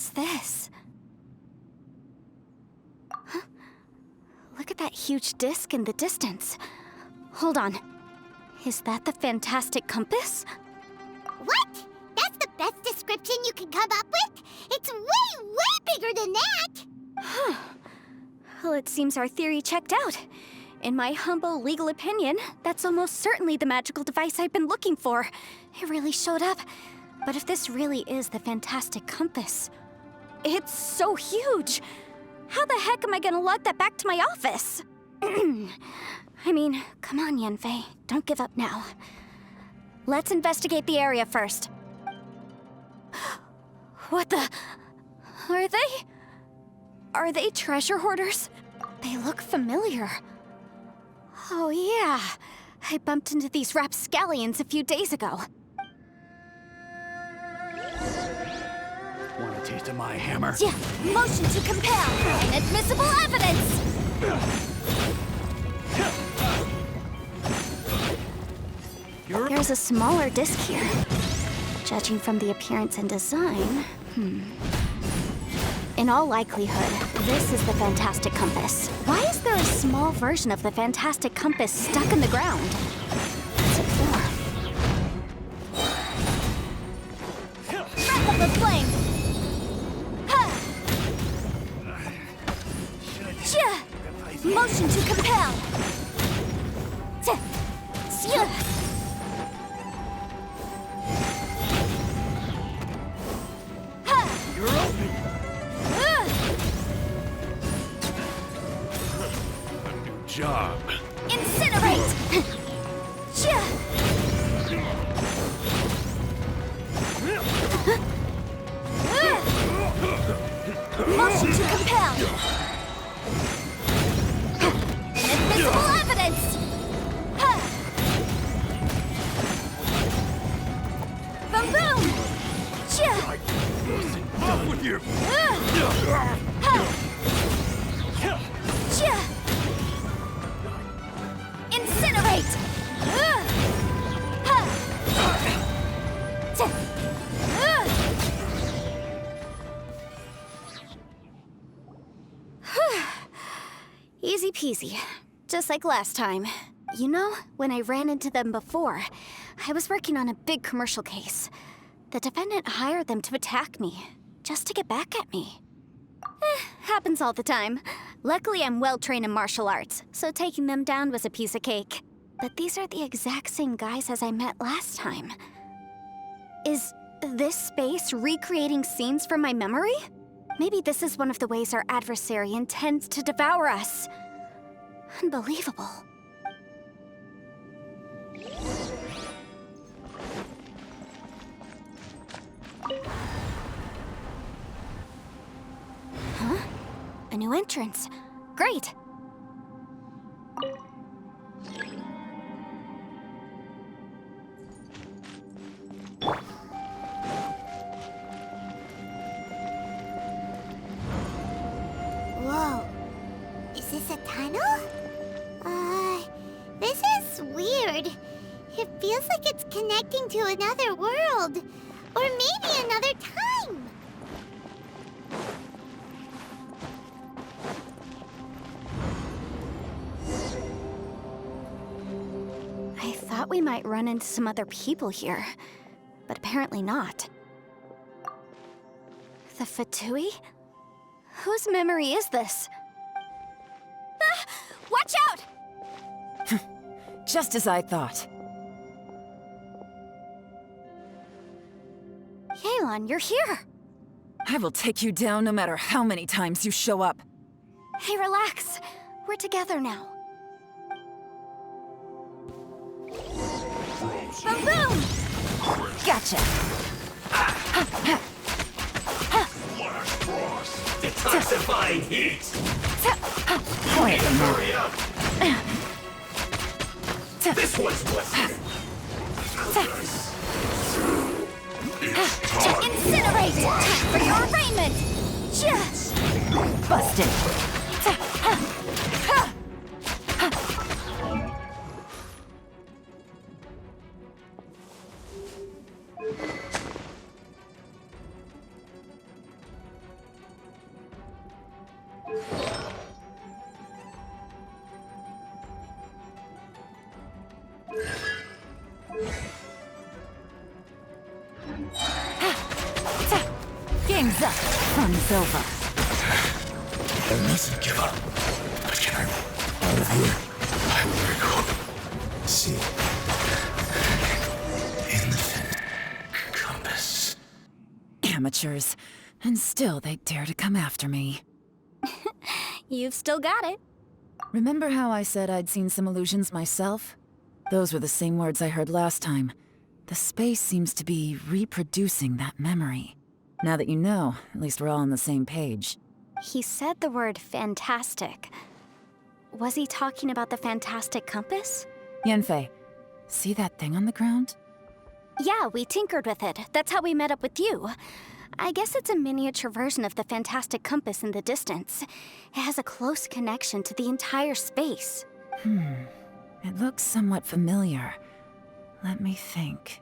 What's this? Huh? Look at that huge disc in the distance. Hold on. Is that the fantastic compass? What? That's the best description you can come up with? It's way, way bigger than that! Huh. Well, it seems our theory checked out. In my humble legal opinion, that's almost certainly the magical device I've been looking for. It really showed up. But if this really is the fantastic compass, it's so huge! How the heck am I gonna lug that back to my office? I mean, come on, Yanfei. Don't give up now. Let's investigate the area first. What the... Are they treasure hoarders? They look familiar. Oh yeah, I bumped into these rapscallions a few days ago. Want a taste of my hammer? Yeah, motion to compel! Inadmissible evidence! There's a smaller disc here. Judging from the appearance and design, in all likelihood, this is the fantastic compass. Why is there a small version of the fantastic compass stuck in the ground? What's it for? Breath of the flame! Motion to compel! You're open! A new job. Incinerate! Motion to compel! Inadmissible evidence! Boom boom! Off with you! Incinerate! Easy peasy. Just like last time. You know, when I ran into them before, I was working on a big commercial case. The defendant hired them to attack me, just to get back at me. Happens all the time. Luckily, I'm well-trained in martial arts, so taking them down was a piece of cake. But these are the exact same guys as I met last time. Is this space recreating scenes from my memory? Maybe this is one of the ways our adversary intends to devour us. Unbelievable. Huh? A new entrance. Great! Whoa. Is this a tunnel? This is weird. It feels like it's connecting to another world. Or maybe another time. I thought we might run into some other people here, but apparently not. The Fatui? Whose memory is this? Ah! Watch out! Just as I thought. Yelan, you're here! I will take you down no matter how many times you show up. Hey, relax. We're together now. Boom boom! Gotcha! Detoxifying heat! Quiet them now. Hurry up! This one's blessed! Incinerate! Time for your arraignment! Busted! Game's up. Fun's over. I mustn't give up. But can I out of here? I will go. See. In the compass. Amateurs. And still they dare to come after me. You've still got it. Remember how I said I'd seen some illusions myself? Those were the same words I heard last time. The space seems to be reproducing that memory. Now that you know, at least we're all on the same page. He said the word fantastic. Was he talking about the fantastic compass? Yanfei, see that thing on the ground? Yeah, we tinkered with it. That's how we met up with you. I guess it's a miniature version of the fantastic compass in the distance. It has a close connection to the entire space. It looks somewhat familiar. Let me think.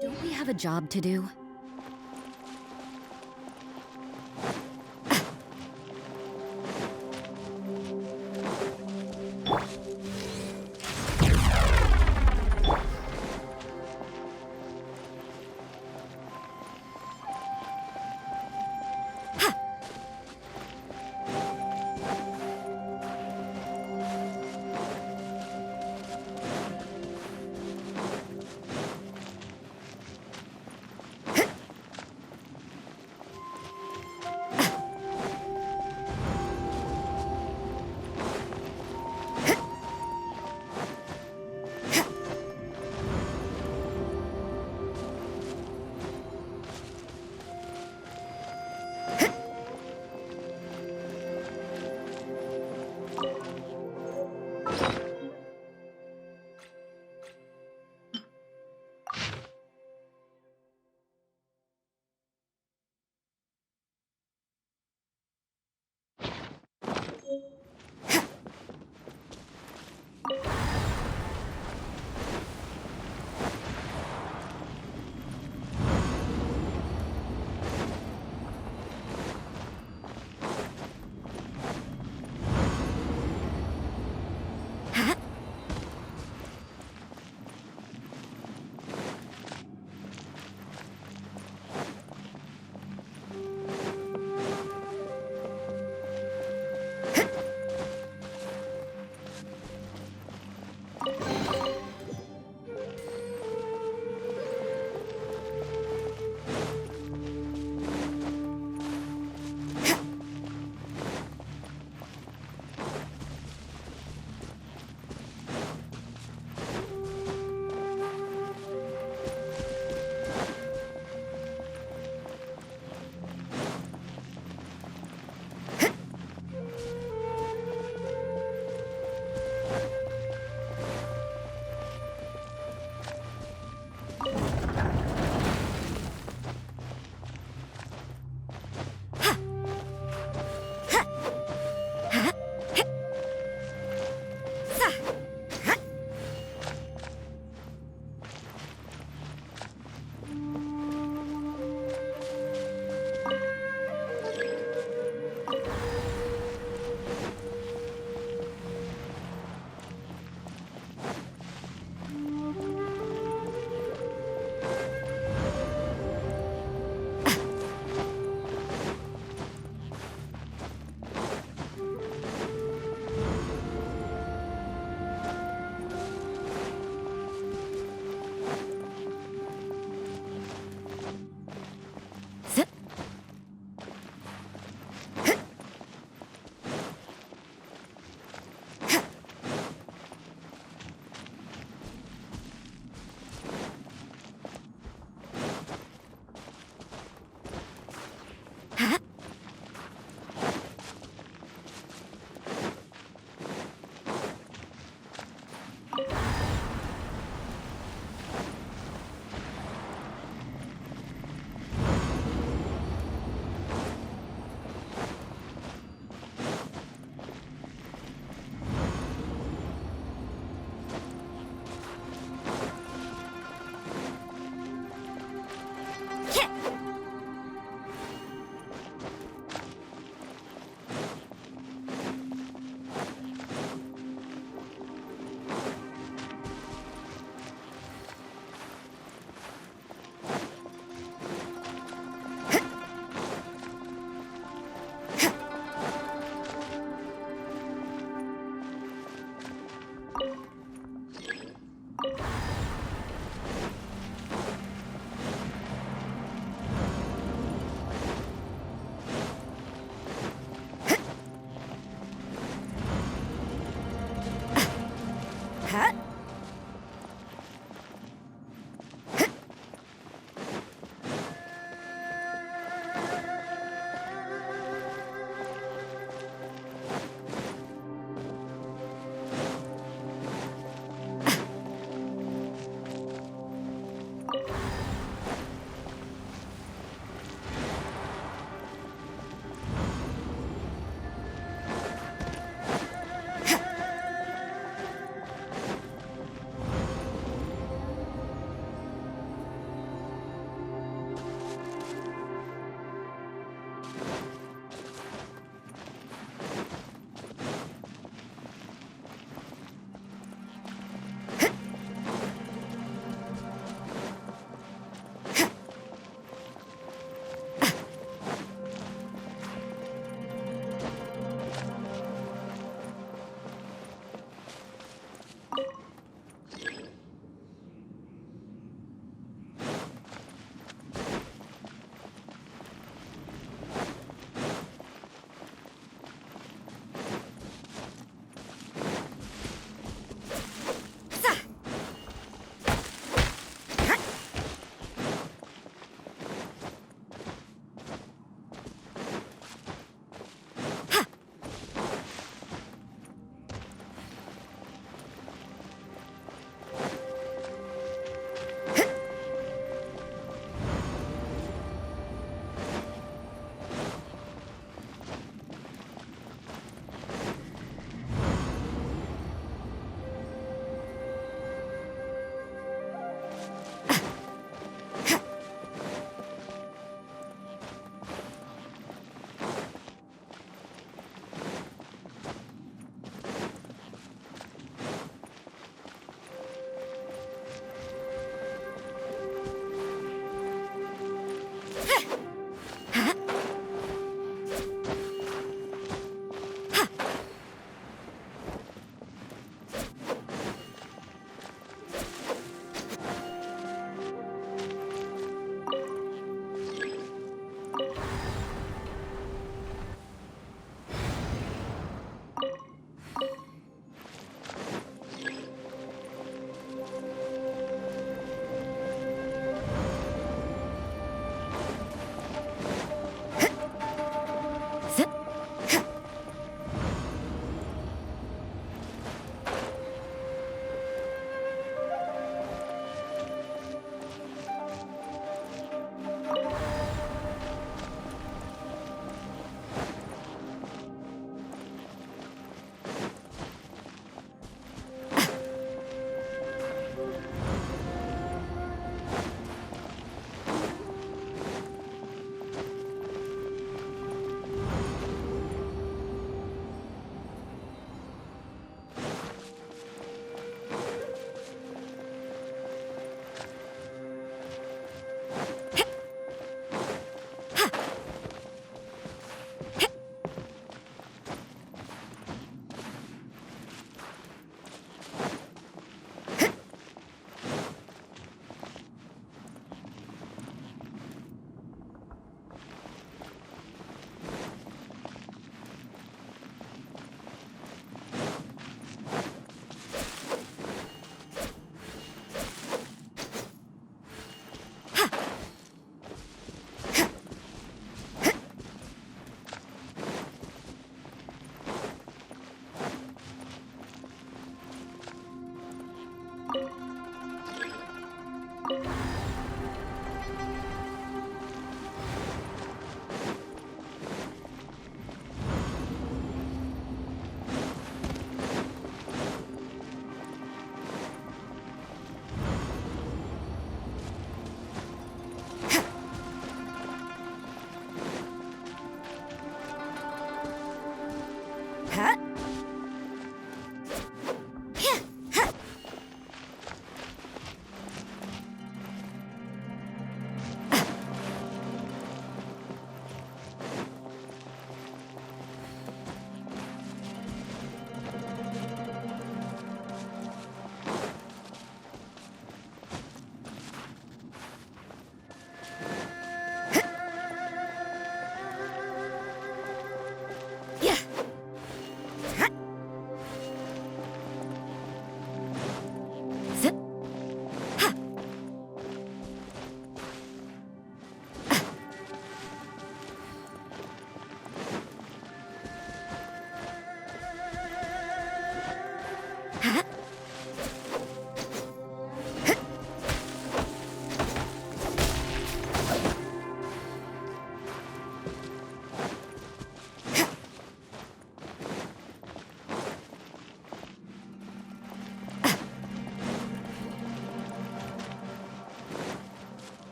Don't we have a job to do?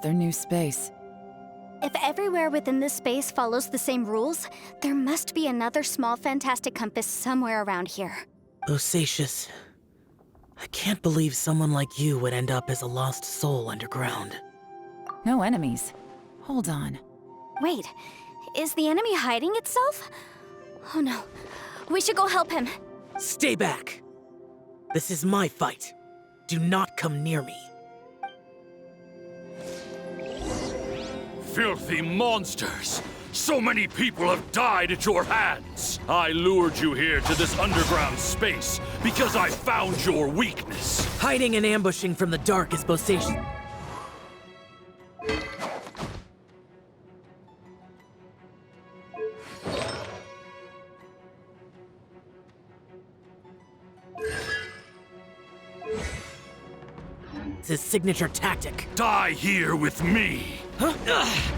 Another new space. If everywhere within this space follows the same rules, there must be another small fantastic compass somewhere around here. Bosacius, I can't believe someone like you would end up as a lost soul underground. No enemies. Hold on. Wait, is the enemy hiding itself? Oh no, we should go help him. Stay back! This is my fight. Do not come near me. Filthy monsters! So many people have died at your hands! I lured you here to this underground space because I found your weakness. Hiding and ambushing from the dark is Bosacius. It's his signature tactic. Die here with me! Huh? Ugh.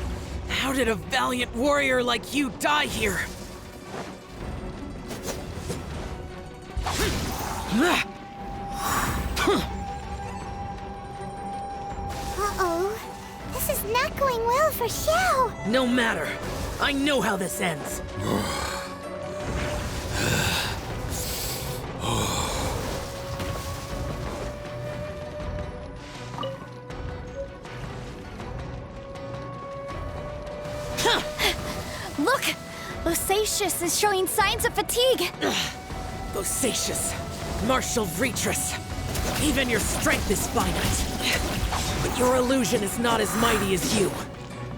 How did a valiant warrior like you die here? Uh-oh. This is not going well for Xiao. No matter. I know how this ends. Look! Bosacius is showing signs of fatigue. Bosacius, martial Vitris. Even your strength is finite. But your illusion is not as mighty as you.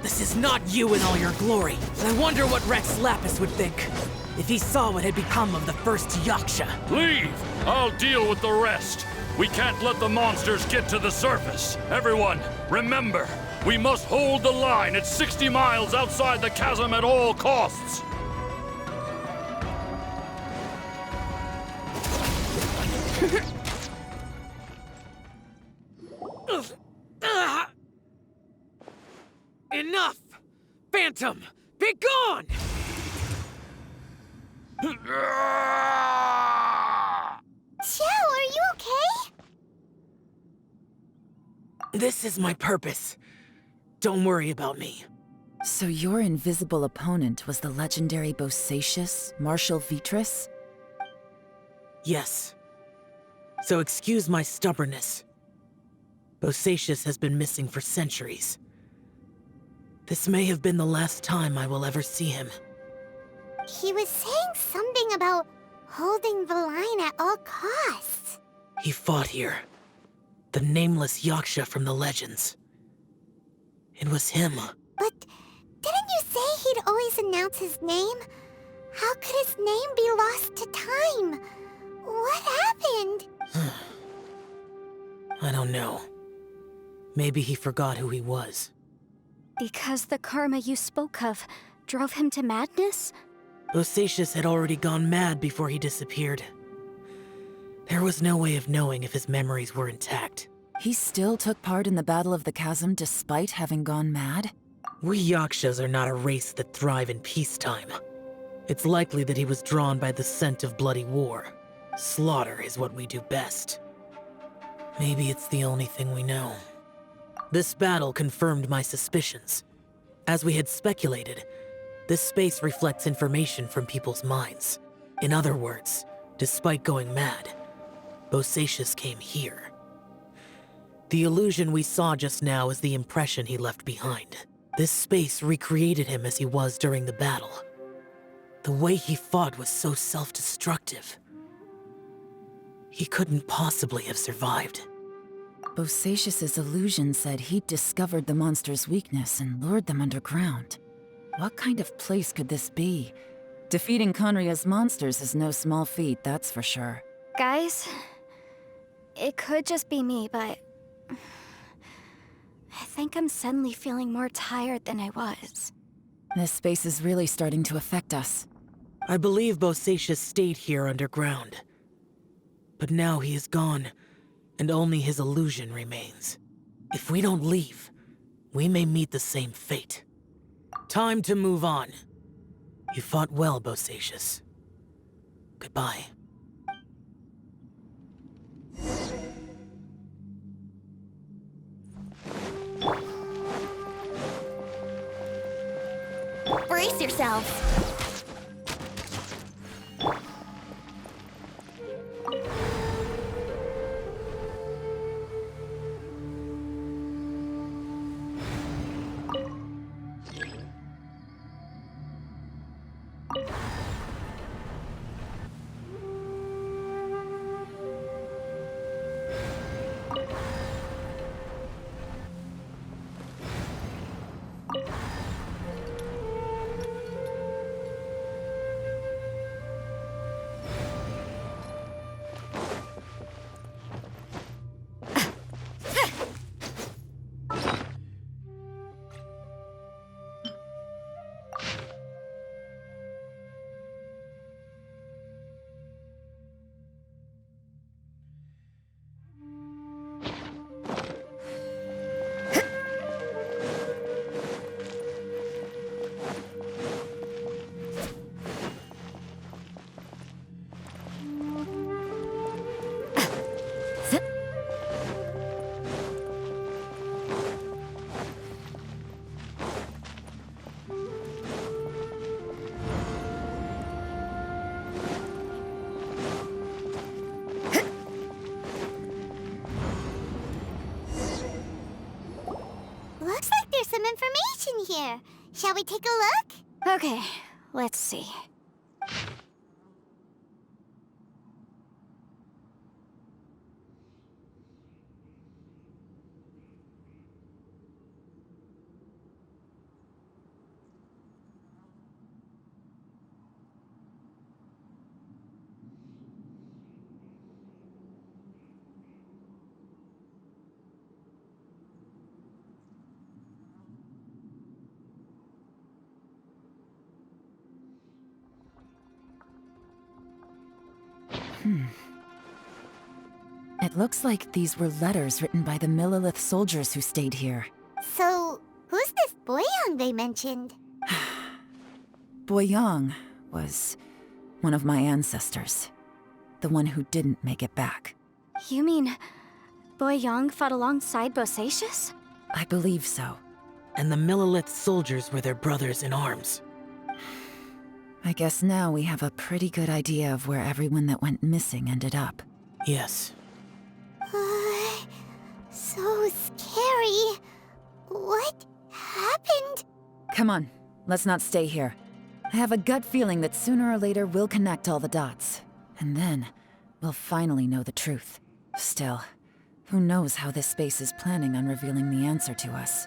This is not you in all your glory. I wonder what Rex Lapis would think if he saw what had become of the first Yaksha. Leave! I'll deal with the rest. We can't let the monsters get to the surface. Everyone, remember, we must hold the line at 60 miles outside the chasm at all costs. Enough! Phantom, be gone! Xiao, are you okay? This is my purpose. Don't worry about me. So your invisible opponent was the legendary Bosacius, Martial Vitris? Yes. So excuse my stubbornness. Bosacius has been missing for centuries. This may have been the last time I will ever see him. He was saying something about holding the line at all costs. He fought here. The nameless Yaksha from the legends. It was him. But didn't you say he'd always announce his name? How could his name be lost to time? What happened? I don't know. Maybe he forgot who he was. Because the karma you spoke of drove him to madness? Bosacius had already gone mad before he disappeared. There was no way of knowing if his memories were intact. He still took part in the Battle of the Chasm despite having gone mad? We Yakshas are not a race that thrive in peacetime. It's likely that he was drawn by the scent of bloody war. Slaughter is what we do best. Maybe it's the only thing we know. This battle confirmed my suspicions. As we had speculated, this space reflects information from people's minds. In other words, despite going mad, Bosacius came here. The illusion we saw just now is the impression he left behind. This space recreated him as he was during the battle. The way he fought was so self-destructive. He couldn't possibly have survived. Bosacius's illusion said he'd discovered the monster's weakness and lured them underground. What kind of place could this be? Defeating Conria's monsters is no small feat, that's for sure. Guys, it could just be me, but I think I'm suddenly feeling more tired than I was. This space is really starting to affect us. I believe Bosacius stayed here underground. But now he is gone, and only his illusion remains. If we don't leave, we may meet the same fate. Time to move on. You fought well, Bosacius. Goodbye. Brace yourselves. Looks like there's some information here. Shall we take a look? Okay, let's see. It looks like these were letters written by the Millelith soldiers who stayed here. So, who's this Boyang they mentioned? Boyang was one of my ancestors. The one who didn't make it back. You mean Boyang fought alongside Bosacius? I believe so. And the Millelith soldiers were their brothers in arms. I guess now we have a pretty good idea of where everyone that went missing ended up. Yes. So scary. What happened? Come on, let's not stay here. I have a gut feeling that sooner or later we'll connect all the dots. And then, we'll finally know the truth. Still, who knows how this space is planning on revealing the answer to us.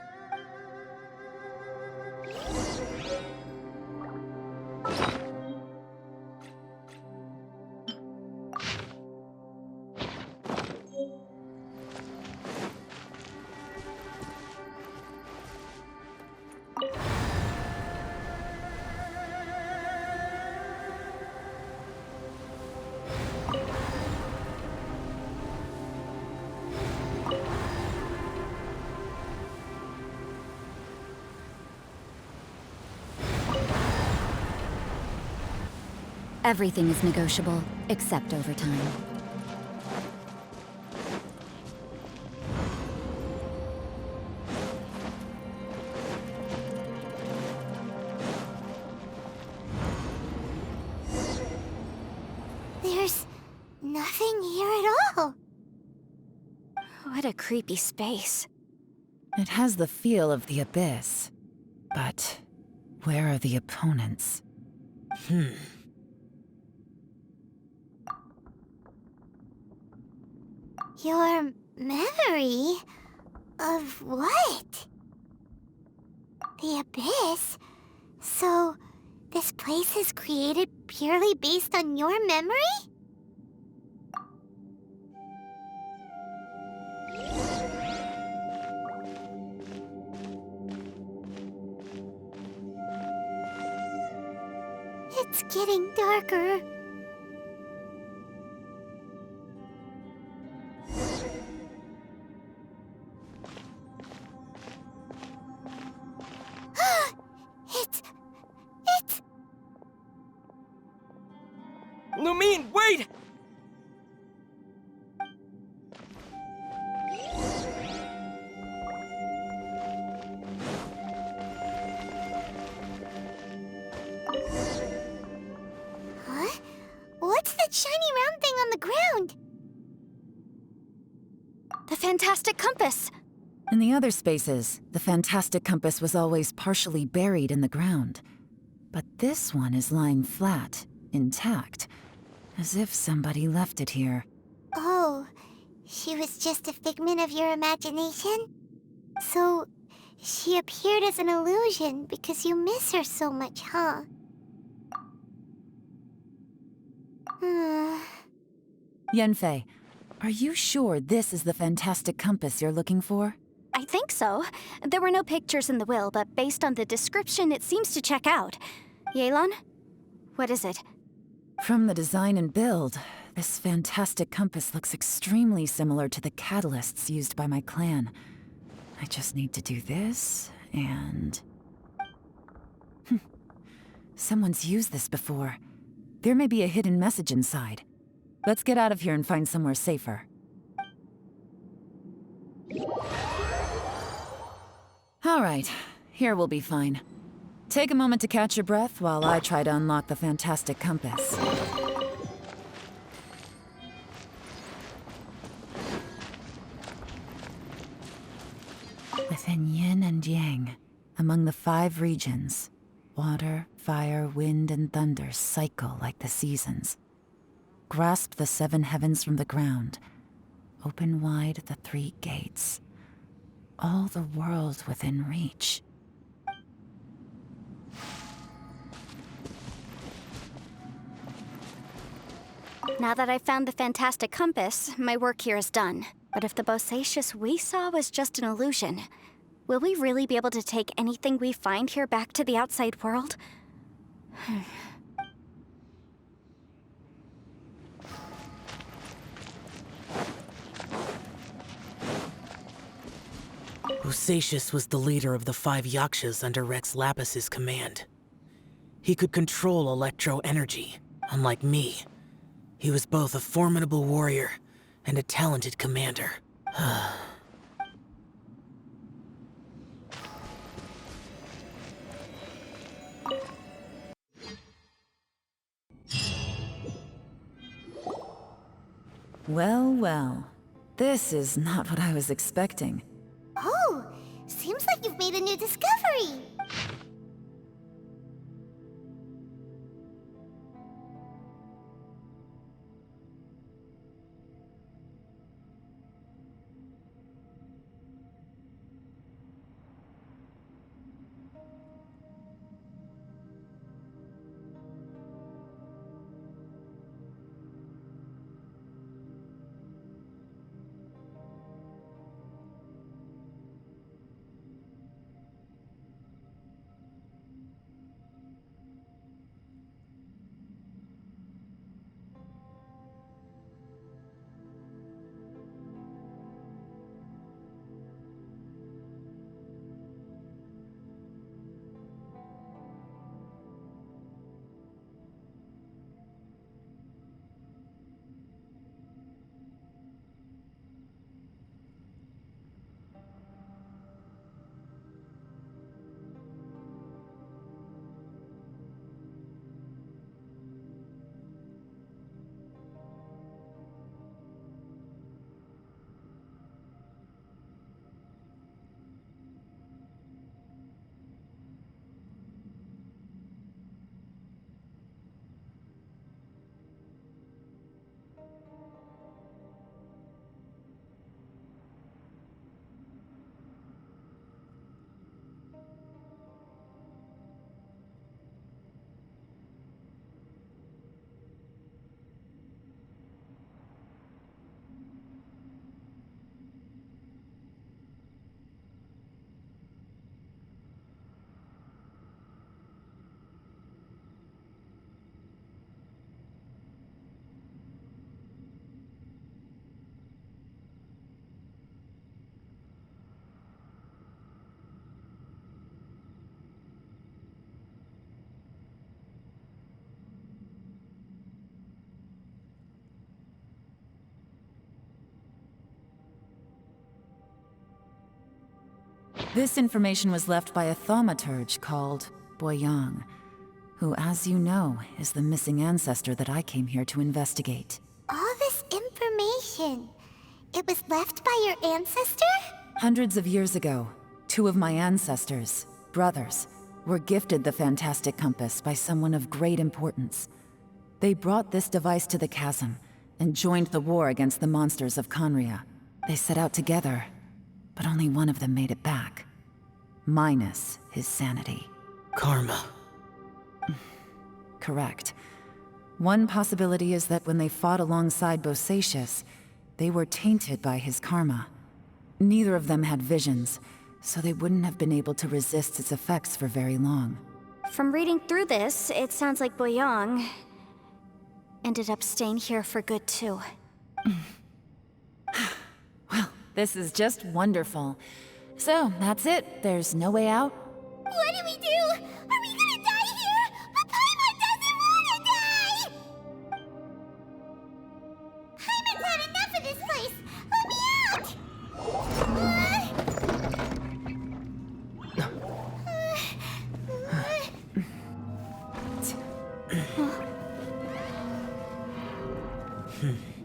Everything is negotiable, except overtime. There's nothing here at all. What a creepy space. It has the feel of the Abyss. But where are the opponents? Your memory of what? The Abyss? So, this place is created purely based on your memory? It's getting darker. It's... Lumine, wait! fantastic compass! In the other spaces, the fantastic compass was always partially buried in the ground. But this one is lying flat, intact, as if somebody left it here. Oh, she was just a figment of your imagination? So, she appeared as an illusion because you miss her so much, huh? Yanfei, are you sure this is the fantastic compass you're looking for? I think so. There were no pictures in the will, but based on the description, it seems to check out. Yelan? What is it? From the design and build, this fantastic compass looks extremely similar to the catalysts used by my clan. I just need to do this, and... Someone's used this before. There may be a hidden message inside. Let's get out of here and find somewhere safer. All right, here we'll be fine. Take a moment to catch your breath while I try to unlock the fantastic compass. Within yin and yang, among the 5 regions, water, fire, wind, and thunder cycle like the seasons. Grasp the 7 heavens from the ground. Open wide the 3 gates. All the world within reach. Now that I've found the fantastic compass, my work here is done. But if the Bosacius we saw was just an illusion, will we really be able to take anything we find here back to the outside world? Bosacius was the leader of the 5 Yakshas under Rex Lapis's command. He could control electro-energy, unlike me. He was both a formidable warrior and a talented commander. Well, well. This is not what I was expecting. Oh, seems like you've made a new discovery. This information was left by a thaumaturge called Boyang, who, as you know, is the missing ancestor that I came here to investigate. All this information. It was left by your ancestor? Hundreds of years ago, two of my ancestors, brothers, were gifted the fantastic compass by someone of great importance. They brought this device to the Chasm and joined the war against the monsters of Conria. They set out together, but only one of them made it back. Minus his sanity. Karma. Correct. One possibility is that when they fought alongside Bosacius, they were tainted by his karma. Neither of them had visions, so they wouldn't have been able to resist its effects for very long. From reading through this, it sounds like Boyang ended up staying here for good too. Well, this is just wonderful. So, that's it. There's no way out? What do we do? Are we gonna die here? But Paimon doesn't wanna die! Paimon's had enough of this place! Let me out!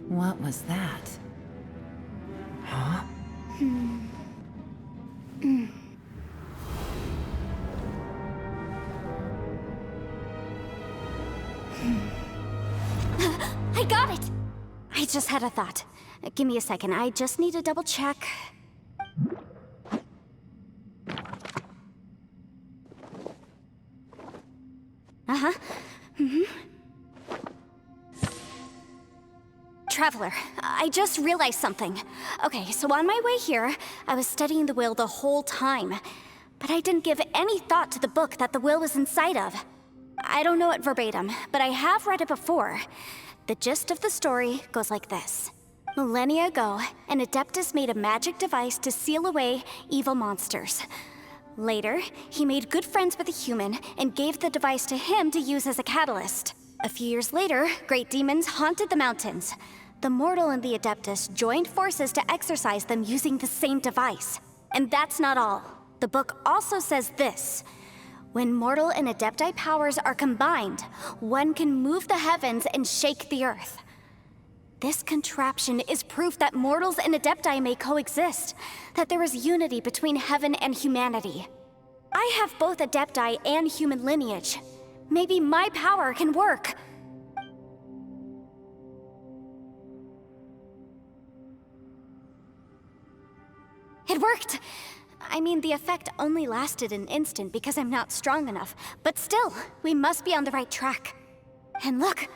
What was that? Huh? I got it! I just had a thought. Give me a second, I just need to double check. Uh-huh. Traveler, I just realized something. Okay, so on my way here, I was studying the will the whole time. But I didn't give any thought to the book that the will was inside of. I don't know it verbatim, but I have read it before. The gist of the story goes like this. Millennia ago, an Adeptus made a magic device to seal away evil monsters. Later, he made good friends with a human and gave the device to him to use as a catalyst. A few years later, great demons haunted the mountains. The mortal and the Adeptus joined forces to exorcise them using the same device. And that's not all. The book also says this. When mortal and Adepti powers are combined, one can move the heavens and shake the earth. This contraption is proof that mortals and Adepti may coexist, that there is unity between heaven and humanity. I have both Adepti and human lineage. Maybe my power can work. It worked! I mean, the effect only lasted an instant because I'm not strong enough, but still, we must be on the right track. And look,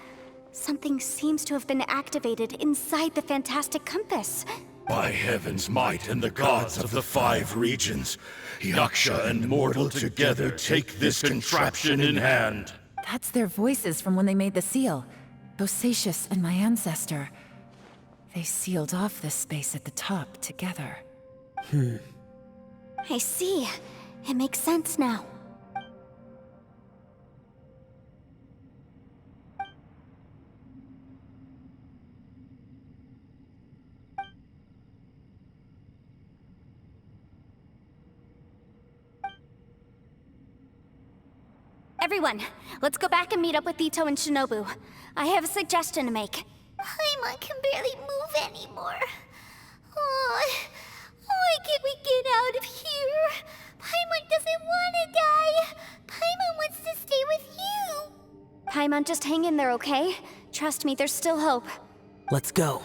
something seems to have been activated inside the fantastic compass. By heaven's might and the gods of the 5 regions, Yaksha and mortal together take this contraption in hand. That's their voices from when they made the seal. Bosacius and my ancestor. They sealed off this space at the top together. I see. It makes sense now. Everyone, let's go back and meet up with Ito and Shinobu. I have a suggestion to make. Paimon can barely move anymore. Why can't we get out of here? Paimon doesn't want to die. Paimon wants to stay with you. Paimon, just hang in there, okay? Trust me, there's still hope. Let's go.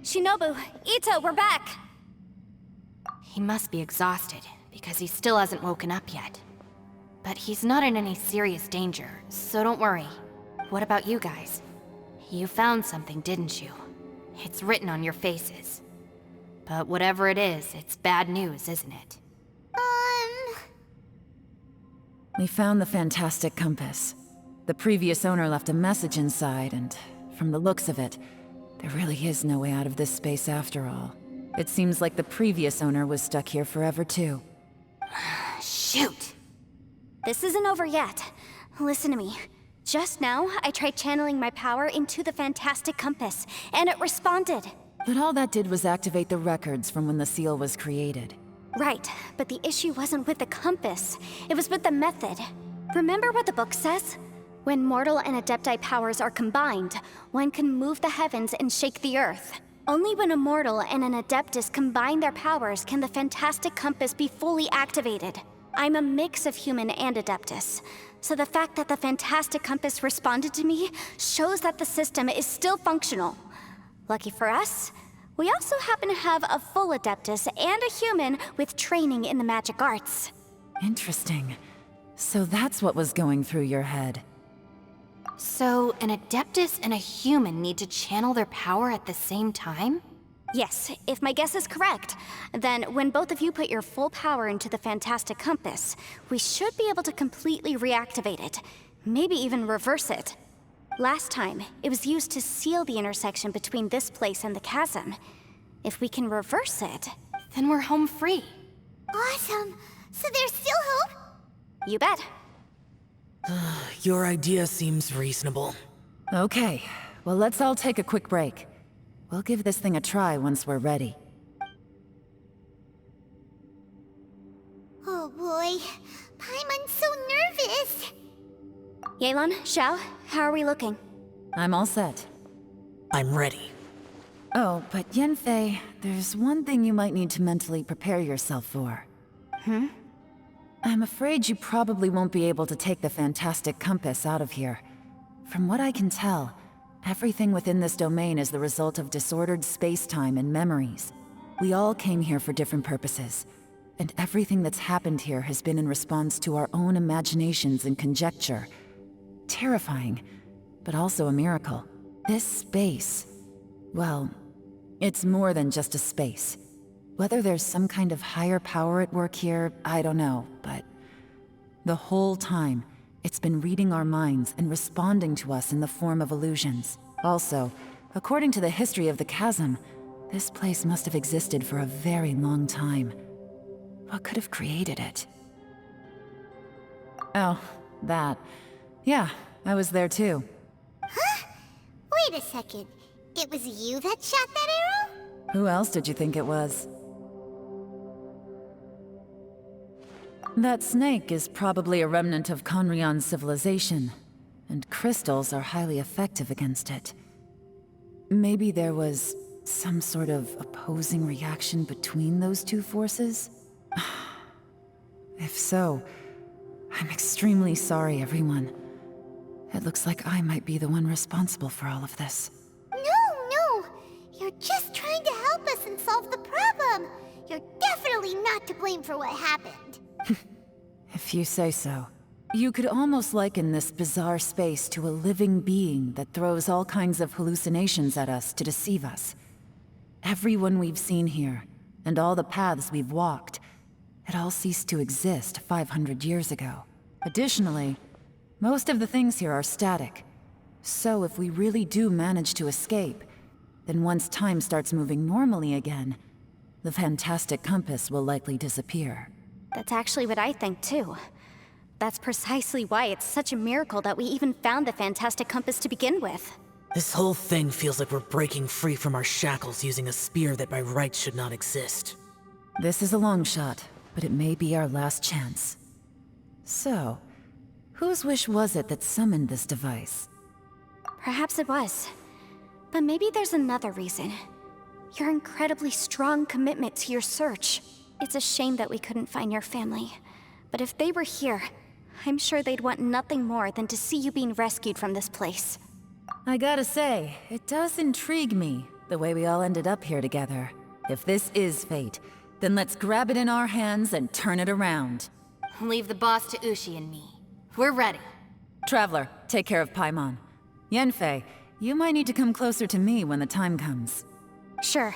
Shinobu, Ito, we're back! He must be exhausted, because he still hasn't woken up yet. But he's not in any serious danger, so don't worry. What about you guys? You found something, didn't you? It's written on your faces. But whatever it is, it's bad news, isn't it? We found the fantastic compass. The previous owner left a message inside, and from the looks of it, there really is no way out of this space after all. It seems like the previous owner was stuck here forever too. Shoot! This isn't over yet. Listen to me. Just now, I tried channeling my power into the Fantastic Compass, and it responded. But all that did was activate the records from when the seal was created. Right, but the issue wasn't with the compass. It was with the method. Remember what the book says? When mortal and Adepti powers are combined, one can move the heavens and shake the earth. Only when a mortal and an Adeptus combine their powers can the Fantastic Compass be fully activated. I'm a mix of human and Adeptus, so the fact that the Fantastic Compass responded to me shows that the system is still functional. Lucky for us, we also happen to have a full Adeptus and a human with training in the magic arts. Interesting. So that's what was going through your head. So, an Adeptus and a human need to channel their power at the same time? Yes, if my guess is correct, then when both of you put your full power into the Fantastic Compass, we should be able to completely reactivate it, maybe even reverse it. Last time, it was used to seal the intersection between this place and the chasm. If we can reverse it, Then we're home free. Awesome! So there's still hope? you bet. Your idea seems reasonable. Okay, well let's all take a quick break. We'll give this thing a try once we're ready. Oh boy, Paimon's so nervous! Yelan, Xiao, how are we looking? I'm all set. I'm ready. Oh, but Yanfei, there's one thing you might need to mentally prepare yourself for. I'm afraid you probably won't be able to take the Fantastic Compass out of here. From what I can tell, everything within this domain is the result of disordered space-time and memories. We all came here for different purposes, and everything that's happened here has been in response to our own imaginations and conjecture. Terrifying, but also a miracle. This space, well, it's more than just a space. Whether there's some kind of higher power at work here, I don't know, but the whole time, it's been reading our minds and responding to us in the form of illusions. Also, according to the history of the chasm, this place must have existed for a very long time. What could have created it? Oh, that. Yeah, I was there too. Huh? Wait a second. It was you that shot that arrow? Who else did you think it was? That snake is probably a remnant of Conrion's civilization, and crystals are highly effective against it. Maybe there was some sort of opposing reaction between those two forces? If so, I'm extremely sorry, everyone. It looks like I might be the one responsible for all of this. No! You're just trying to help us and solve the problem! You're definitely not to blame for what happened. If you say so. You could almost liken this bizarre space to a living being that throws all kinds of hallucinations at us to deceive us. Everyone we've seen here, and all the paths we've walked, it all ceased to exist 500 years ago. Additionally, most of the things here are static. So if we really do manage to escape, then once time starts moving normally again, the Fantastic Compass will likely disappear. That's actually what I think too. That's precisely why it's such a miracle that we even found the Fantastic Compass to begin with. This whole thing feels like we're breaking free from our shackles using a spear that by rights should not exist. This is a long shot, but it may be our last chance. So, whose wish was it that summoned this device? Perhaps it was. But maybe there's another reason. Your incredibly strong commitment to your search. It's a shame that we couldn't find your family. But if they were here, I'm sure they'd want nothing more than to see you being rescued from this place. I gotta say, it does intrigue me, the way we all ended up here together. If this is fate, then let's grab it in our hands and turn it around. Leave the boss to Ushi and me. We're ready. Traveler, take care of Paimon. Yanfei, you might need to come closer to me when the time comes. Sure.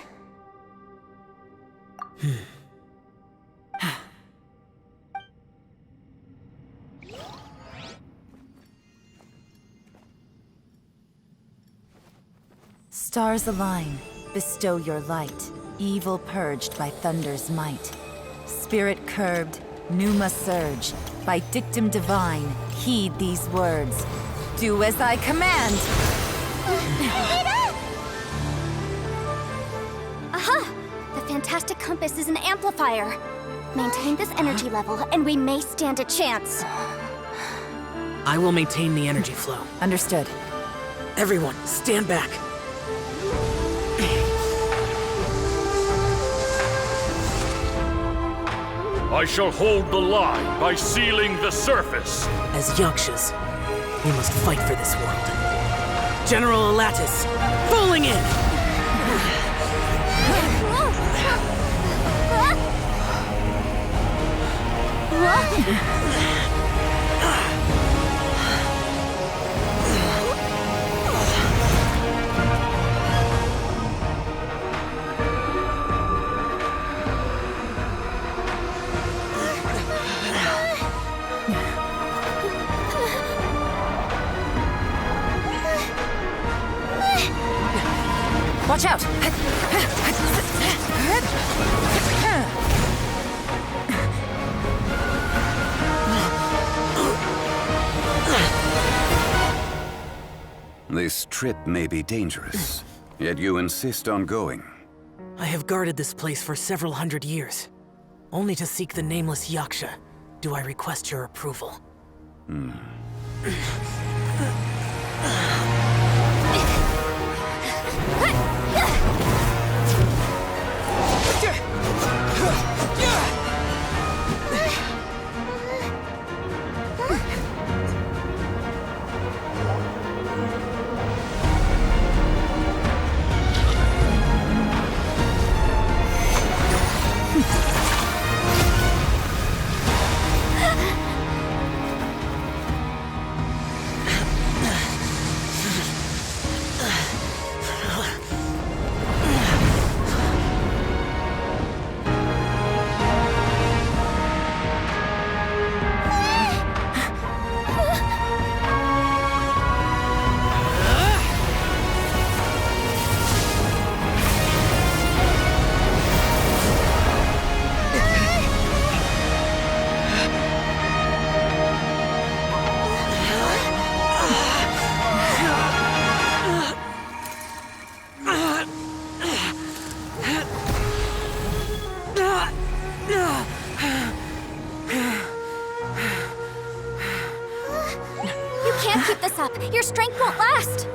Stars align, bestow your light, evil purged by thunder's might. Spirit curbed, pneuma surge, by dictum divine, heed these words. Do as I command! Aha! The fantastic compass is an amplifier. Maintain this energy level, and we may stand a chance. I will maintain the energy flow. Understood. Everyone, stand back. I shall hold the line by sealing the surface. As Yakshas, we must fight for this world. General Elatus, falling in! Watch out! This trip may be dangerous, yet you insist on going. I have guarded this place for several hundred years. Only to seek the nameless Yaksha do I request your approval. Your strength won't last!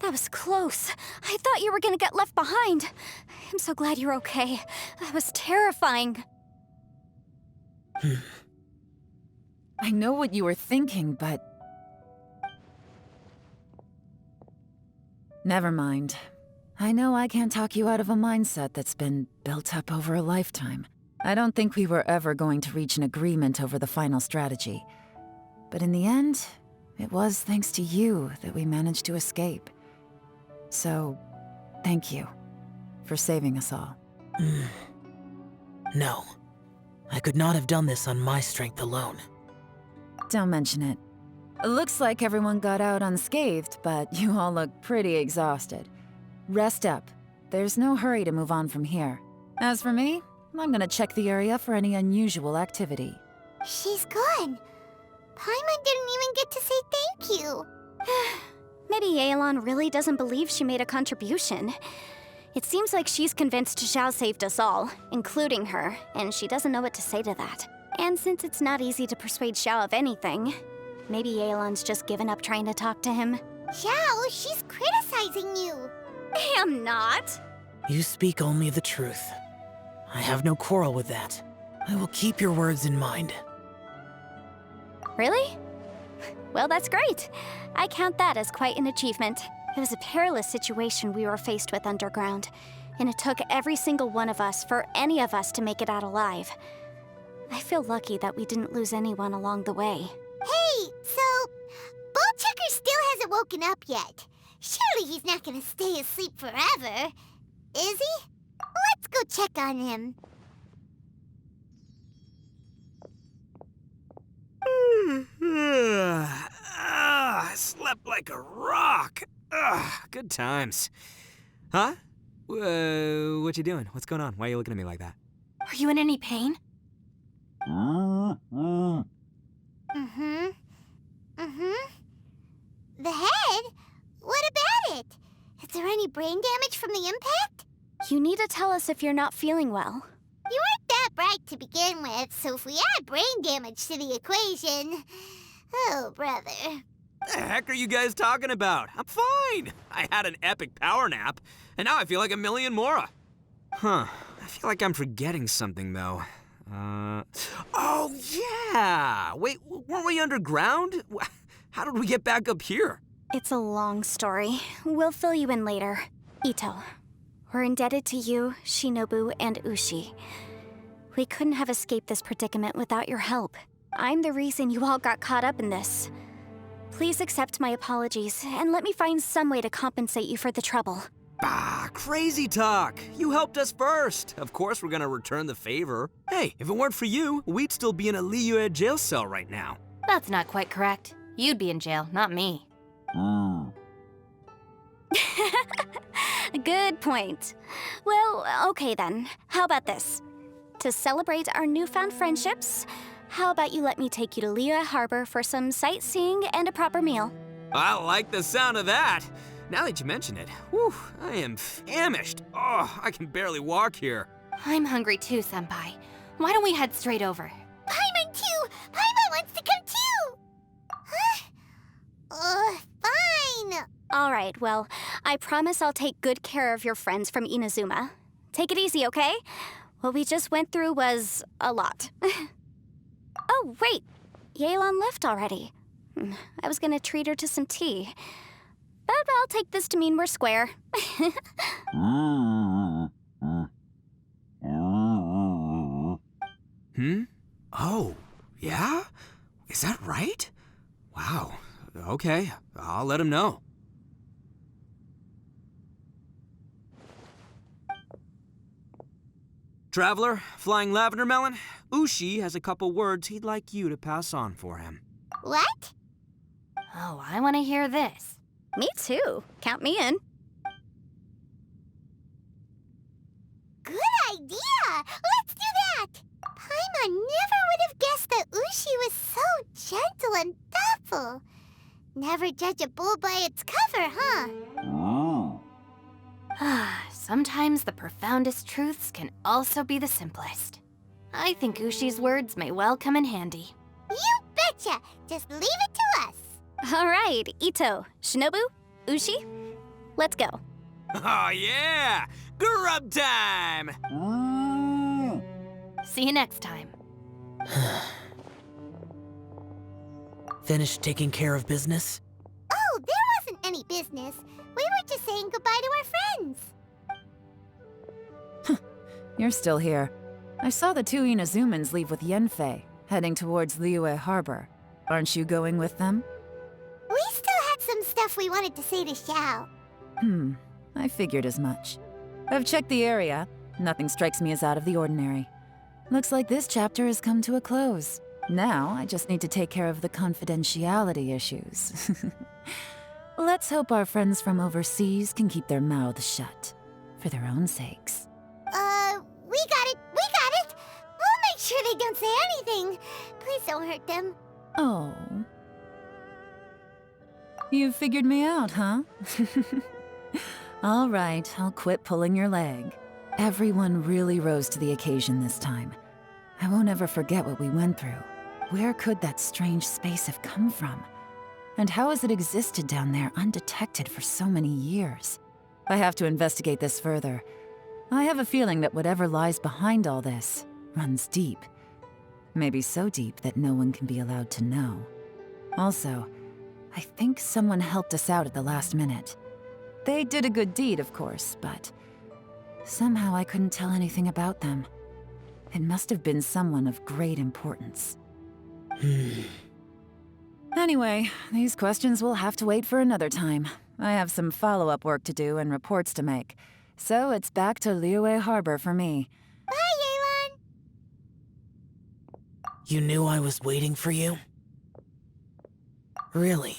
That was close. I thought you were gonna get left behind. I'm so glad you're okay. That was terrifying. I know what you were thinking, but... Never mind. I know I can't talk you out of a mindset that's been built up over a lifetime. I don't think we were ever going to reach an agreement over the final strategy. But in the end, it was thanks to you that we managed to escape. So, thank you for saving us all. No. I could not have done this on my strength alone. Don't mention it. Looks like everyone got out unscathed, but you all look pretty exhausted. Rest up. There's no hurry to move on from here. As for me, I'm gonna check the area for any unusual activity. She's gone. Paimon didn't even get to say thank you. Maybe Yelan really doesn't believe she made a contribution. It seems like she's convinced Xiao saved us all, including her, and she doesn't know what to say to that. And since it's not easy to persuade Xiao of anything, maybe Yelan's just given up trying to talk to him. Xiao, she's criticizing you. I am not. You speak only the truth. I have no quarrel with that. I will keep your words in mind. Really? Well, that's great. I count that as quite an achievement. It was a perilous situation we were faced with underground, and it took every single one of us for any of us to make it out alive. I feel lucky that we didn't lose anyone along the way. Hey, so Bullchucker still hasn't woken up yet. Surely he's not gonna stay asleep forever, is he? Let's go check on him. I slept like a rock. Good times. Huh? What you doing? What's going on? Why are you looking at me like that? Are you in any pain? The head? What about it? Is there any brain damage from the impact? You need to tell us if you're not feeling well. You weren't that bright to begin with, so if we add brain damage to the equation... Oh, brother. The heck are you guys talking about? I'm fine. I had an epic power nap, and now I feel like a million more. Huh. I feel like I'm forgetting something, though. Oh, yeah! Wait, weren't we underground? How did we get back up here? It's a long story. We'll fill you in later. Ito, we're indebted to you, Shinobu, and Ushi. We couldn't have escaped this predicament without your help. I'm the reason you all got caught up in this. Please accept my apologies, and let me find some way to compensate you for the trouble. Bah, crazy talk. You helped us first. Of course we're gonna return the favor. Hey, if it weren't for you, we'd still be in a Liyue jail cell right now. That's not quite correct. You'd be in jail, not me. Good point. Well, okay then. How about this? To celebrate our newfound friendships, how about you let me take you to Liyue Harbor for some sightseeing and a proper meal? I like the sound of that. Now that you mention it, whew, I am famished. Oh, I can barely walk here. I'm hungry too, Senpai. Why don't we head straight over? Paimon too! Paimon wants to come too! Huh? Fine! All right, well, I promise I'll take good care of your friends from Inazuma. Take it easy, okay? What we just went through was a lot. Oh, wait! Yelan left already. I was gonna treat her to some tea. But I'll take this to mean we're square. Oh, yeah? Is that right? Wow. Okay, I'll let him know. Traveler, Flying Lavender Melon, Ushi has a couple words he'd like you to pass on for him. What? Oh, I want to hear this. Me too. Count me in. Good idea! Let's do that! Paimon never would have guessed that Ushi was so gentle and thoughtful. Never judge a bull by its cover, huh? Sometimes the profoundest truths can also be the simplest. I think Ushi's words may well come in handy. You betcha! Just leave it to us! All right, Ito, Shinobu, Ushi, let's go. Oh yeah! Grub time! See you next time. Finished taking care of business? Oh, there wasn't any business. We were just saying goodbye to our friends. You're still here. I saw the two Inazumans leave with Yanfei, heading towards Liyue Harbor. Aren't you going with them? We still had some stuff we wanted to say to Xiao. I figured as much. I've checked the area. Nothing strikes me as out of the ordinary. Looks like this chapter has come to a close. Now, I just need to take care of the confidentiality issues. Let's hope our friends from overseas can keep their mouths shut. For their own sakes. We got it! We got it! We'll make sure they don't say anything. Please don't hurt them. Oh, You figured me out, huh? All right, I'll quit pulling your leg. Everyone really rose to the occasion this time. I won't ever forget what we went through. Where could that strange space have come from? And how has it existed down there undetected for so many years? I have to investigate this further. I have a feeling that whatever lies behind all this runs deep. Maybe so deep that no one can be allowed to know. Also, I think someone helped us out at the last minute. They did a good deed, of course, but somehow I couldn't tell anything about them. It must have been someone of great importance. Anyway, these questions will have to wait for another time. I have some follow-up work to do and reports to make. So it's back to Yuehai Harbor for me. Bye, Yelan! You knew I was waiting for you? Really?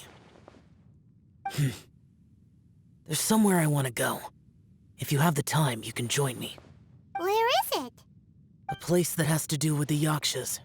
There's somewhere I want to go. If you have the time, you can join me. Where is it? A place that has to do with the Yakshas.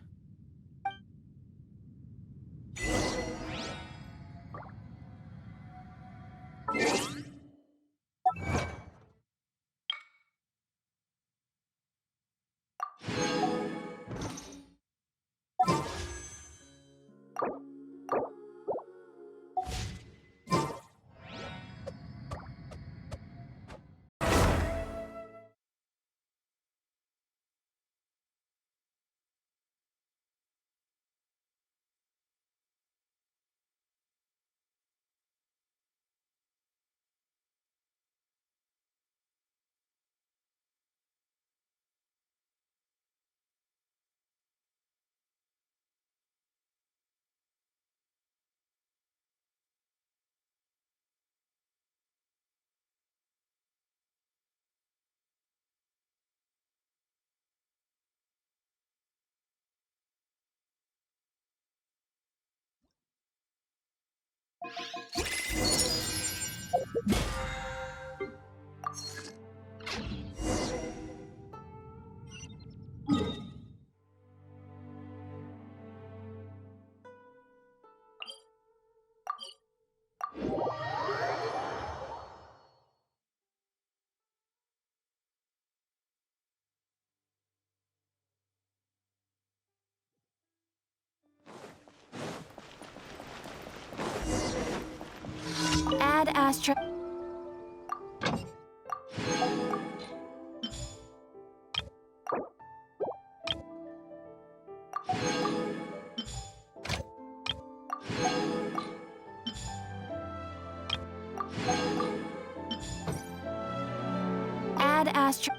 Add Astra. Add Astra.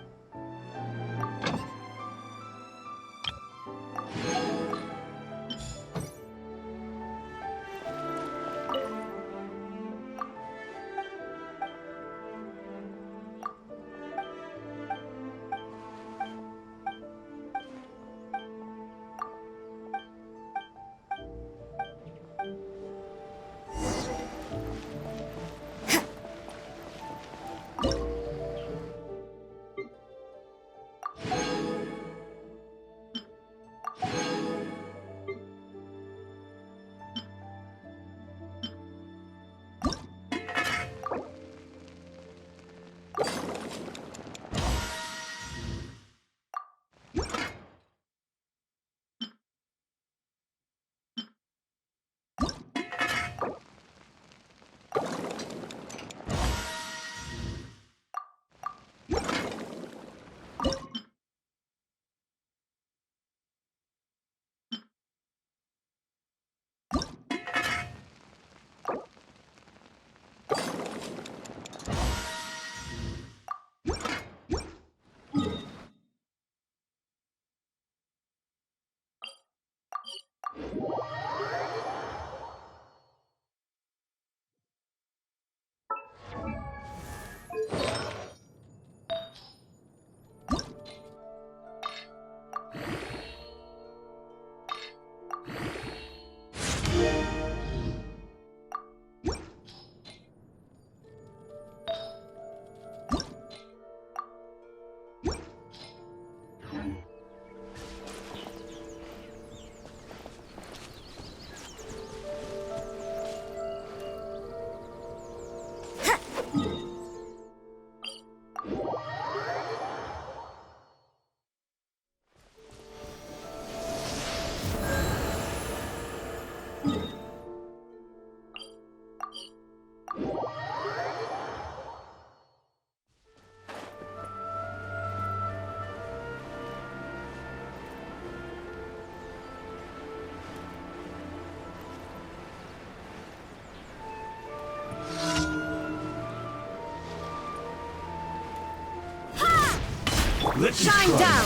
Shine down!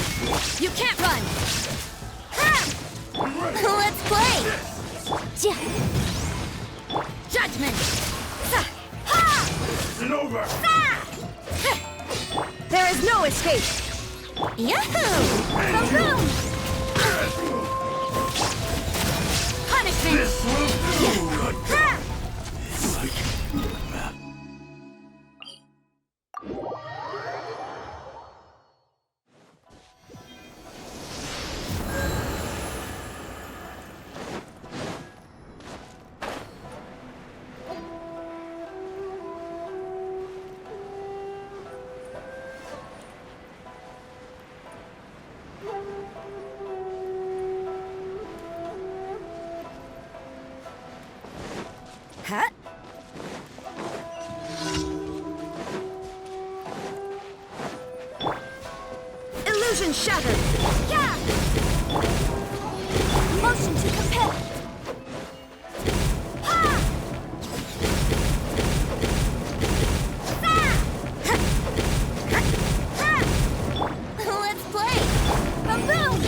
You can't run! Let's play! Judgment! It's over! There is no escape! Yahoo! Boom! Punishment! This will do! Huh? Illusion shattered! Yeah! Motion to compel! Ha! Let's play! Boom boom!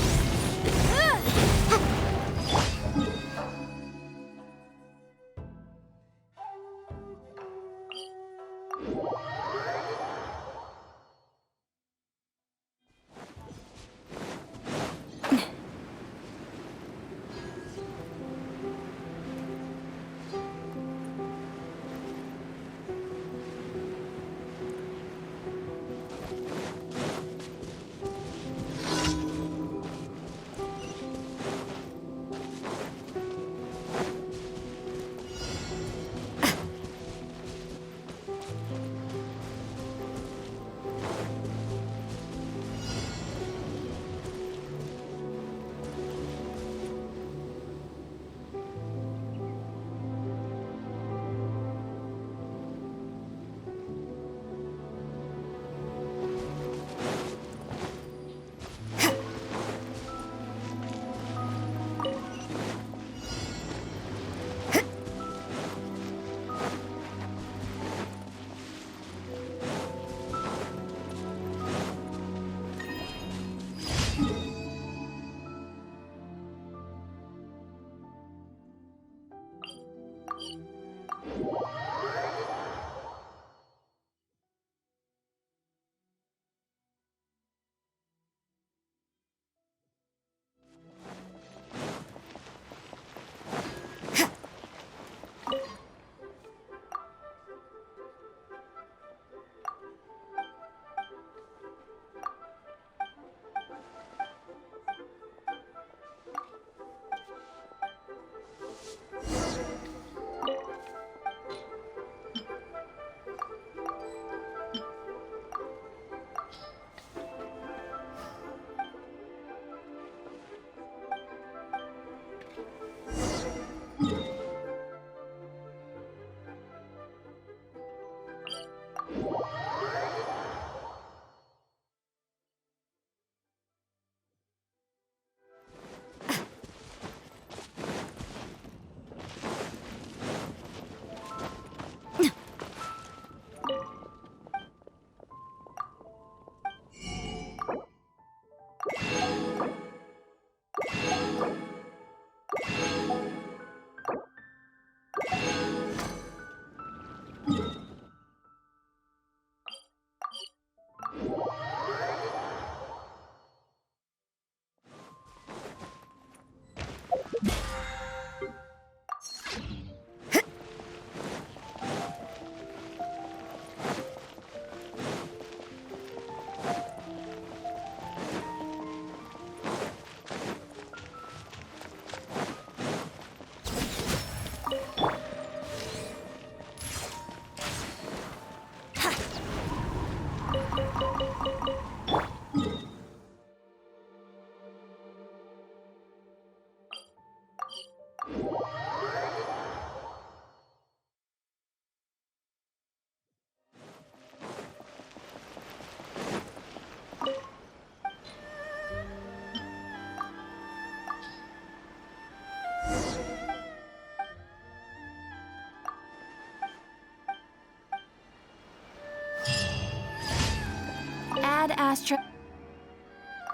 Add Astra.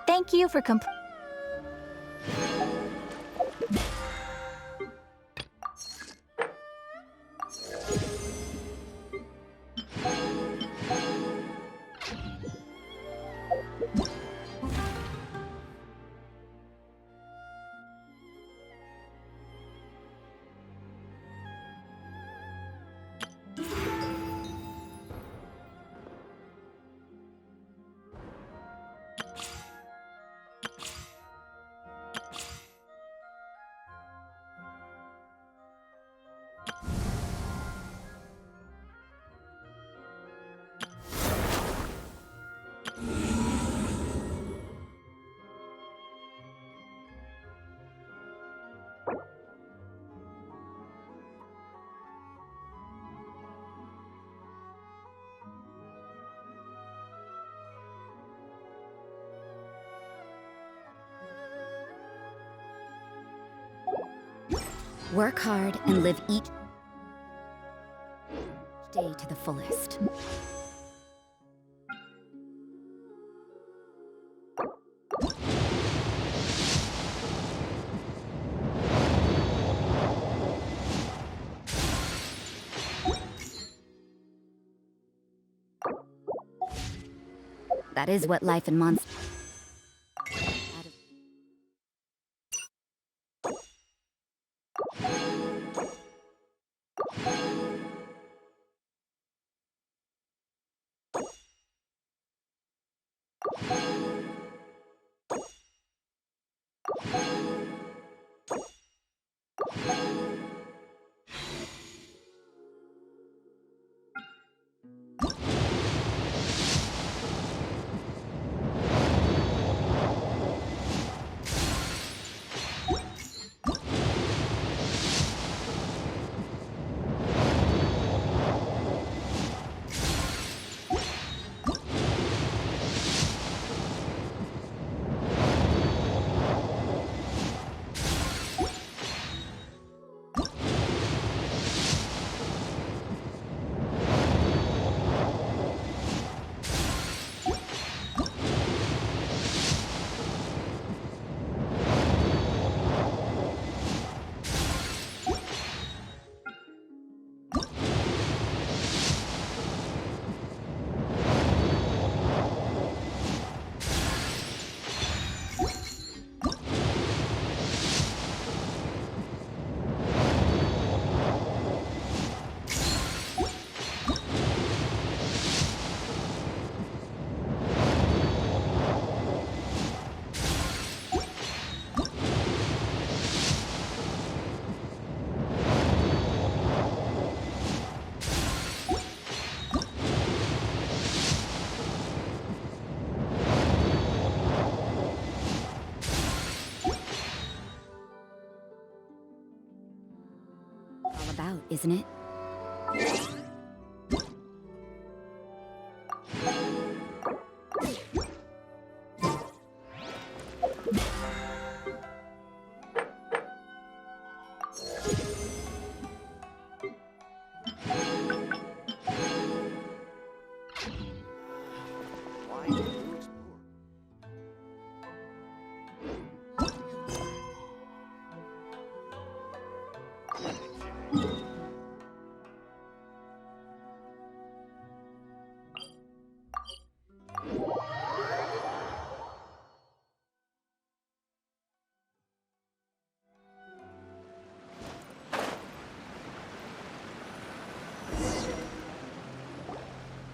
Thank you for work hard and live each day to the fullest. That is what life in monsters. About, isn't it?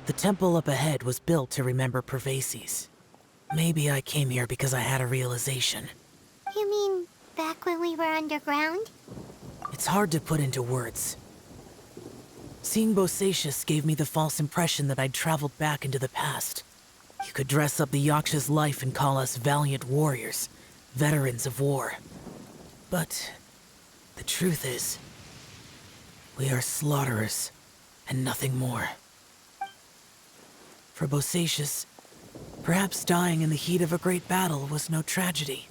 The temple up ahead was built to remember Pervases. Maybe I came here because I had a realization. You mean back when we were underground? It's hard to put into words. Seeing Bosacius gave me the false impression that I'd traveled back into the past. You could dress up the Yaksha's life and call us valiant warriors, veterans of war. But the truth is, we are slaughterers and nothing more. For Bosacius, perhaps dying in the heat of a great battle was no tragedy.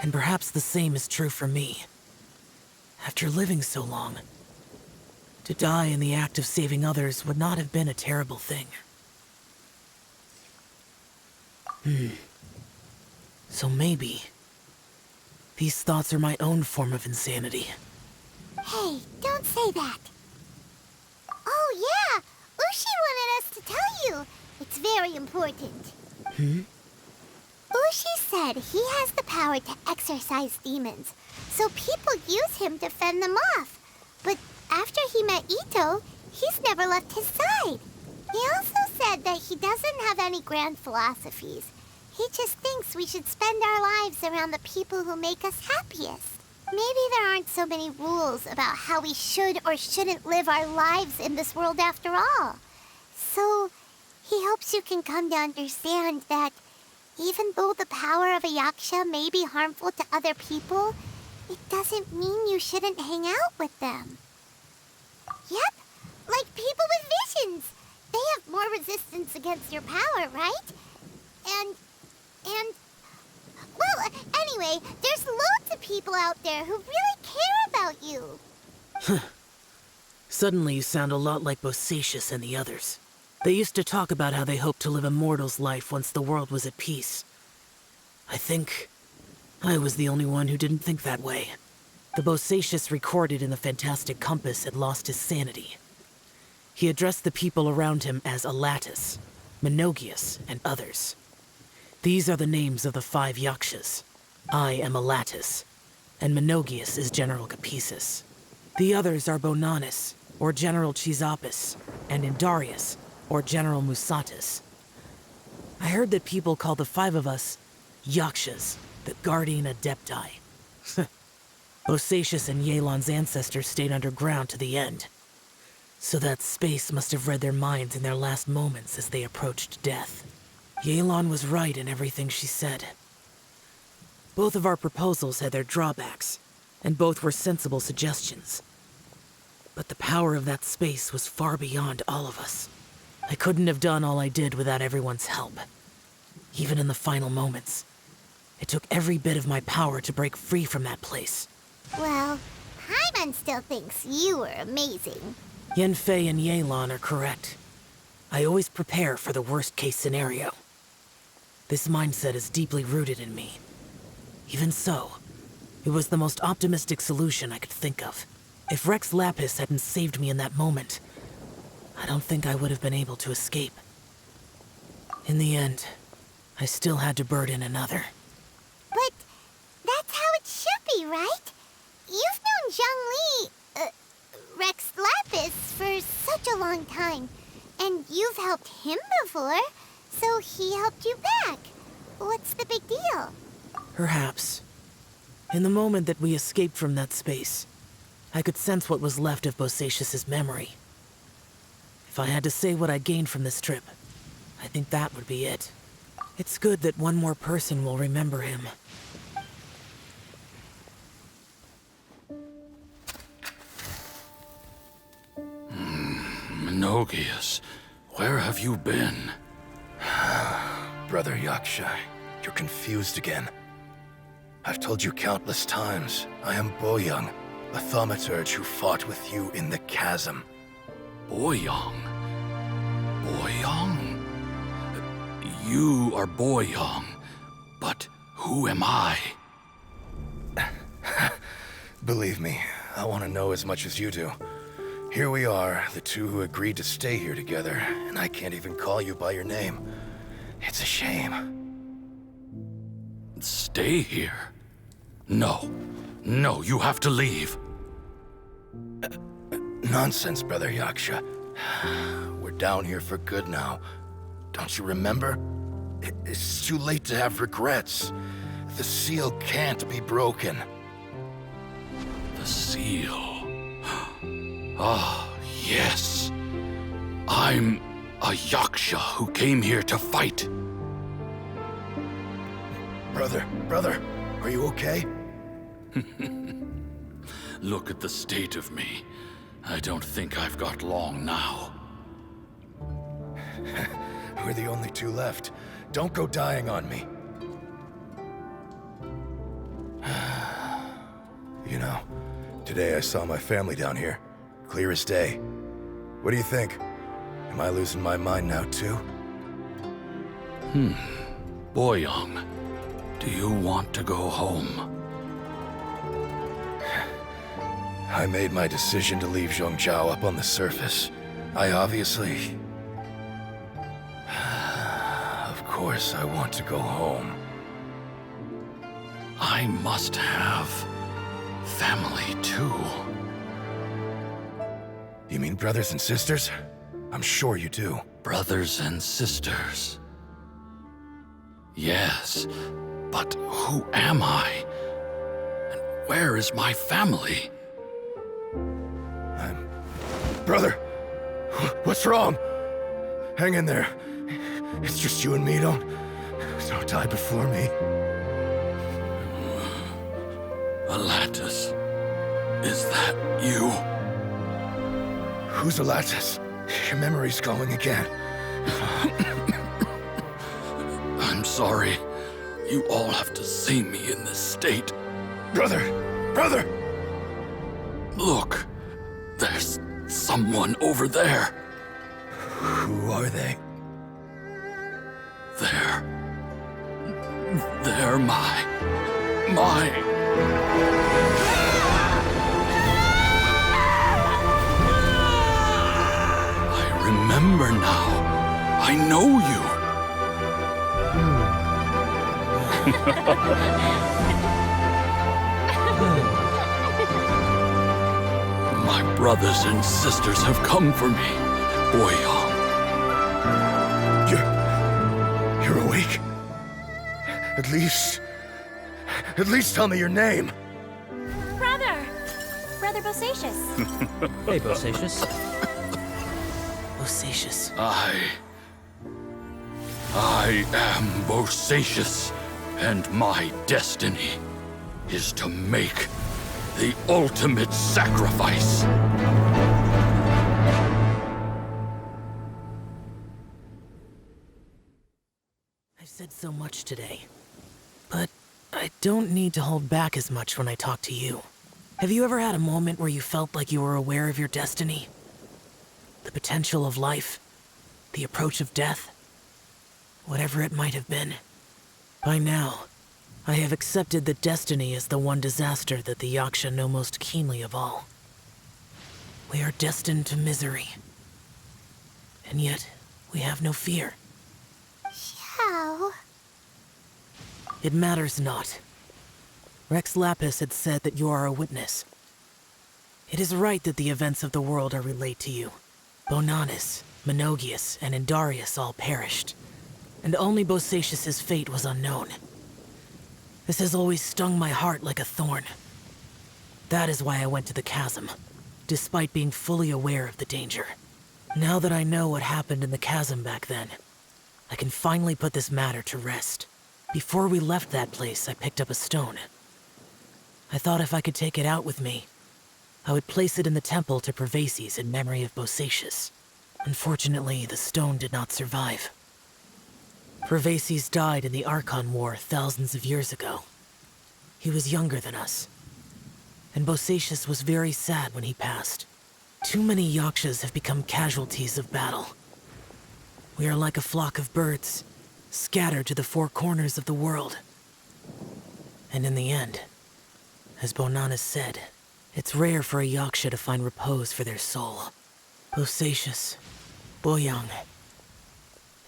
And perhaps the same is true for me. After living so long, to die in the act of saving others would not have been a terrible thing. So maybe these thoughts are my own form of insanity. Hey, don't say that. Oh yeah, Ushi wanted us to tell you. It's very important. Ushi said he has the power to exorcise demons, so people use him to fend them off. But after he met Ito, he's never left his side. He also said that he doesn't have any grand philosophies. He just thinks we should spend our lives around the people who make us happiest. Maybe there aren't so many rules about how we should or shouldn't live our lives in this world after all. So, he hopes you can come to understand that even though the power of a yaksha may be harmful to other people, it doesn't mean you shouldn't hang out with them. Yep, like people with visions. They have more resistance against your power, right? And... Well, anyway, there's loads of people out there who really care about you. Suddenly you sound a lot like Bosacius and the others. They used to talk about how they hoped to live a mortal's life once the world was at peace. I think I was the only one who didn't think that way. The Bosacius recorded in the Fantastic Compass had lost his sanity. He addressed the people around him as Elatus, Menogius, and others. These are the names of the 5 yakshas. I am Elatus, and Menogius is General Capisis. The others are Bonanis, or General Chisapis, and Indarius, or General Musatis. I heard that people call the 5 of us yakshas, the Guardian Adepti. Bosacius and Yelan's ancestors stayed underground to the end. So that space must have read their minds in their last moments as they approached death. Yelan was right in everything she said. Both of our proposals had their drawbacks, and both were sensible suggestions. But the power of that space was far beyond all of us. I couldn't have done all I did without everyone's help. Even in the final moments, it took every bit of my power to break free from that place. Well, Paimon still thinks you were amazing. Yenfei and Yelan are correct. I always prepare for the worst-case scenario. This mindset is deeply rooted in me. Even so, it was the most optimistic solution I could think of. If Rex Lapis hadn't saved me in that moment, I don't think I would have been able to escape. In the end, I still had to burden another. But that's how it should be, right? You've known Zhongli, Rex Lapis, for such a long time. And you've helped him before, so he helped you back. What's the big deal? Perhaps. In the moment that we escaped from that space, I could sense what was left of Bosacius's memory. If I had to say what I gained from this trip, I think that would be it. It's good that one more person will remember him. Menogius, where have you been? Brother Yaksha, you're confused again. I've told you countless times, I am Boyoung, the thaumaturge who fought with you in the chasm. Boyoung? Boyoung? You are Boyoung, but who am I? Believe me, I want to know as much as you do. Here we are, the two who agreed to stay here together, and I can't even call you by your name. It's a shame. Stay here? No. No, you have to leave. Nonsense, Brother Yaksha. We're down here for good now. Don't you remember? It's too late to have regrets. The seal can't be broken. The seal. Ah, yes. I'm a Yaksha who came here to fight. Brother, are you okay? Look at the state of me. I don't think I've got long now. We're the only two left. Don't go dying on me. You know, today I saw my family down here. Clear as day. What do you think? Am I losing my mind now too? Boyoung. Do you want to go home? I made my decision to leave Zhongzhou up on the surface. I obviously... Of course I want to go home. I must have family too. You mean brothers and sisters? I'm sure you do. Brothers and sisters. Yes, but who am I? And where is my family? Brother! What's wrong? Hang in there. It's just you and me, don't die before me. Alatus, is that you? Who's Alatus? Your memory's going again. I'm sorry. You all have to see me in this state. Brother! Brother! Look, there's someone over there. Who are they? They're my... I remember now. I know you. My brothers and sisters have come for me, Boyang. You're awake? At least tell me your name. Brother Bosacius. Hey, Bosacius. Bosacius. I am Bosacius, and my destiny is to make the ultimate sacrifice. I've said so much today, but I don't need to hold back as much when I talk to you. Have you ever had a moment where you felt like you were aware of your destiny? The potential of life? The approach of death? Whatever it might have been. By now, I have accepted that destiny is the one disaster that the Yaksha know most keenly of all. We are destined to misery. And yet, we have no fear. Xiao. It matters not. Rex Lapis had said that you are a witness. It is right that the events of the world are relayed to you. Bonanis, Menogius, and Indarius all perished, and only Bosacius's fate was unknown. This has always stung my heart like a thorn. That is why I went to the Chasm, despite being fully aware of the danger. Now that I know what happened in the Chasm back then, I can finally put this matter to rest. Before we left that place, I picked up a stone. I thought if I could take it out with me, I would place it in the temple to Pervases in memory of Bosacius. Unfortunately, the stone did not survive. Pervases died in the Archon War thousands of years ago. He was younger than us, and Bosacius was very sad when he passed. Too many Yakshas have become casualties of battle. We are like a flock of birds, scattered to the four corners of the world. And in the end, as Bonanis said, it's rare for a Yaksha to find repose for their soul. Bosacius, Boyang,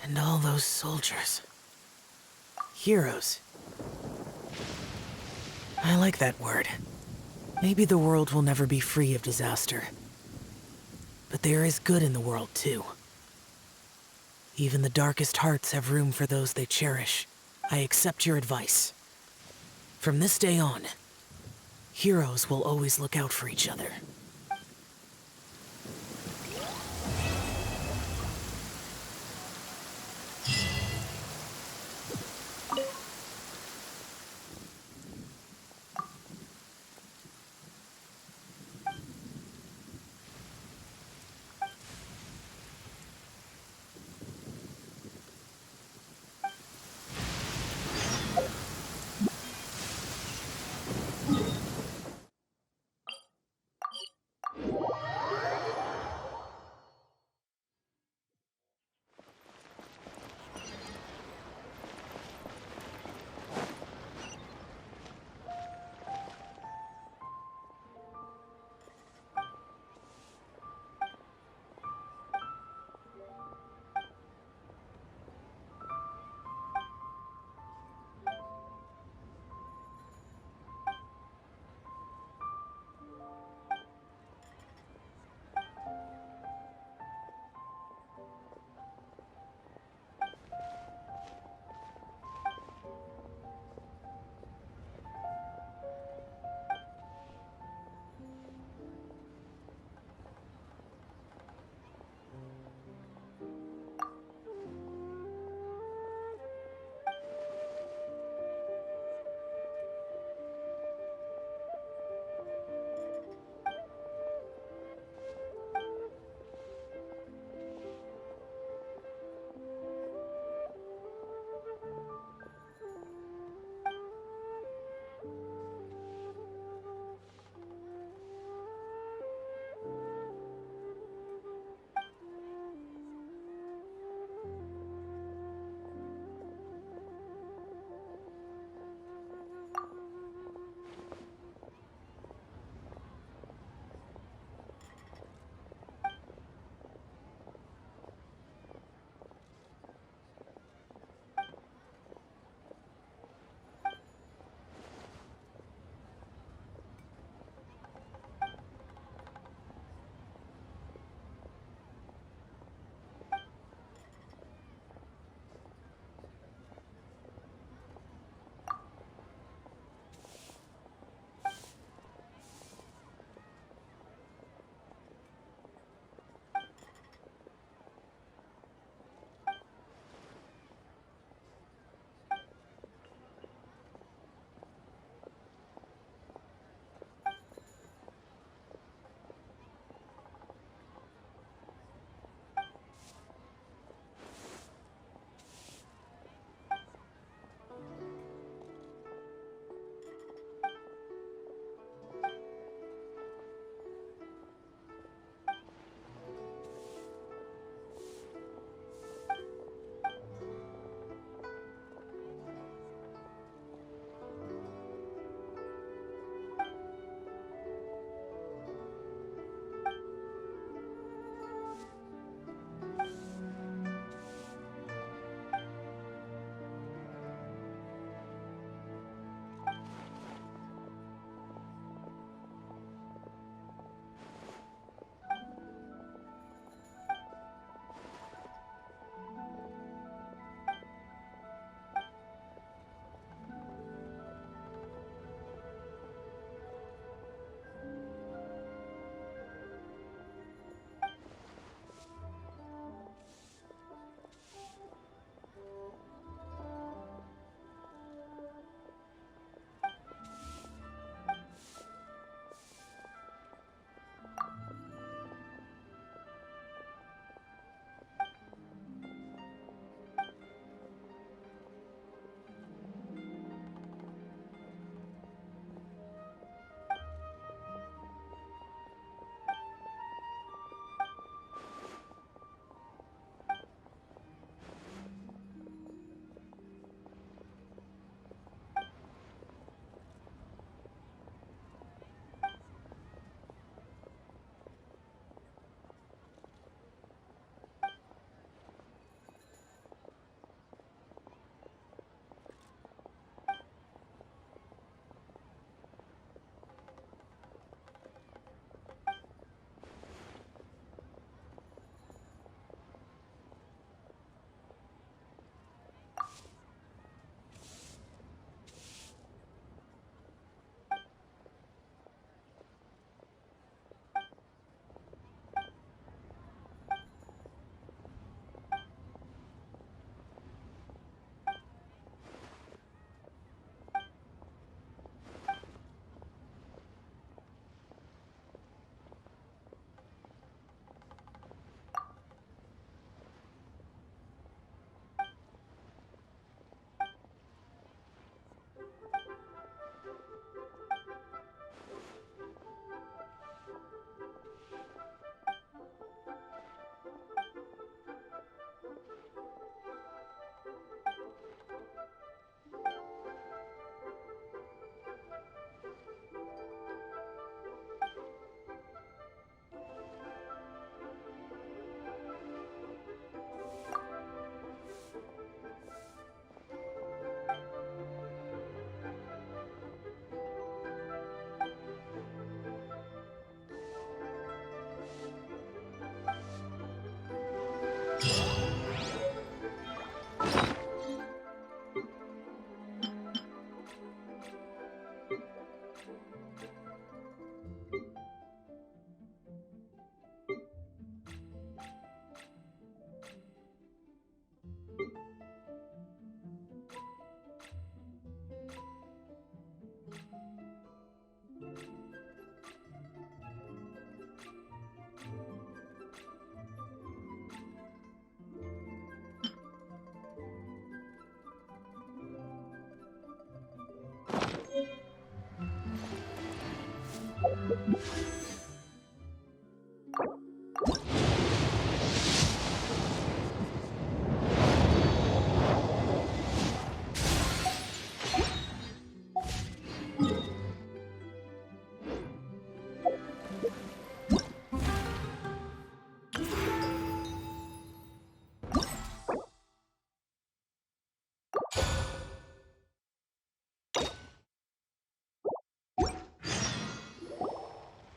and all those soldiers. Heroes. I like that word. Maybe the world will never be free of disaster. But there is good in the world, too. Even the darkest hearts have room for those they cherish. I accept your advice. From this day on, heroes will always look out for each other.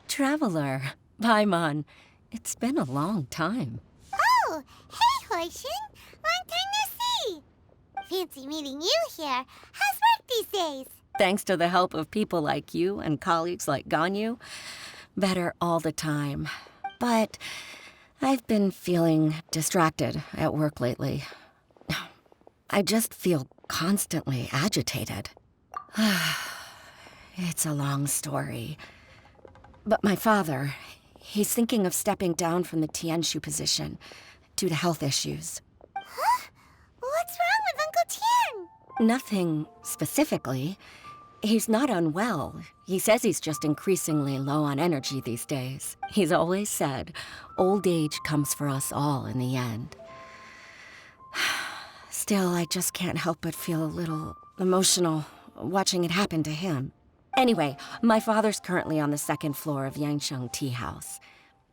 Traveler, Paimon, it's been a long time. Oh, hey, Hoishin. Long time no see. Fancy meeting you here. How's work these days? Thanks to the help of people like you and colleagues like Ganyu, better all the time. But I've been feeling distracted at work lately. I just feel constantly agitated. It's a long story. But my father, he's thinking of stepping down from the Tianshu position due to health issues. Huh? What's wrong with Uncle Tian? Nothing specifically. He's not unwell. He says he's just increasingly low on energy these days. He's always said, old age comes for us all in the end. Still, I just can't help but feel a little emotional watching it happen to him. Anyway, my father's currently on the second floor of Yangsheng Tea House.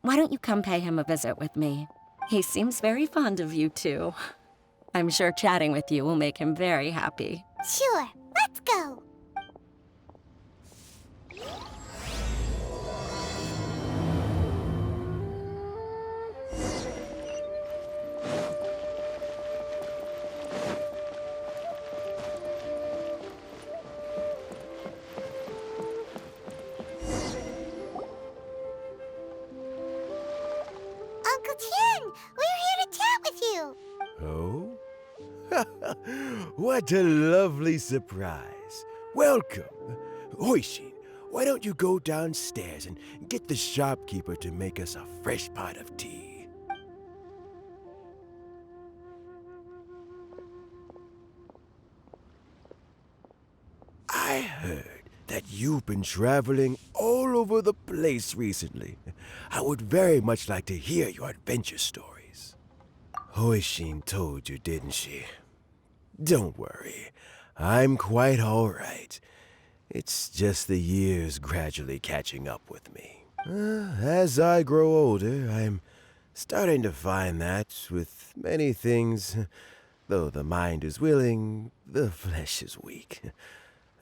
Why don't you come pay him a visit with me? He seems very fond of you, too. I'm sure chatting with you will make him very happy. Sure, let's go. Uncle Tian, we're here to chat with you. Oh? What a lovely surprise. Welcome. Hoishin, why don't you go downstairs and get the shopkeeper to make us a fresh pot of tea? I heard that you've been traveling all over the place recently. I would very much like to hear your adventure stories. Hoishin told you, didn't she? Don't worry, I'm quite all right. It's just the years gradually catching up with me. As I grow older, I'm starting to find that with many things, though the mind is willing, the flesh is weak.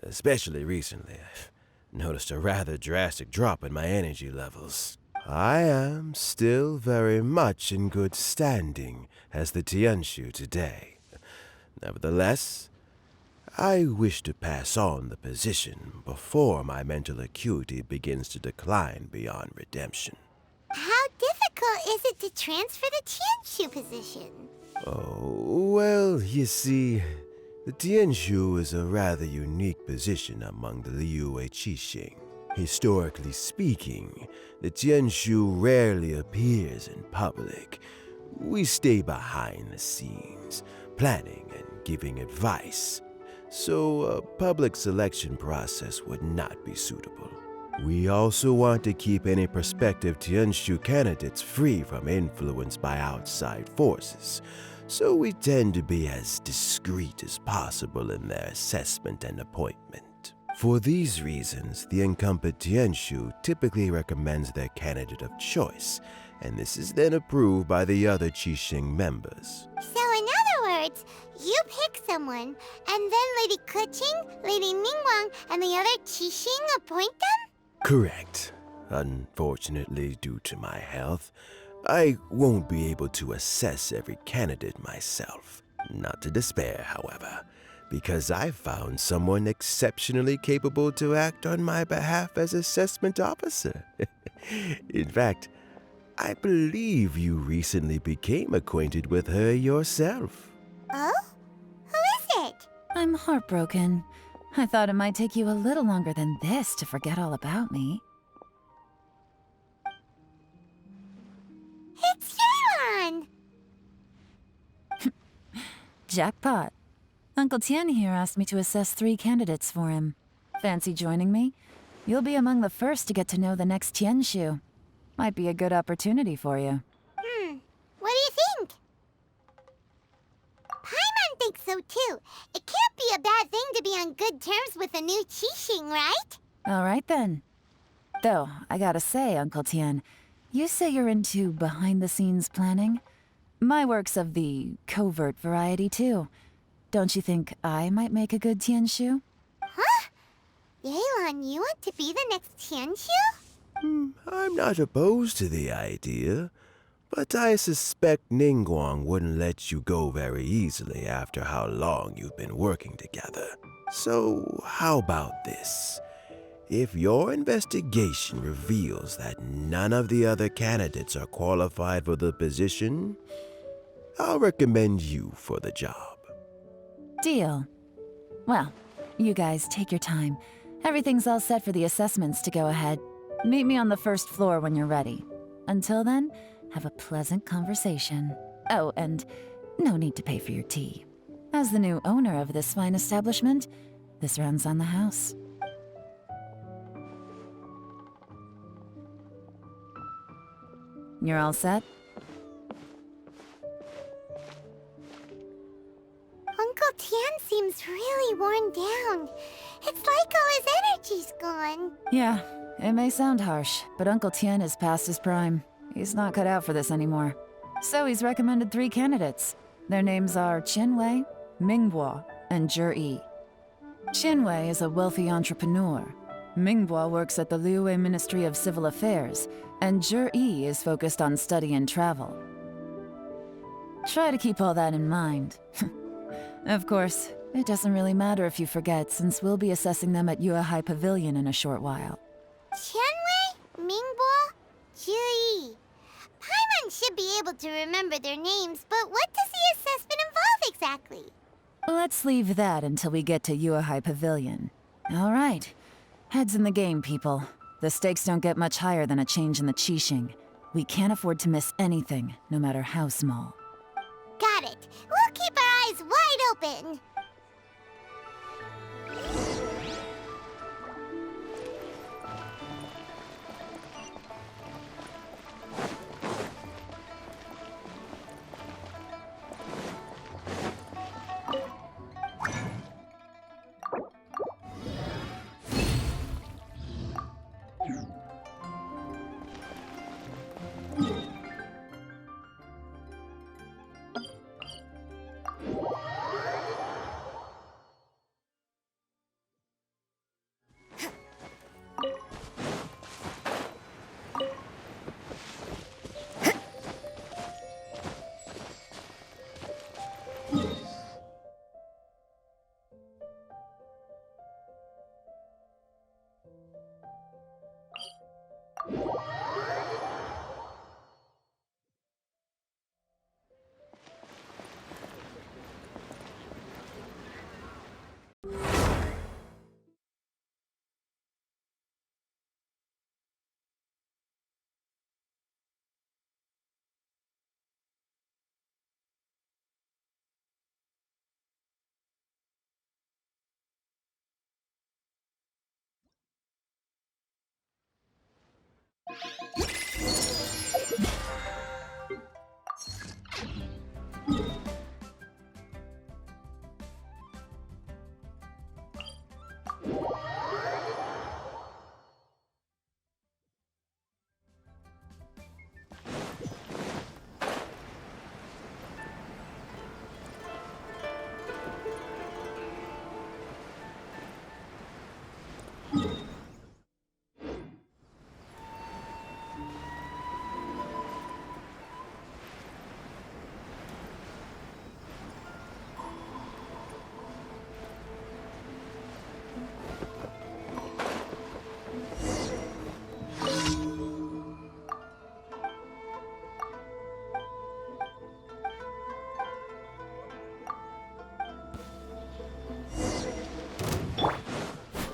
Especially recently, I've noticed a rather drastic drop in my energy levels. I am still very much in good standing as the Tianshu today. Nevertheless, I wish to pass on the position before my mental acuity begins to decline beyond redemption. How difficult is it to transfer the Tianshu position? Oh, well, you see, the Tianshu is a rather unique position among the Liyue Qixing. Historically speaking, the Tianshu rarely appears in public. We stay behind the scenes, planning and giving advice, so a public selection process would not be suitable. We also want to keep any prospective Tianshu candidates free from influence by outside forces, so we tend to be as discreet as possible in their assessment and appointment. For these reasons, the incumbent Tianshu typically recommends their candidate of choice, and this is then approved by the other Qixing members. So in other words, you pick someone, and then Lady Keqing, Lady Ningguang, and the other Qixing appoint them? Correct. Unfortunately, due to my health, I won't be able to assess every candidate myself. Not to despair, however, because I found someone exceptionally capable to act on my behalf as assessment officer. In fact, I believe you recently became acquainted with her yourself. Oh? Who is it? I'm heartbroken. I thought it might take you a little longer than this to forget all about me. It's Yelan! Jackpot. Uncle Tian here asked me to assess 3 candidates for him. Fancy joining me? You'll be among the first to get to know the next Tianshu. Might be a good opportunity for you. What do you think? Paimon thinks so too. It can't be a bad thing to be on good terms with a new Qixing, right? All right then. Though, I gotta say, Uncle Tian, you say you're into behind-the-scenes planning? My work's of the covert variety too. Don't you think I might make a good Tianshu? Huh? Yelan, you want to be the next Tianshu? I'm not opposed to the idea, but I suspect Ningguang wouldn't let you go very easily after how long you've been working together. So, how about this? If your investigation reveals that none of the other candidates are qualified for the position, I'll recommend you for the job. Deal. Well, you guys take your time. Everything's all set for the assessments to go ahead. Meet me on the first floor when you're ready. Until then, have a pleasant conversation. Oh, and no need to pay for your tea. As the new owner of this fine establishment, this runs on the house. You're all set? Uncle Tian seems really worn down. It's like all his energy's gone. Yeah, it may sound harsh, but Uncle Tian is past his prime. He's not cut out for this anymore. So he's recommended 3 candidates. Their names are Qinwei, Mingbo, and Zhi. Qinwei is a wealthy entrepreneur. Mingbo works at the Liyue Ministry of Civil Affairs, and Zhi is focused on study and travel. Try to keep all that in mind. Of course, it doesn't really matter if you forget, since we'll be assessing them at Yuehai Pavilion in a short while. Qianwei, Mingbo, Zhi. Paimon should be able to remember their names, but what does the assessment involve exactly? Let's leave that until we get to Yuehai Pavilion. All right. Heads in the game, people. The stakes don't get much higher than a change in the Qixing. We can't afford to miss anything, no matter how small. Got it. We'll keep our eyes wide open.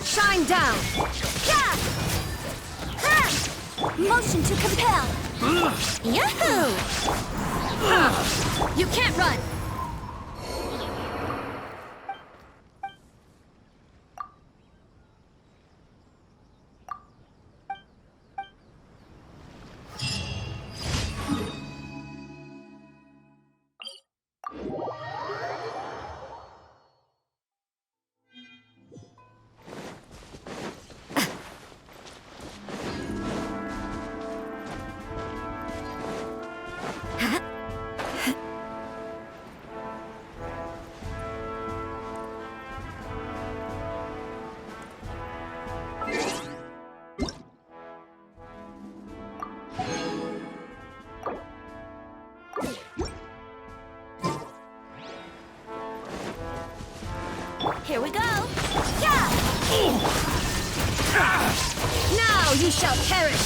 Shine down! Yeah! Ha! Motion to compel! Yahoo! You can't run! Now you shall perish!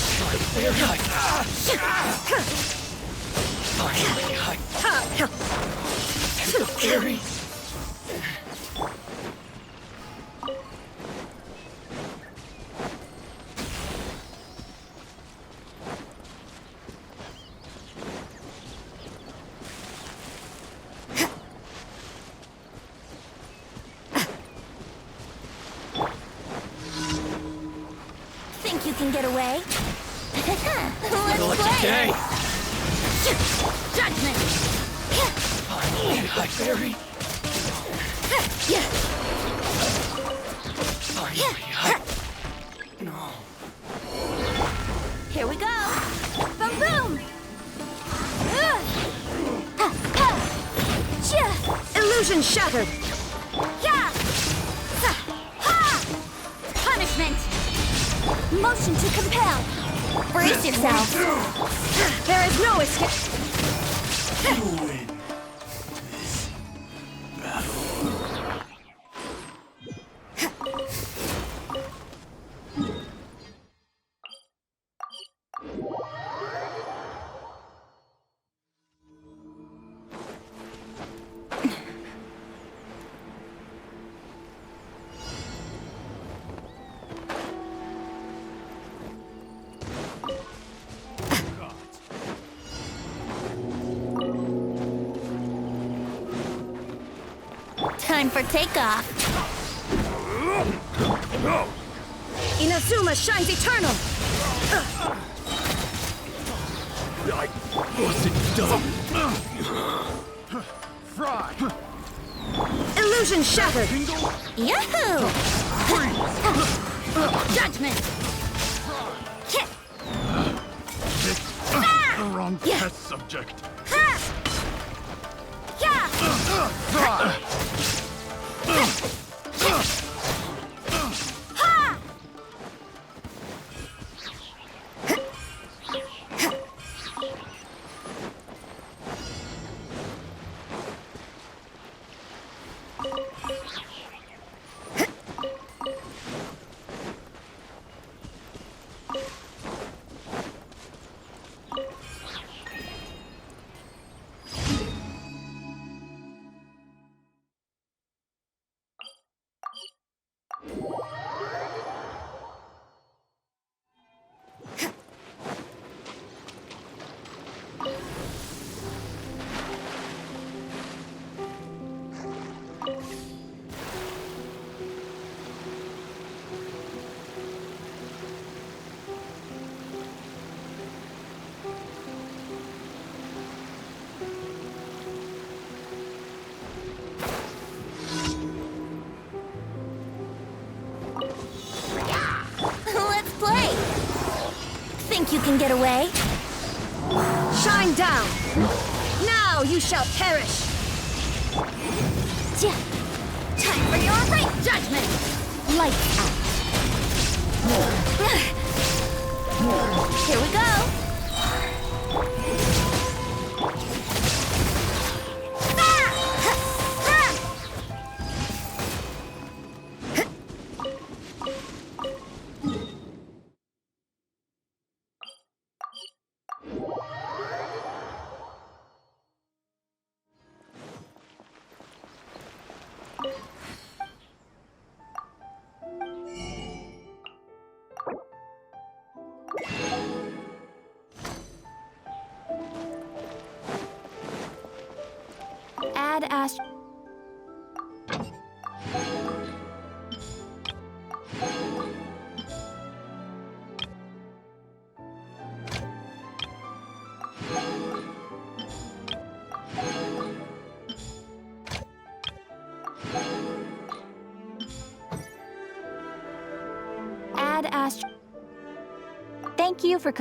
Think you can get away? Let's play! Judgment! Finally, I bury. No. Here we go! Boom boom! Illusion shattered! Punishment! Motion to compel! Brace yourselves! There is no escape! You win this battle. Time for takeoff! Inazuma shines eternal! I wasn't done. Fry. Illusion shattered! Yahoo! Judgment! The wrong test subject. Think you can get away? Shine down! Now you shall perish! Time for your right judgment! Lights out! Here we go! Add Ast... Add Ast... Thank you for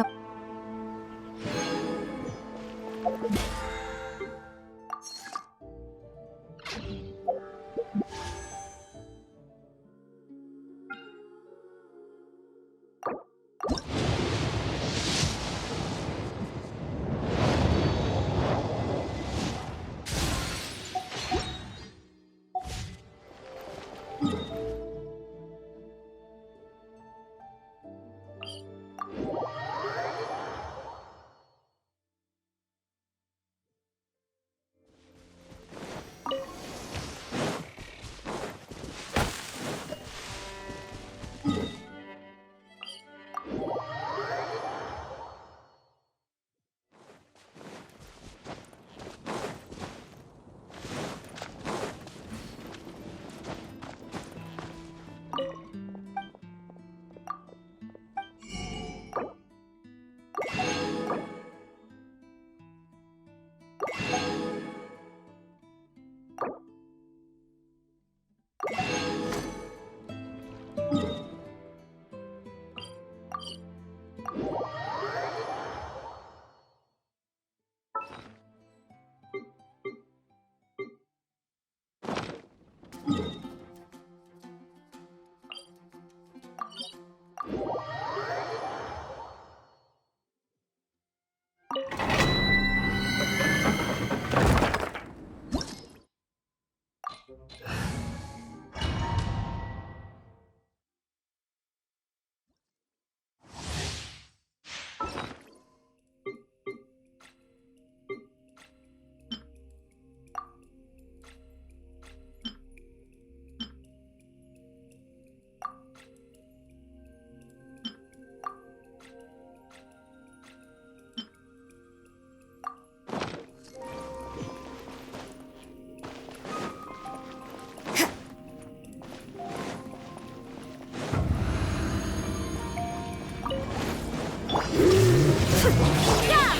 Yeah!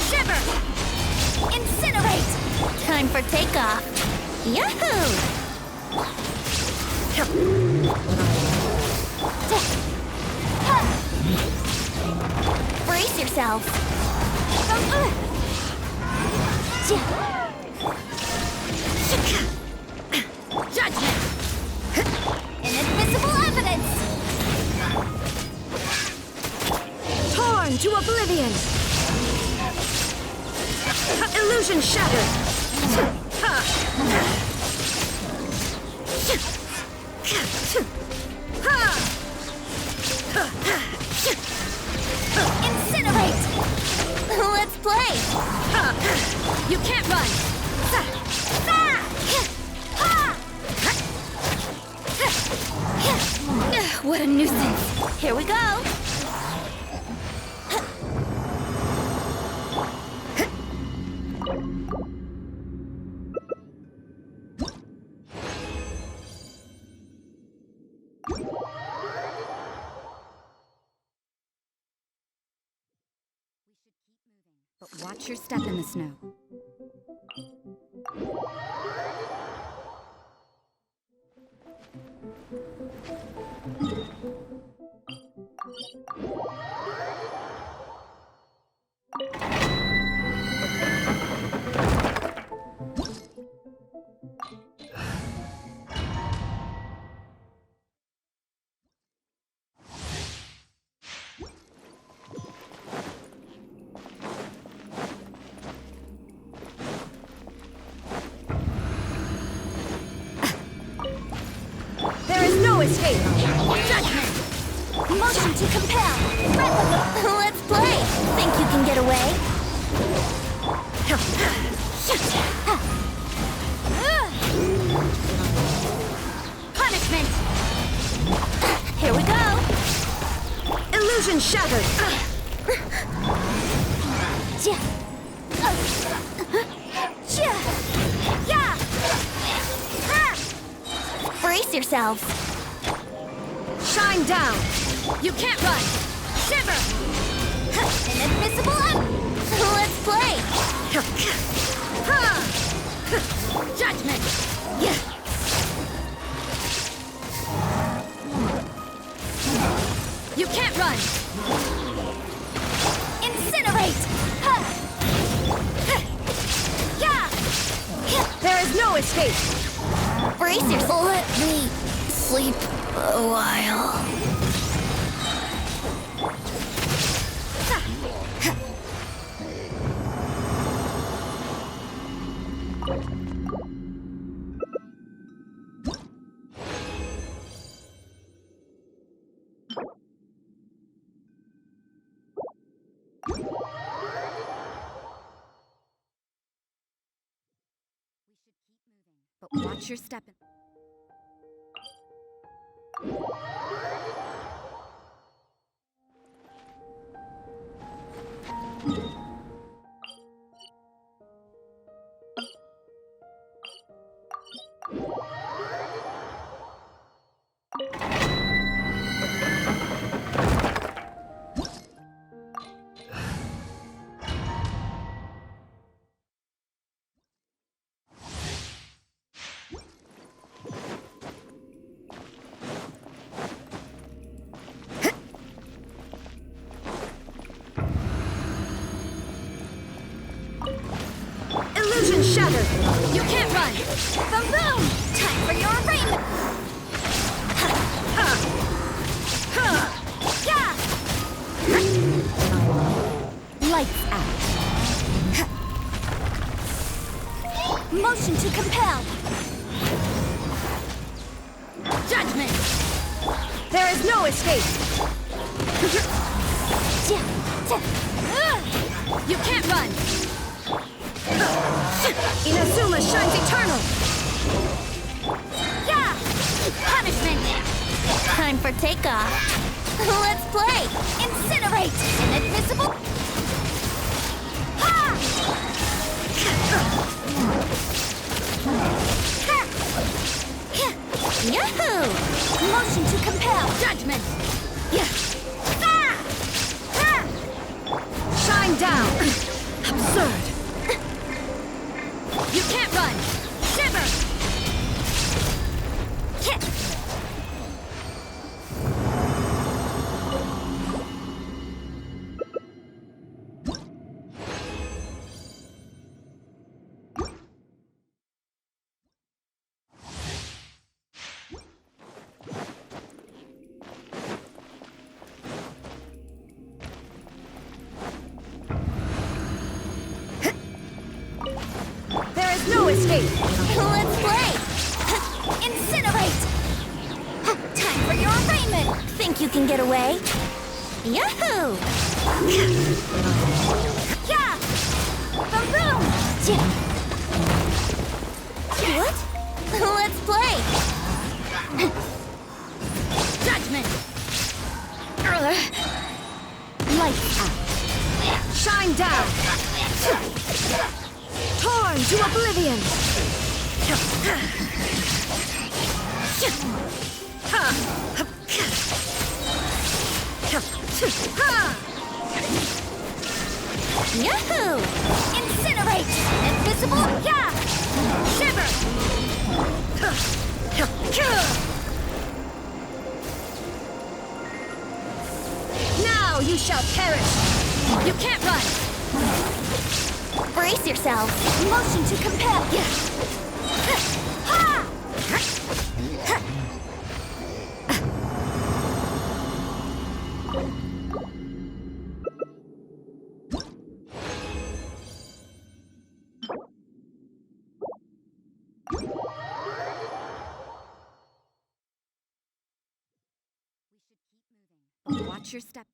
Shiver! Incinerate! Time for takeoff. Yahoo! Brace yourself. Judgment! Inadmissible evidence! Torn to oblivion! Illusion shattered! Incinerate! Let's play! You can't run! What a nuisance! Here we go! But watch your step in the snow. Escape! Judgment! Motion to compel! Let's play! Think you can get away? Punishment! Here we go! Illusion shattered! Brace yourselves! Shine down! You can't run! Shiver! Inadmissible up! Let's play! Judgment! You can't run! Incinerate! There is no escape! Brace yourself! Let me sleep a while. But watch your step in. Illusion shattered! You can't run! Boom! Time for your Rime! Motion to compel. Judgment! There is no escape! You can't run! Inazuma shines eternal! Yeah! Punishment! Time for takeoff. Let's play! Incinerate! Inadmissible! Ha! Yahoo! Motion to compel! Judgment! Shine down! Absurd! You can't run! Shiver! There is no escape! Let's play! Incinerate! Time for your arraignment! Think you can get away? Yahoo! Yeah! Boom! What? Let's play! Judgment! Lights out! Shine down! Torn to oblivion! Yahoo! Incinerate! Invisible! Yeah! Shiver! Now you shall perish! You can't run! Brace yourselves! Motion to compel! Ha! Watch your step.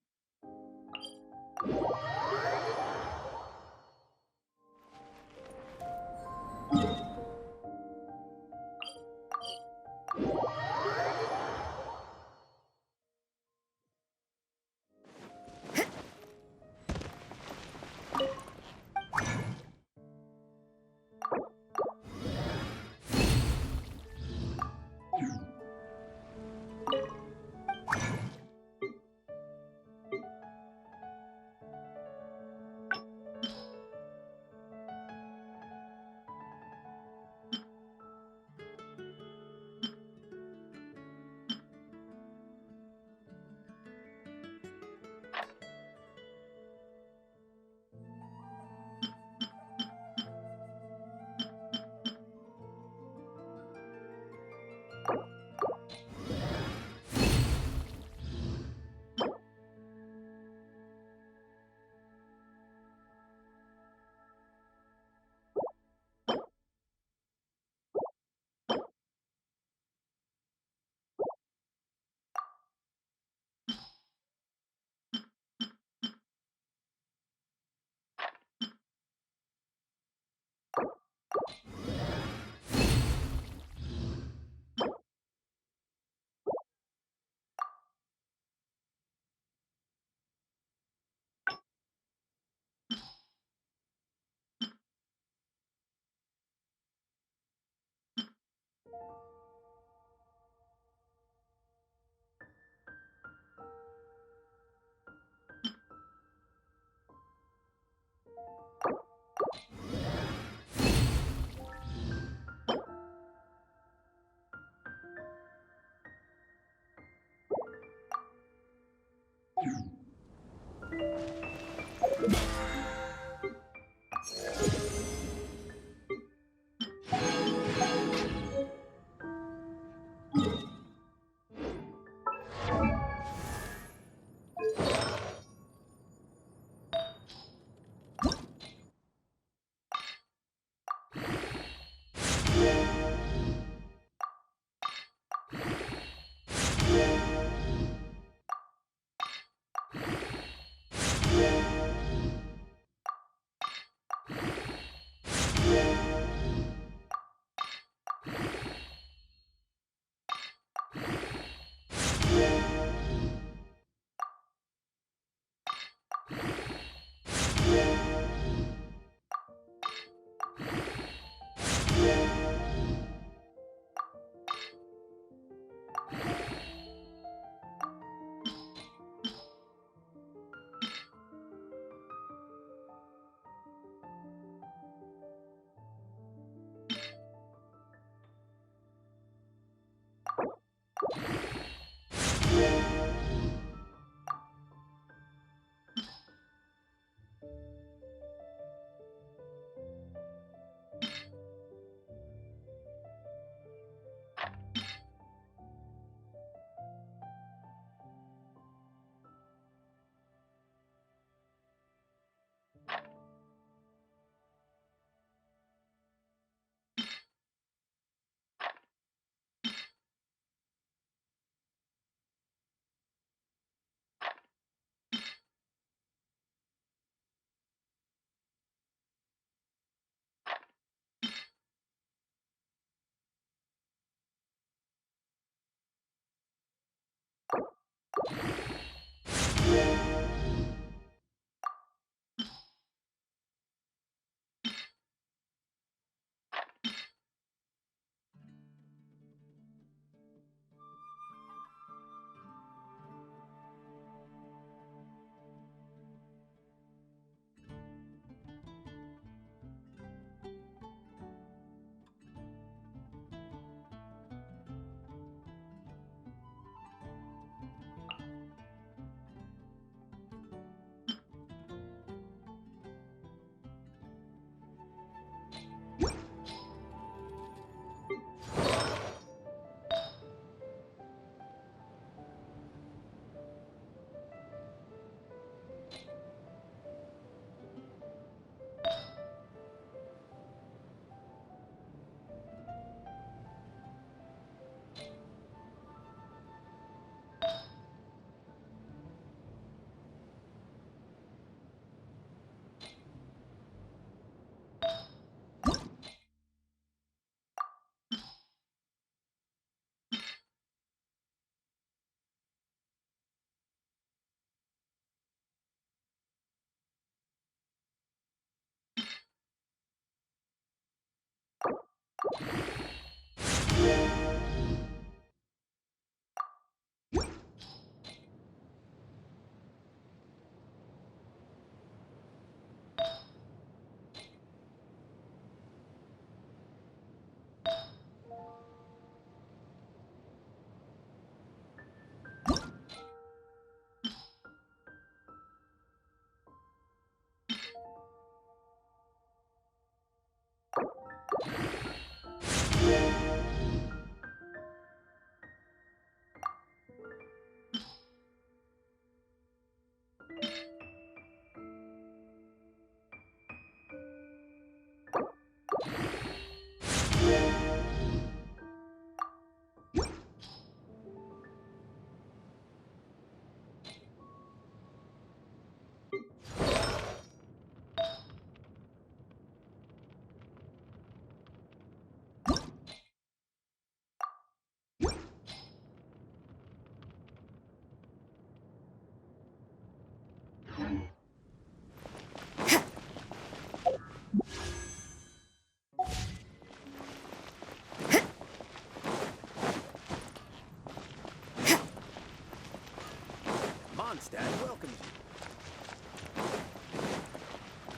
Mondstadt welcomes you.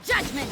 Judgment!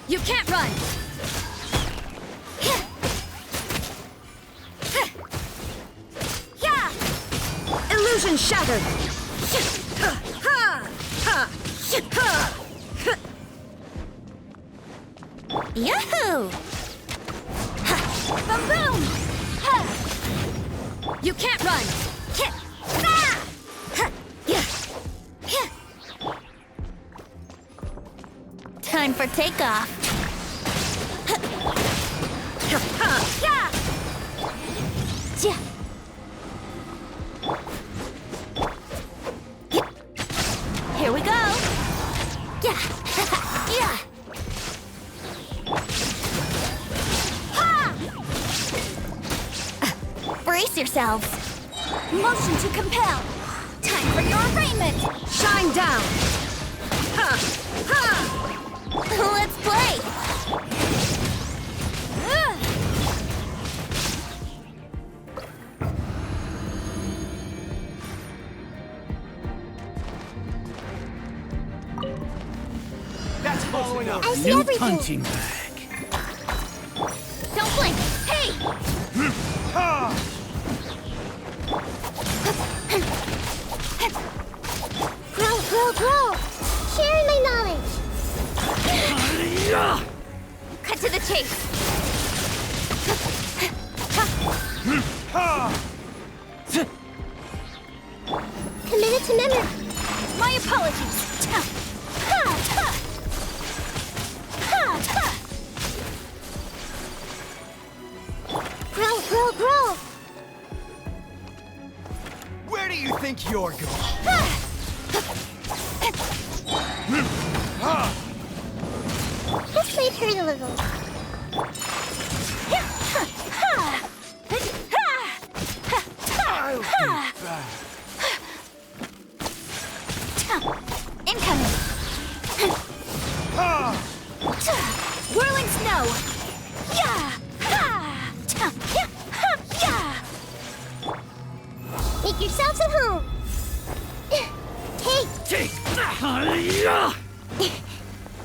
You can't run! Illusion shattered! Yahoo! Boom boom! You can't run! for takeoff. Here we go. Brace yourselves. Motion to compel. Time for your arraignment. Shine down! Let's play. That's following up. I see everything. Punching bag. Don't blink. Hey! Grow. Sharing my knowledge. Cut to the chase. Committed to memory. My apologies. Grow. Where do you think you're going? This might hurt a little. I'll be back. Incoming. Whirling snow. Make yourselves at home. Hey,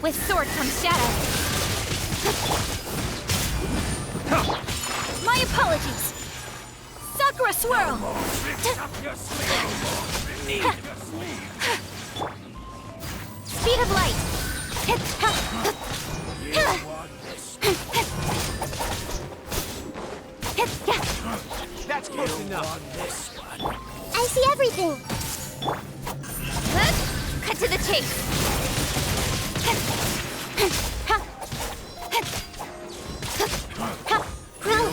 With sword comes shadow. My apologies. Sakura swirl. Speed of light. That's close enough. I see everything. Cut to the chase.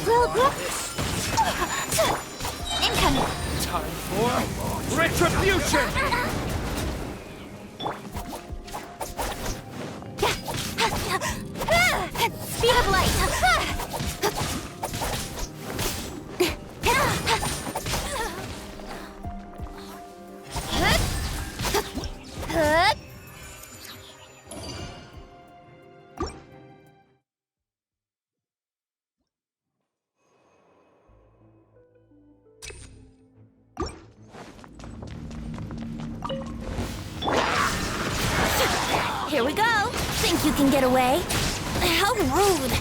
Grow. Incoming. Time for retribution. Speed of light. Here we go. Think you can get away? How rude.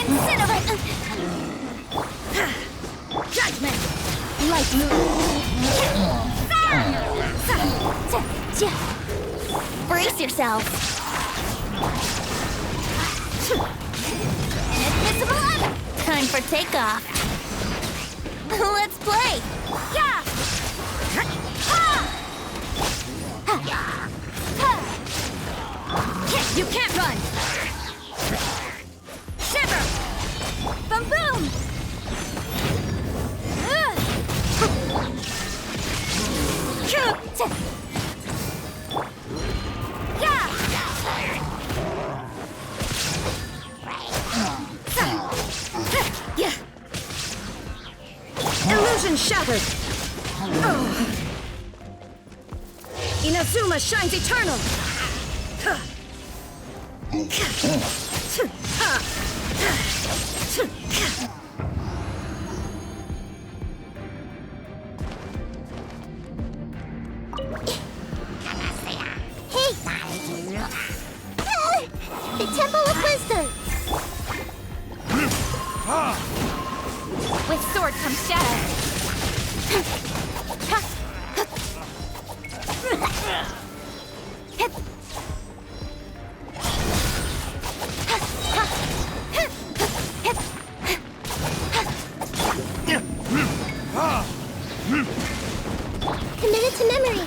Incinerate. Judgment. Light move. Brace yourself. Inadmissible. Time for takeoff. Let's play. You can't run. Shiver. Boom boom. Illusion shattered! Inazuma shines eternal! The Temple of Wisdom. With sword comes shadow. Committed to memory.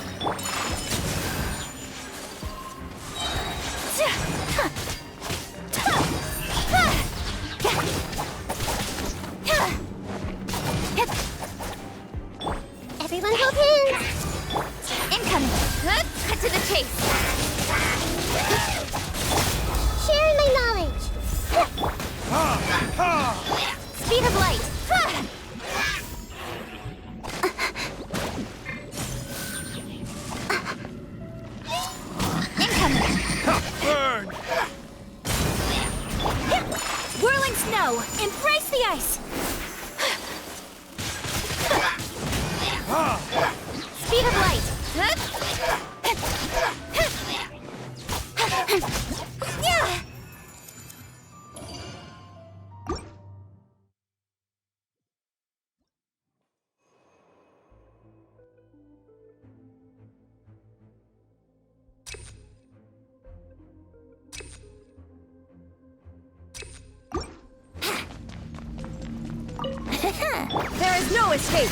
There is no escape!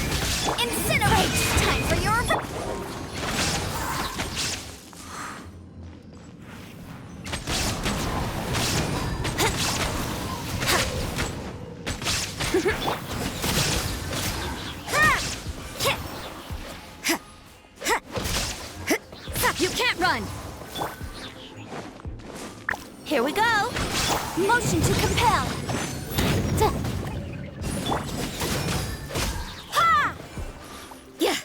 Incinerate! Time for your... You can't run! Here we go! Motion to compel! Ha! Yeah!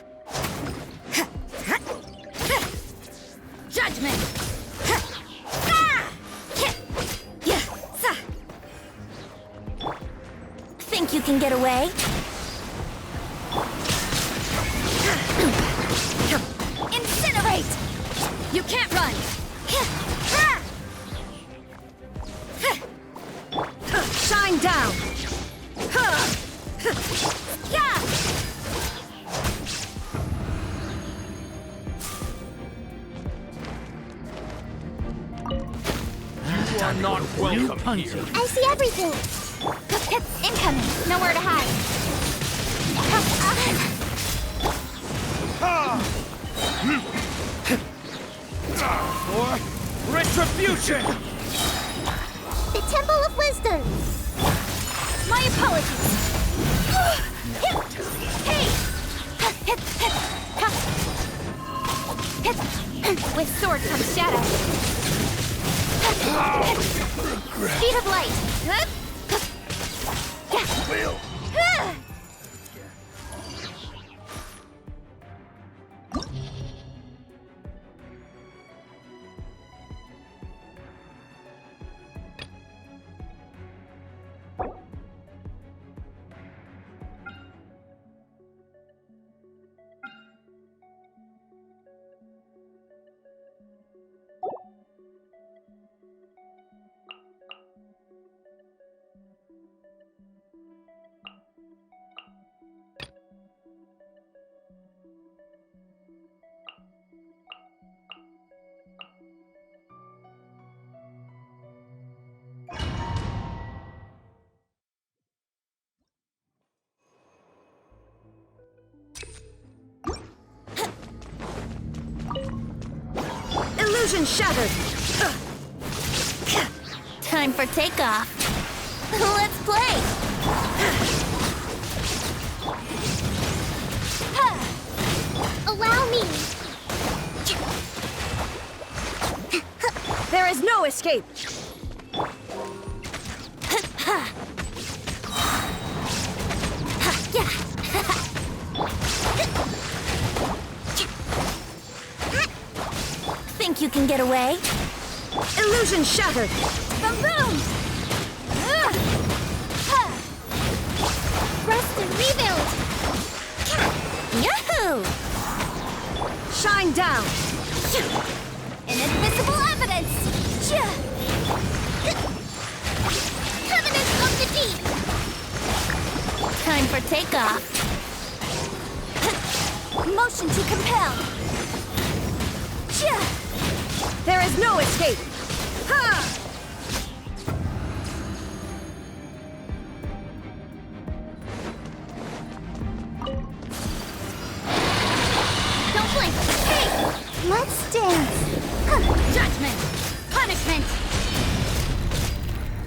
Judgment! Yeah! Think you can get away? Incinerate! You can't run! Shine down! You are not welcome here. I see everything. Incoming! Nowhere to hide. For retribution! The Temple of Wisdom. My apologies! Hey! With sword comes shadow. Speed of light. Illusion shattered! Time for takeoff. Let's play! Allow me. There is no escape! Think you can get away? Illusion shattered! Boom! Rest and rebuild. Yahoo! Shine down! Inadmissible evidence! Covenant of the Deep. Time for takeoff. Motion to compel. There is no escape! Ha! Don't blink! Hey! Let's dance. Judgment! Punishment!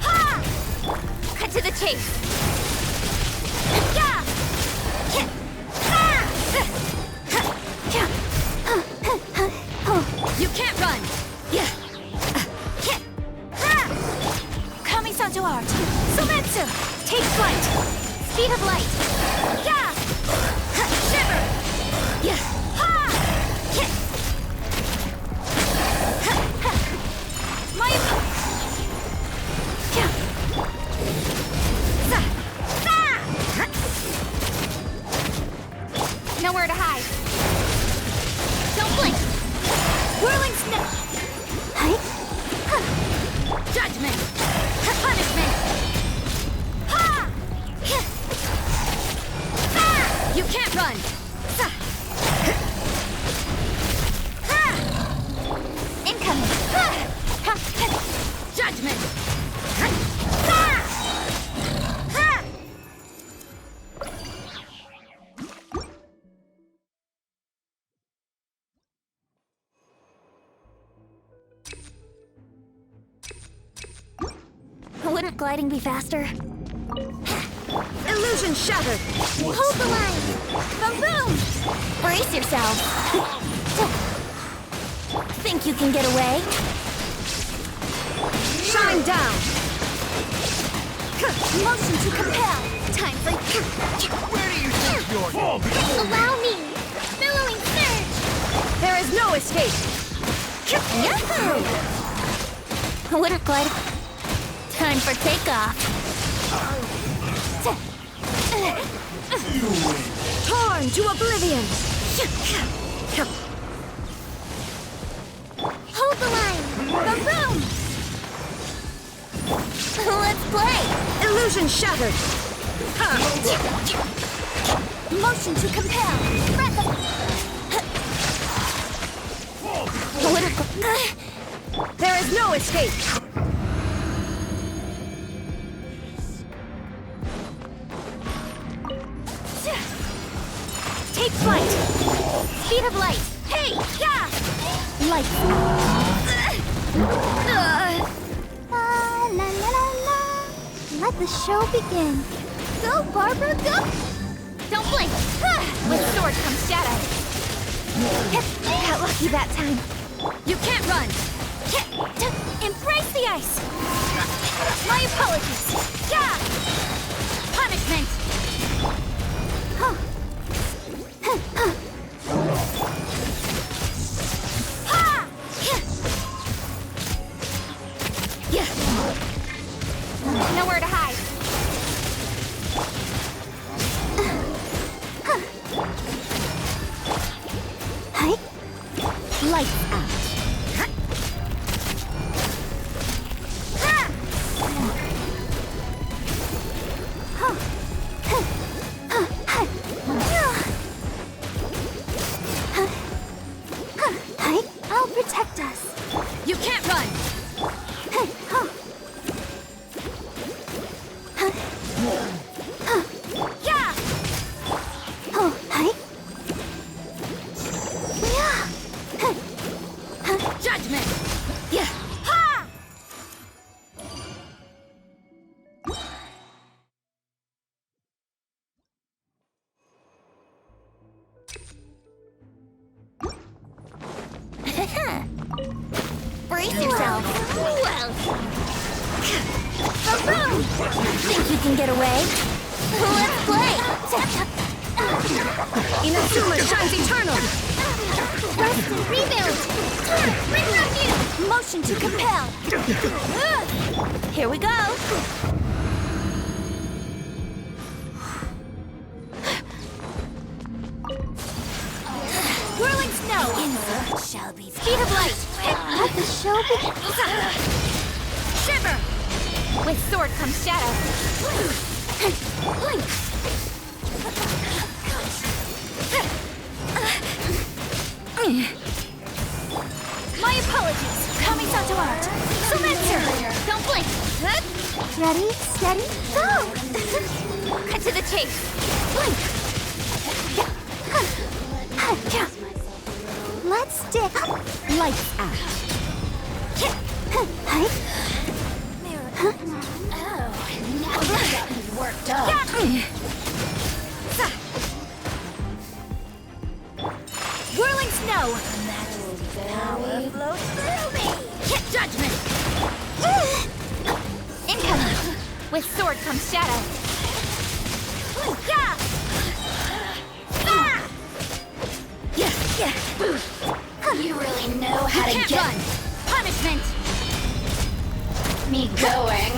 Ha! Cut to the chase! Yeah! You can't run! Kamisato art! Sumetsu! Take flight! Speed of light! Yeah! Shiver! Yeah! Ha! My... Nowhere to hide! Wouldn't gliding be faster? Illusion shattered! Hold the line! Boom! Brace yourself! Think you can get away? Shine down! Motion to compel! Time for... Where do you think you're going? Allow me! Billowing surge! There is no escape! Yahoo! Wouldn't glide... Time for takeoff! Torn to oblivion! Hold the line! Boom! Let's play! Illusion shattered! Motion to compel! Breath of... There is no escape! Take flight! Speed of light! Hey! Yeah! Light! La la la la la. Let the show begin. Go, Barbara, go! Don't blink! With sword comes shadow. Got lucky that time. You can't run! Embrace the ice! My apologies! Yeah! Punishment! Ha! Yeah! Nowhere to hide. Hi. Lights out. I'll protect us. You can't run! Yeah! Oh, hi. Judgment! Yeah! Ha! Brace yourself. Well. Boom! Think you can get away? Let's play! Inazuma shines eternal! Rest and rebuild! Refresh you! Motion to compel! Here we go! Whirling snow! Shall be speed of light! Let the show begin. Shiver! With sword comes shadow. Blink! My apologies! Kamisato art! Surrender! Don't blink! Ready, steady, go! Cut to the chase! Blink! Let's stick. Lights out! Hi. Oh, now we're getting worked up! Whirling snow! Power flows through me! Hit judgment! Incoming! With sword comes shadow. Yeah! Yeah! You really know how to get run. Punishment! Me going.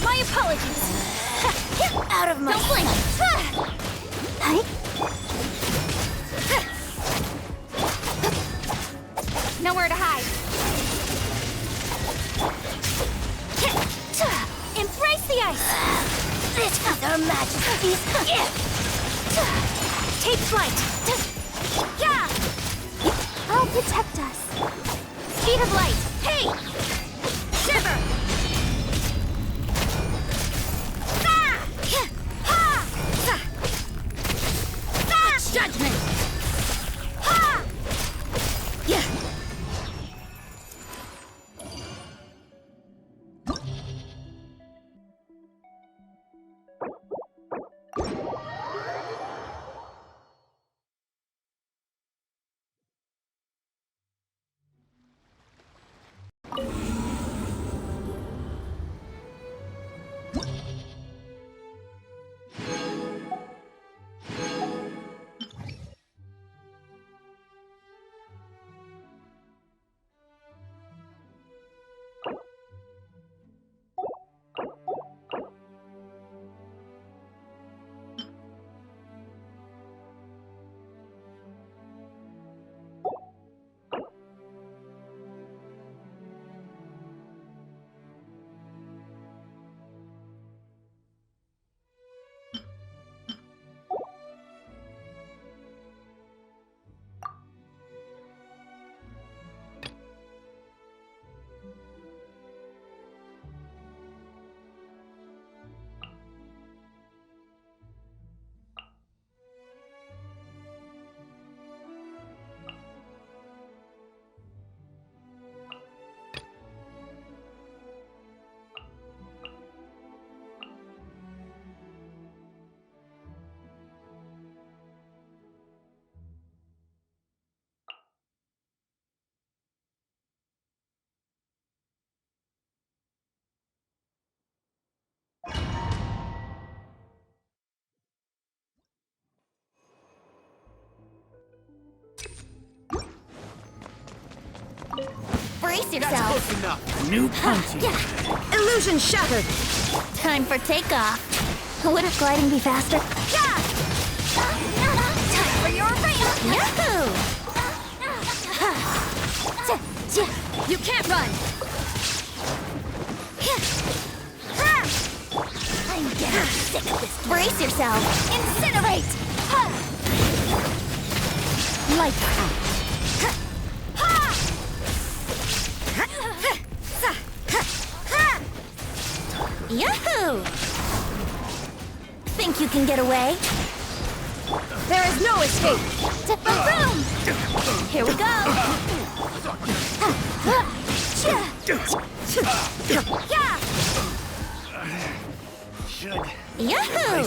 My apologies! Out of my... Don't blink! Hi. Nowhere to hide. Embrace the ice! This is Their Majesty's gift! Take flight! Yeah! I'll protect us. Speed of light! Hey! Shiver! Ah! Ha! Ah! Judgment! Ha! Yeah! Brace yourself. That's close enough. New punching. Illusion shattered. Time for takeoff. Wouldn't gliding be faster? Time for your race. Yahoo! You can't run. I'm getting sick of this. Brace yourself. Incinerate. Light out. Yahoo! Think you can get away? There is no escape. Boom! Here we go. Yahoo!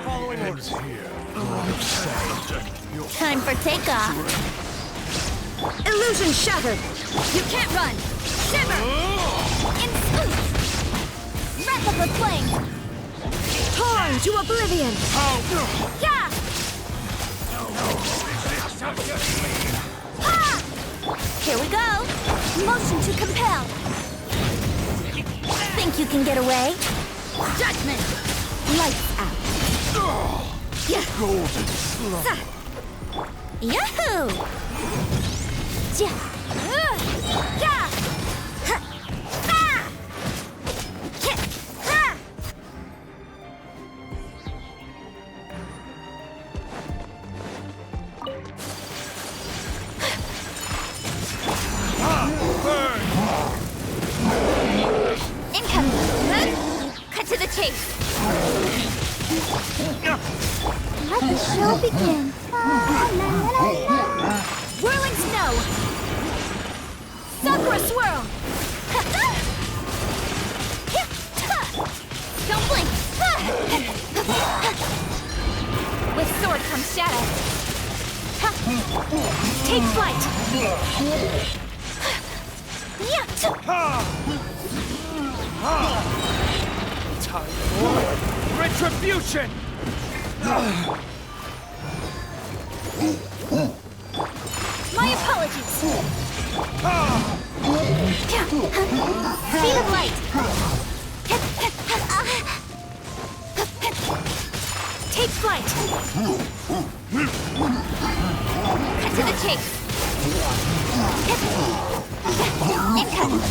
Following orders here. Time for takeoff. Illusion shattered. You can't run. Shimmer! Replica flame! Torn to oblivion. Yeah! Here we go! Motion to compel! Think you can get away? Judgment. Lights out. Golden slow. Yahoo! Yeah! Incoming! Cut to the chase! Let the show begin! Whirling snow. Sakura swirl. Don't blink! With sword comes shadow. Take flight. Time for retribution! My apologies. Speed of light! Take flight. Cut to the chase! Incoming!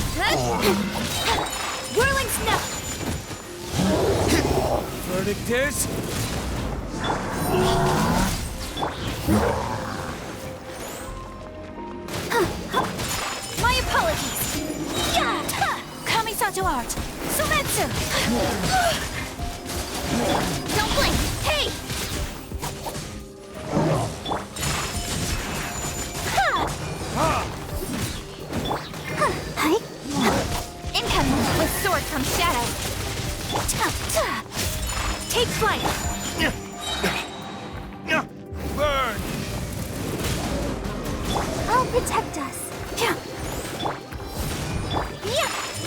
Whirling snow. Verdict is... My apologies. Kamisato art. Sumetsu. Don't blink! Hey! Incoming! With sword comes shadow. Take flight. Burn! I'll protect us.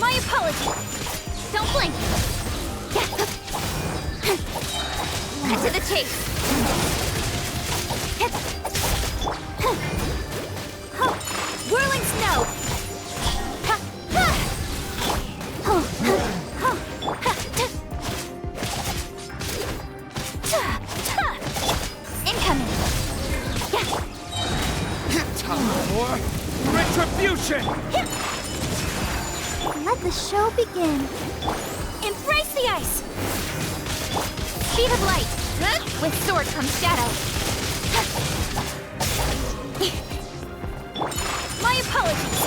My apologies. Don't blink! Cut to the chase! Whirling snow. Incoming! Time for retribution! Let the show begin. Embrace the ice. Speed of light! With sword comes shadow. My apologies.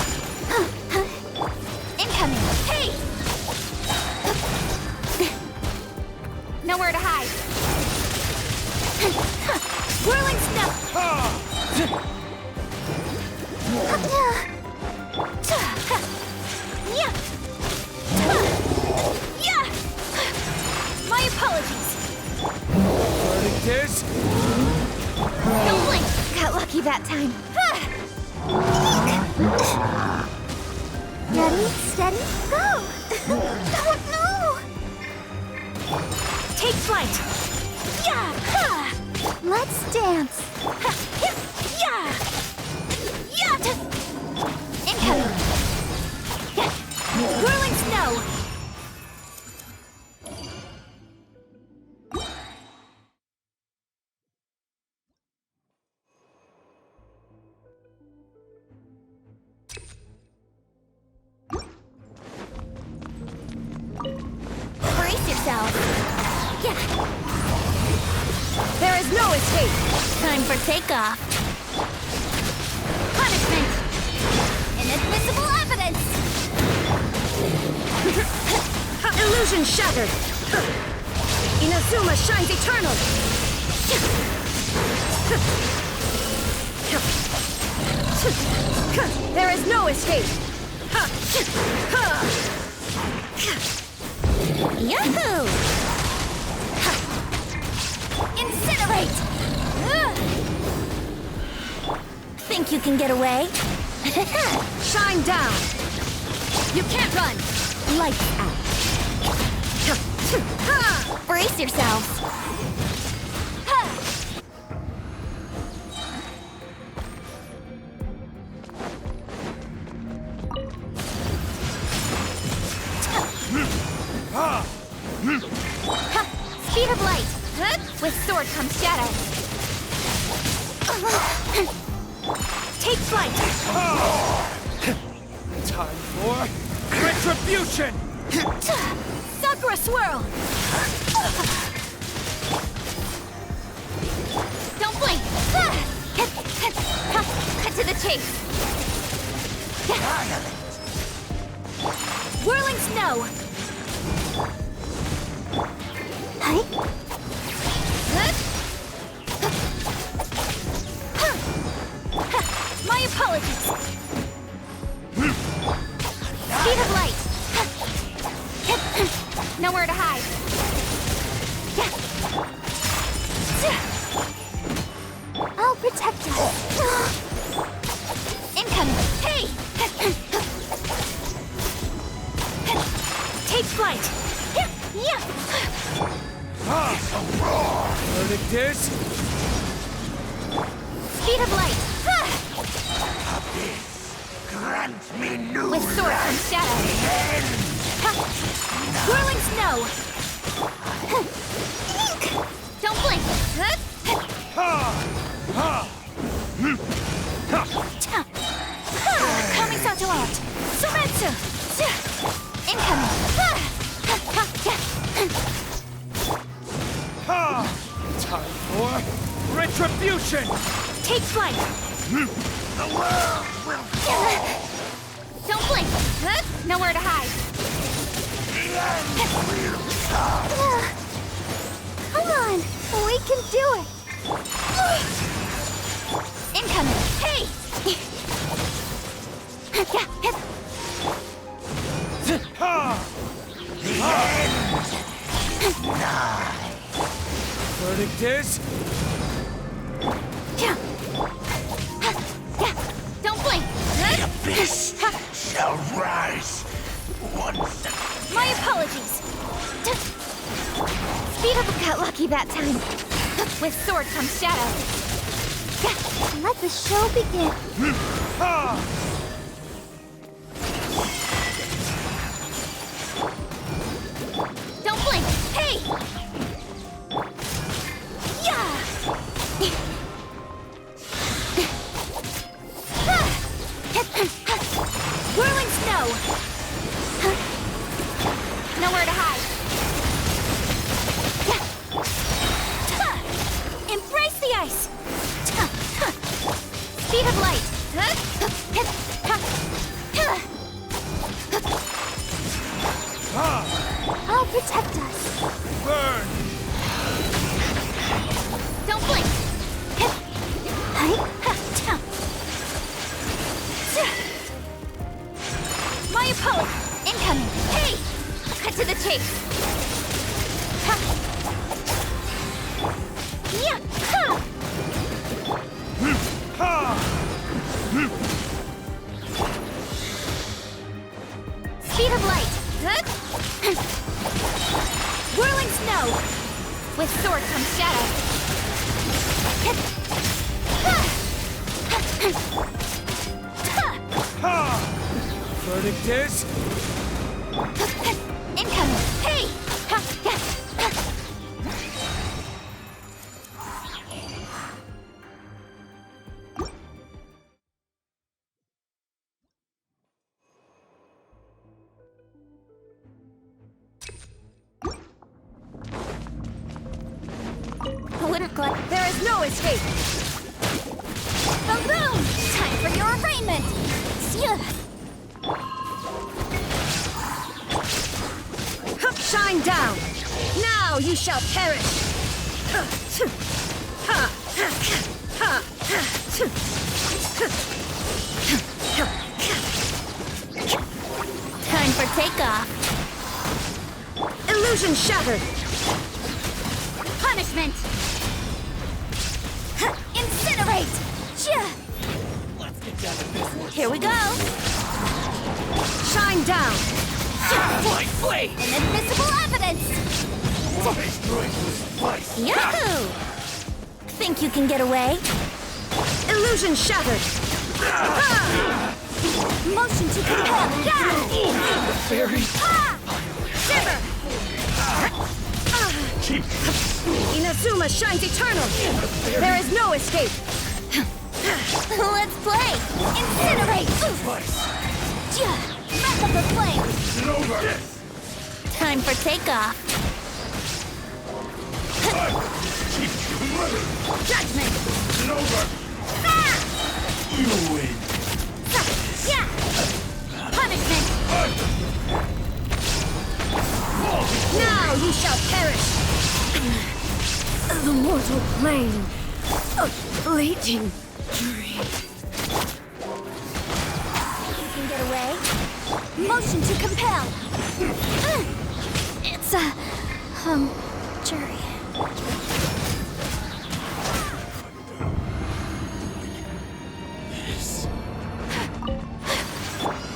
Incoming! Hey! Nowhere to hide. Whirling snow. My apologies. Verdict is... Don't blink! Got lucky that time. Ready, steady, go! Oh, no! Take flight! Yeah! Ha! Let's dance! Ha! Hip! Yeah! Yeah! Incoming! Yeah! Whirling snow! Brace yourself! Yeah! There is no escape! Time for takeoff! Punishment! Inadmissible evidence! Illusion shattered! Inazuma shines eternal! There is no escape! Yahoo! Incinerate! Think you can get away? Shine down! You can't run! Lights out! Brace yourselves! Speed of light! With sword comes shadow! Take flight! Time for retribution! Sakura swirl! Don't blink! Cut to the chase! Whirling snow! My apologies! Speed of light! Nowhere to hide! I'll protect us! Incoming! Hey! Take flight! Yeah! Verdict is Speed of light! Grant me new With sword comes shadow! Whirling snow! Don't blink! Kamisato out! Sumetsu! Incoming! time for retribution! Take flight! The world will Don't blink! Nowhere to hide! Come on! We can do it! Incoming! Hey! Verdict is Don't blink! the abyss shall rise once again. My apologies! Speed up got lucky that time. With sword comes shadow. Let the show begin. Don't blink! Hey! Yeah! Whirling snow! Nowhere to hide. Embrace the ice! Speed of light! I'll protect us. burn! Don't blink! My opponent! Incoming! Hey! Cut to the chase! Yeah! Speed of light! Whirling snow! With sword comes shadow. Verdict is... Incoming! Hey! There is no escape! Boom! Time for your arraignment! Shine down! Now you shall perish! Time for takeoff! Illusion shattered! Punishment! Incinerate! Let's get down to business. Here we go! Shine down! Inadmissible evidence! Yahoo! Think you can get away? Illusion shattered! Motion to compel! Shiver! Inazuma shines eternal! There is no escape! Let's play! Incinerate! Breath of the flame! Time for takeoff! Judgment! You win. Punishment! Now you shall perish! The mortal plane of fleeting dream. You can get away? Motion to compel! It's a... jury.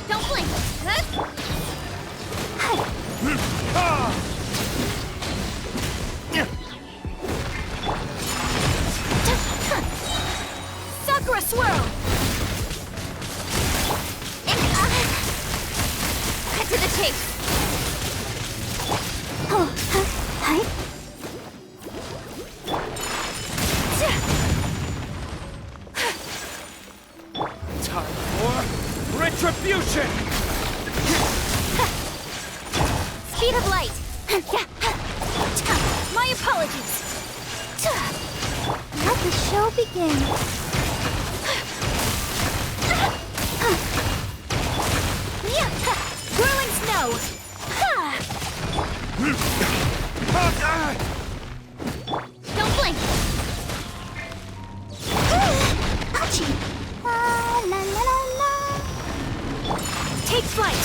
Don't blink! Sakura swirl! Cut to the chase! Time for retribution! Speed of light! My apologies! Let the show begin! Whirling snow! Don't blink! Achoo! La la la la! Take flight!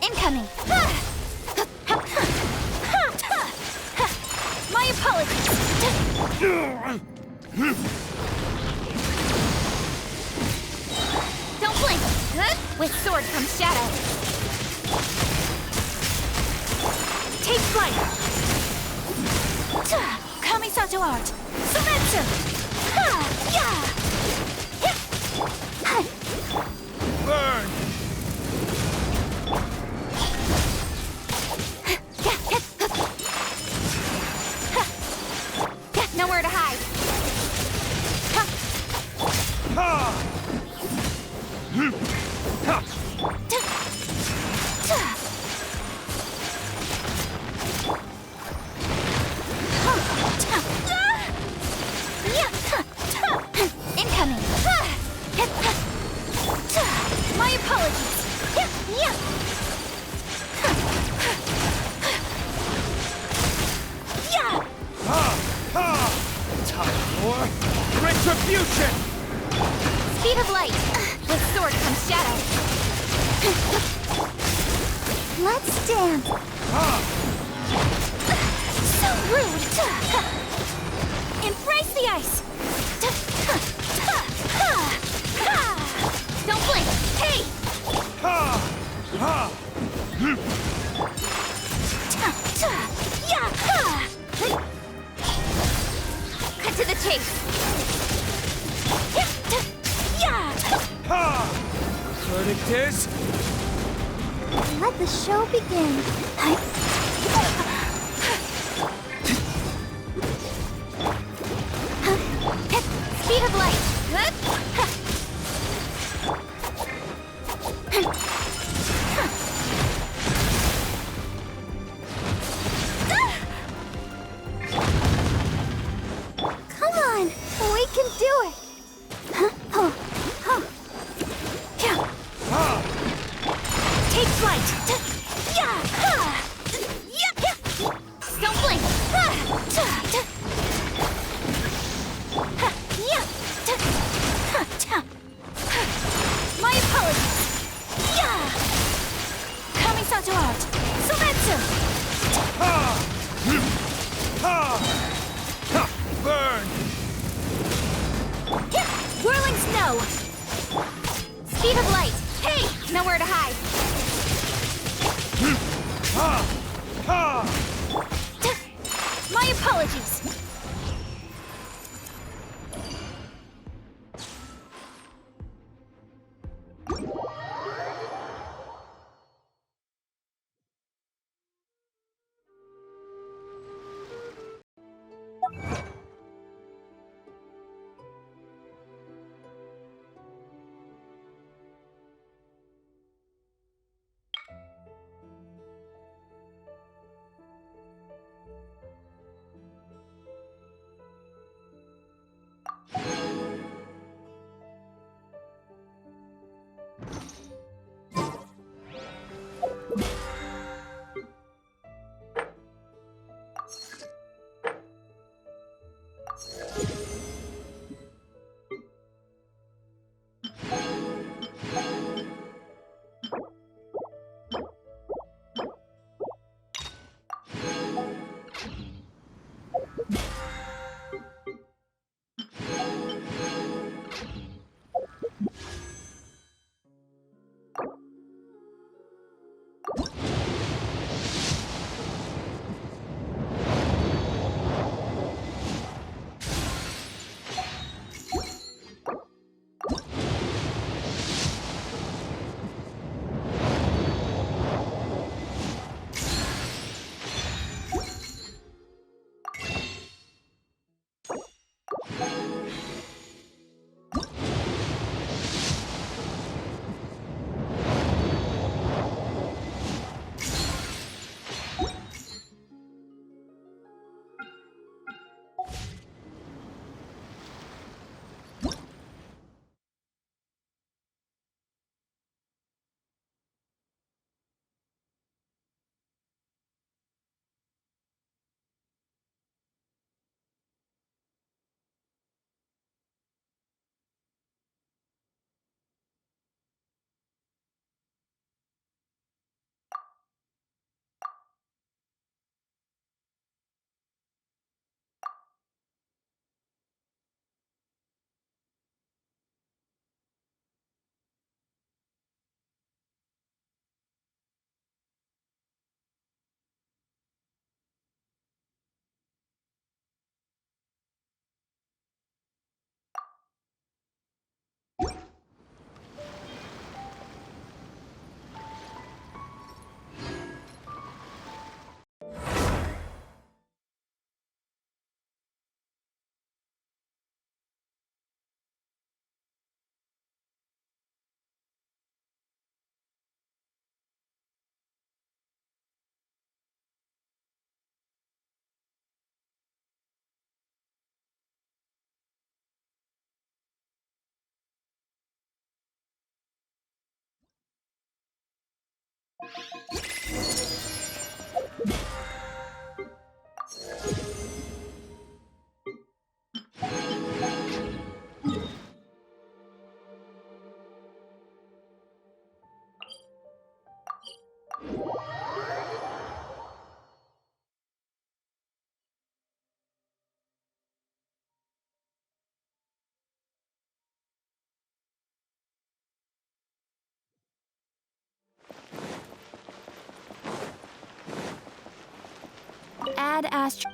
Incoming! My apologies! Don't blink! With sword comes shadow. Take flight! Kamisato art! Sumetsu! Burn! Nowhere to hide! Incoming! My apologies! Time for retribution! Speed of light! With sword comes shadow. Let's dance! So rude! Embrace the ice! Don't blink! verdict is... Let the show begin. Speed of light. Come on, we can do it. Take flight. Don't blink. My apologies. Kamisato out. Sometsu. Burn! Whirling snow. Speed of light. Hey, nowhere to hide. My apologies. Add Astro.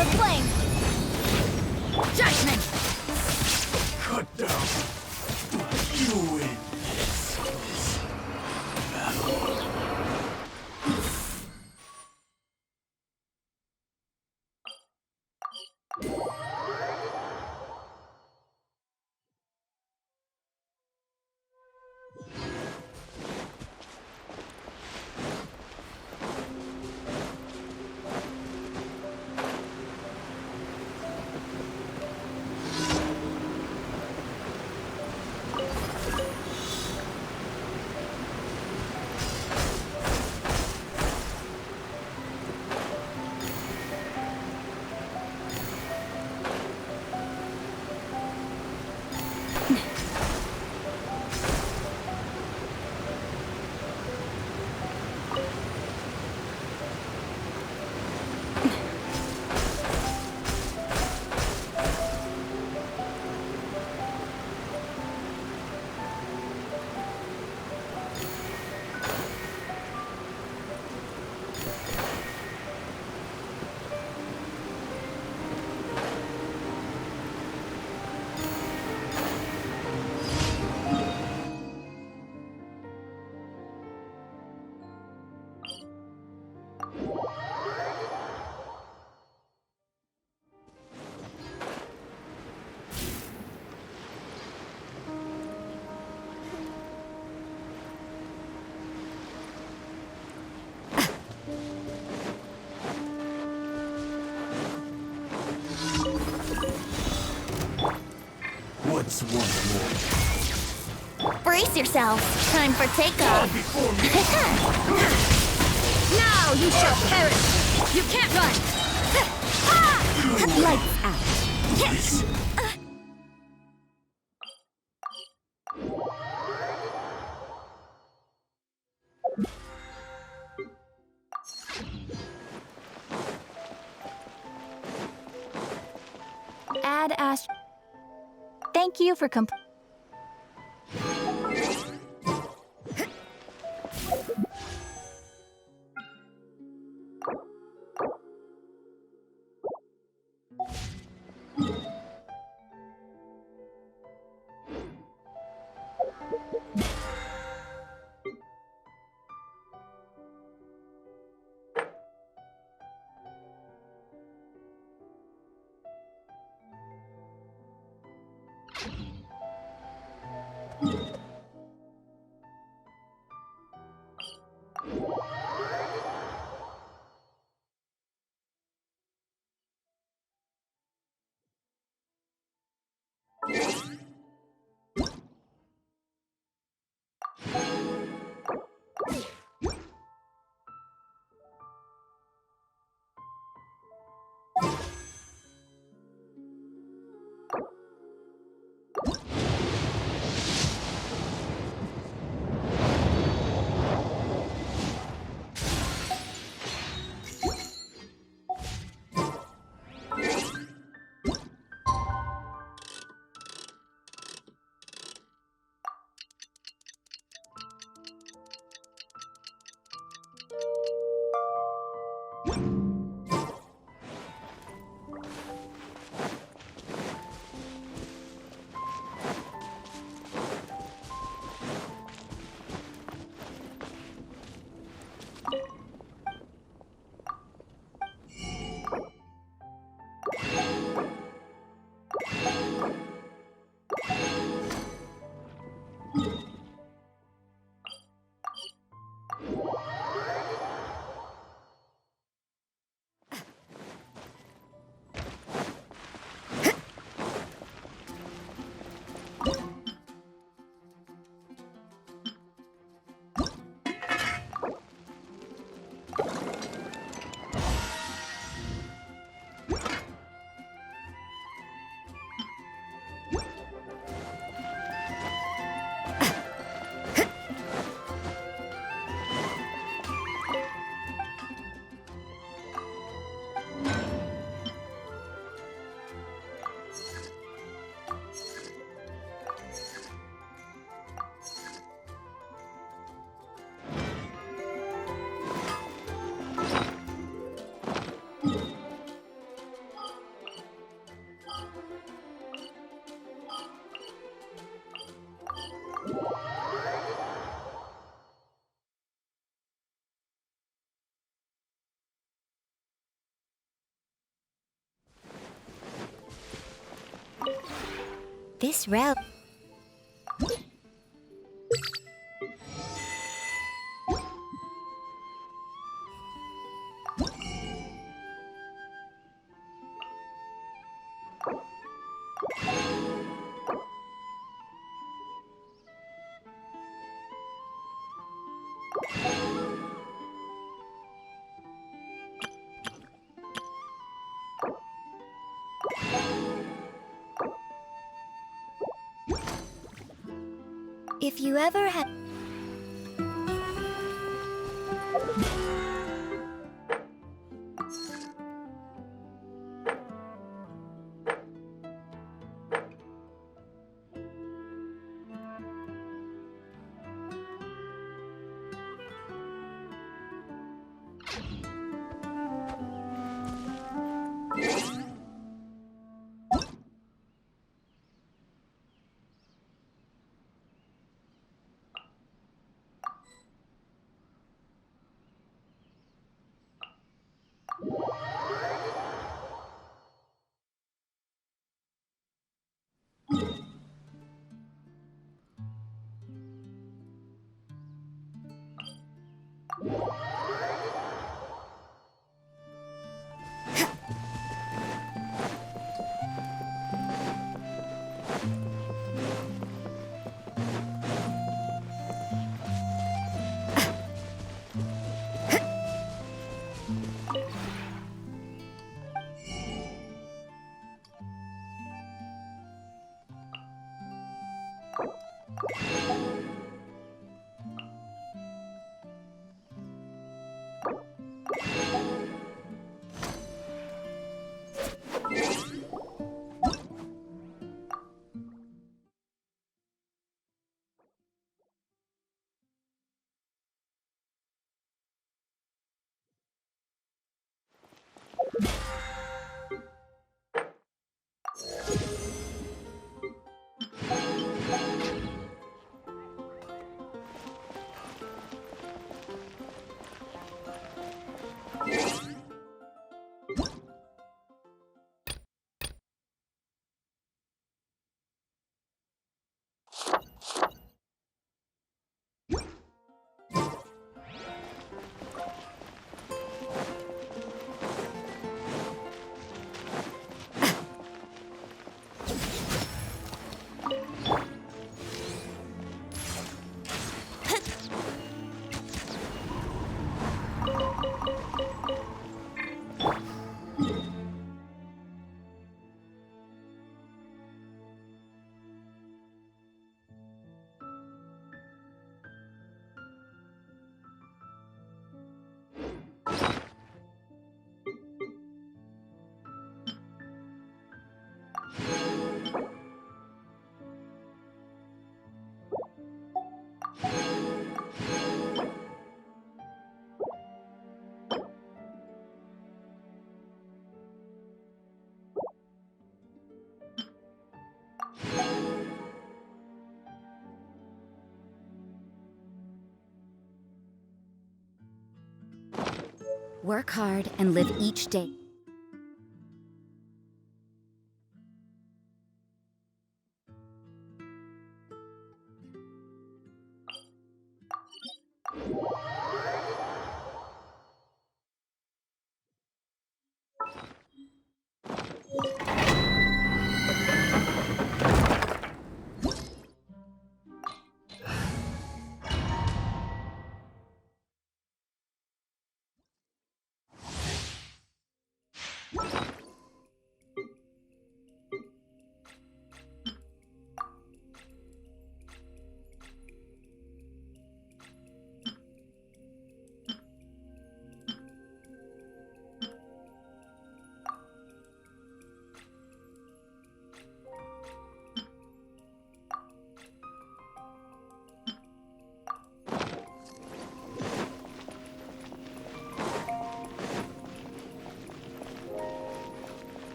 of flame! Judgment! Cut down. You win this battle. What's one more? Brace yourselves. Time for takeoff. Now you shall perish! You can't run! Lights out. Yes. Add Thank you for This route... If you ever had... Work hard and live each day.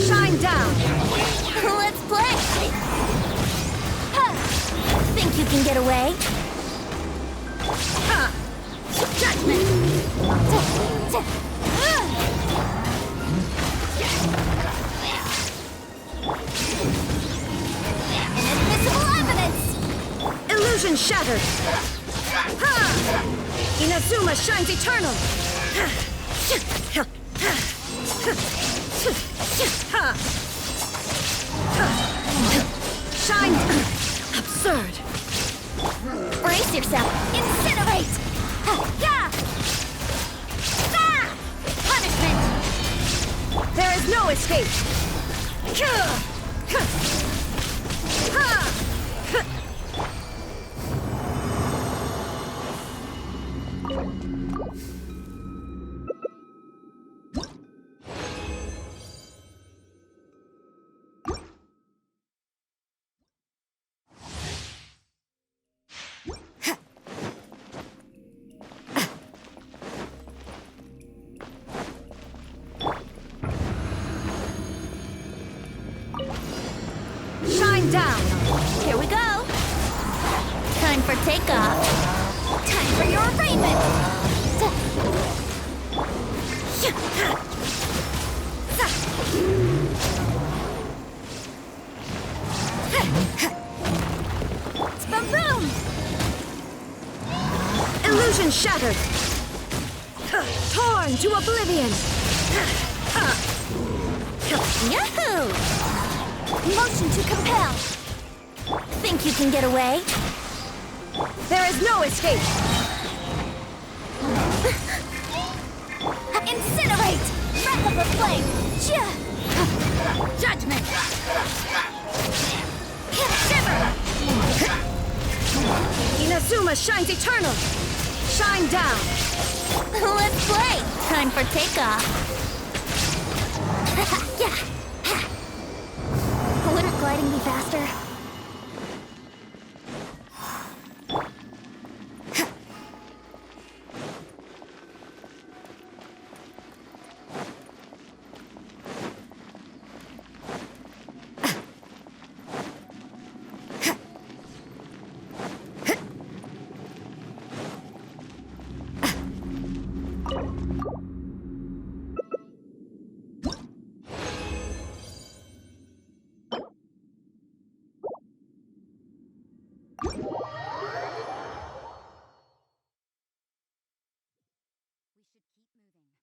Shine down! Let's play! Huh. Think you can get away? Judgment! shattered! Ha! Inazuma shines eternal! Shine! Absurd! Brace yourself! Incinerate! Punishment! There is no escape! Shine down! Here we go! Time for takeoff! Time for your arraignment! Boom! Illusion shattered! Torn to oblivion! Yahoo! Motion to compel! Think you can get away? There is no escape! Incinerate! Breath of the flame! Judgment! Shiver! Inazuma shines eternal! Shine down! Let's play! Time for takeoff! Wouldn't gliding be faster?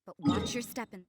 But watch your step in.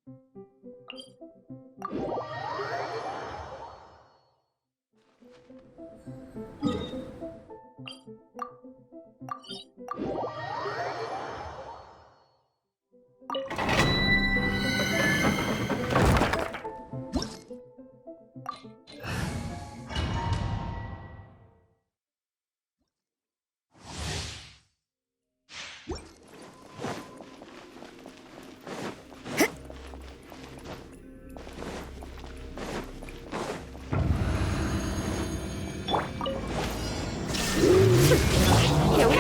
Here we go!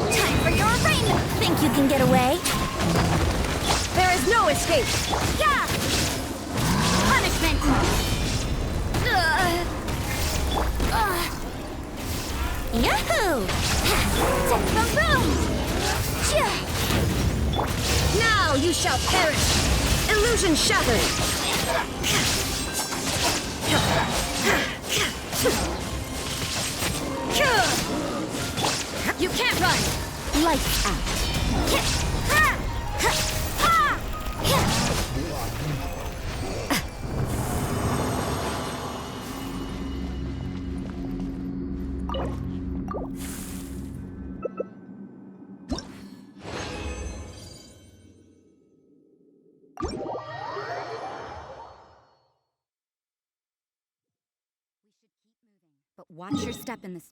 Time for your arraignment! Think you can get away? There is no escape! Yeah! Punishment! Yahoo! Boom! Now you shall perish! Illusion shattered! You can't run! Lights out! But watch your step in this.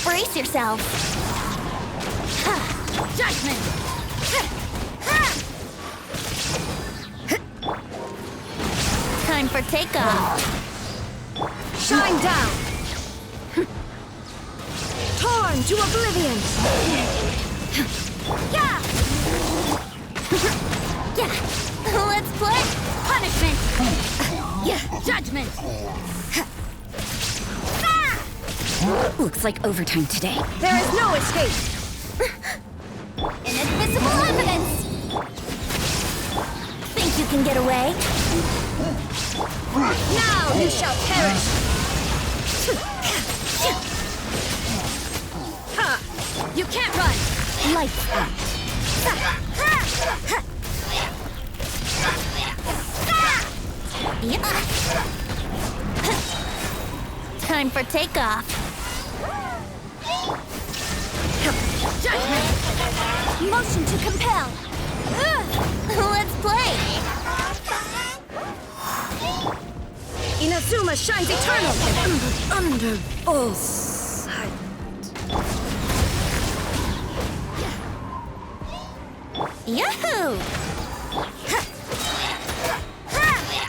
Brace yourself. Judgment! Time for takeoff. Shine down! Torn to oblivion! Yeah! Yeah! Let's play! Punishment! Yeah! Judgment! Looks like overtime today. There is no escape! Inadmissible evidence! Think you can get away? Now you shall perish! Ha! You can't run! Lights out. Time for takeoff. Judgment! Motion to compel. Let's play. Inazuma shines eternal! Under full sight. Yahoo!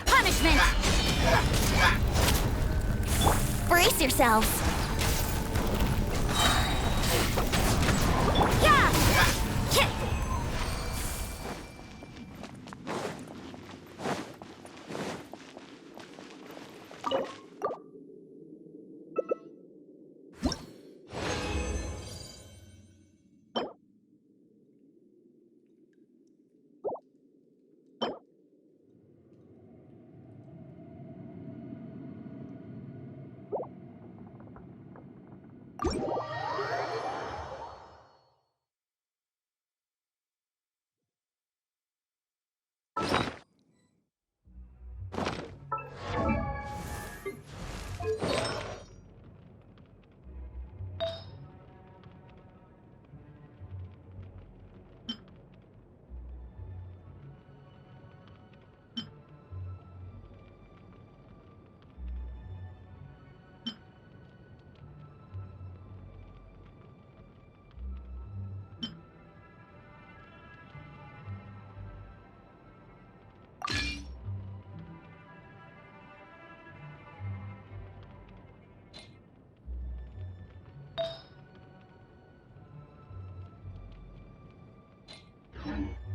Punishment! Brace yourselves. Yeah!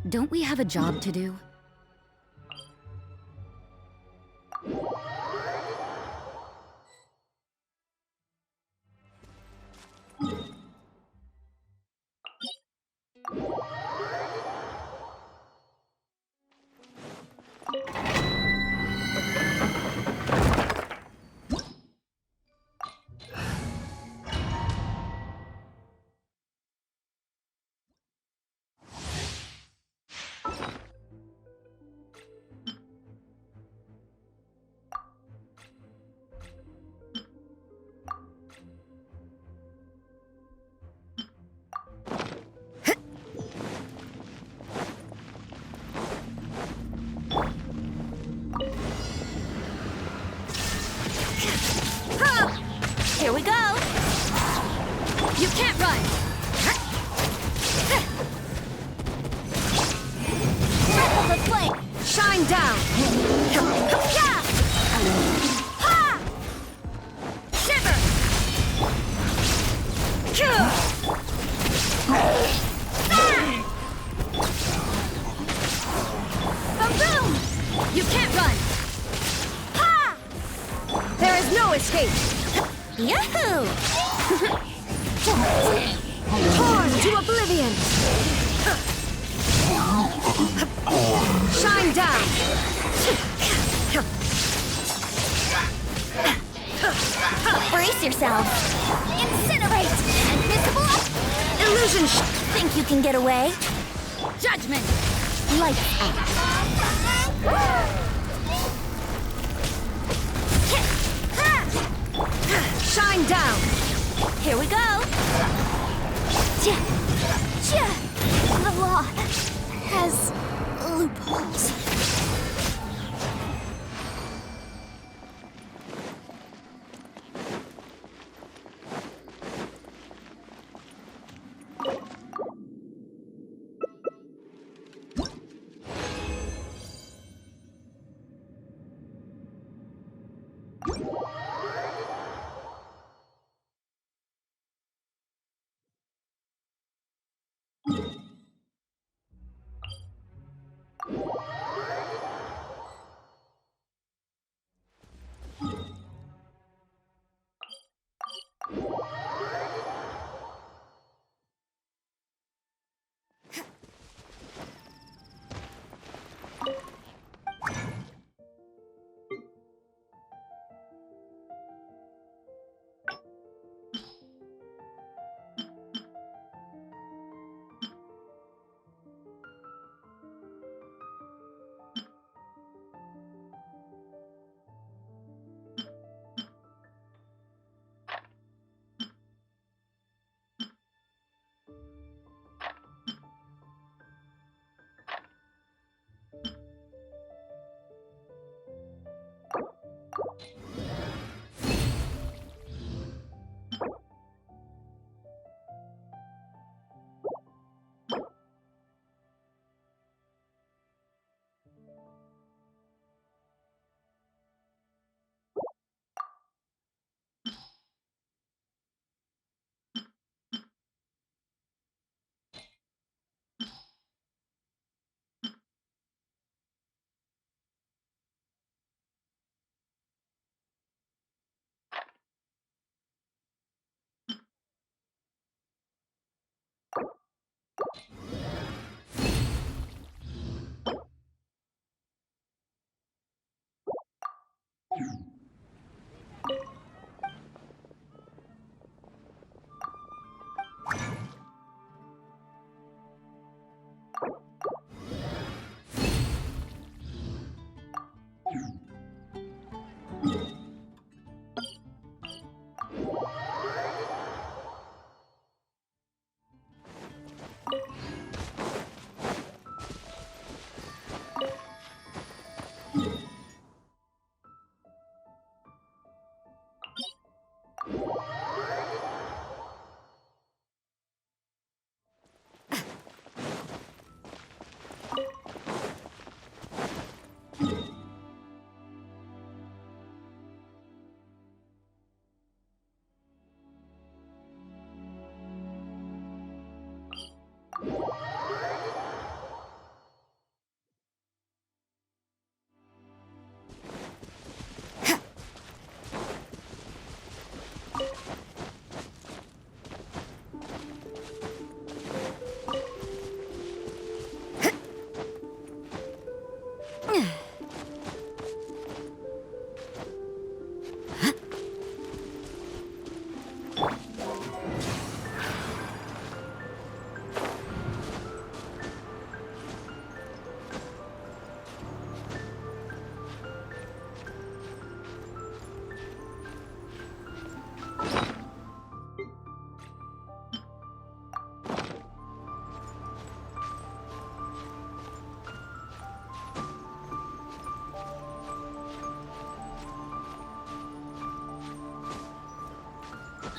Don't we have a job to do? Shine down! Ha! Shiver! Boom! You can't run! Ha! There is no escape! Yahoo! Torn to oblivion! Shine down! Brace yourself. Incinerate! Invisible! Illusion Think you can get away? Judgment! Lights out. Shine down! Here we go. The law has loopholes.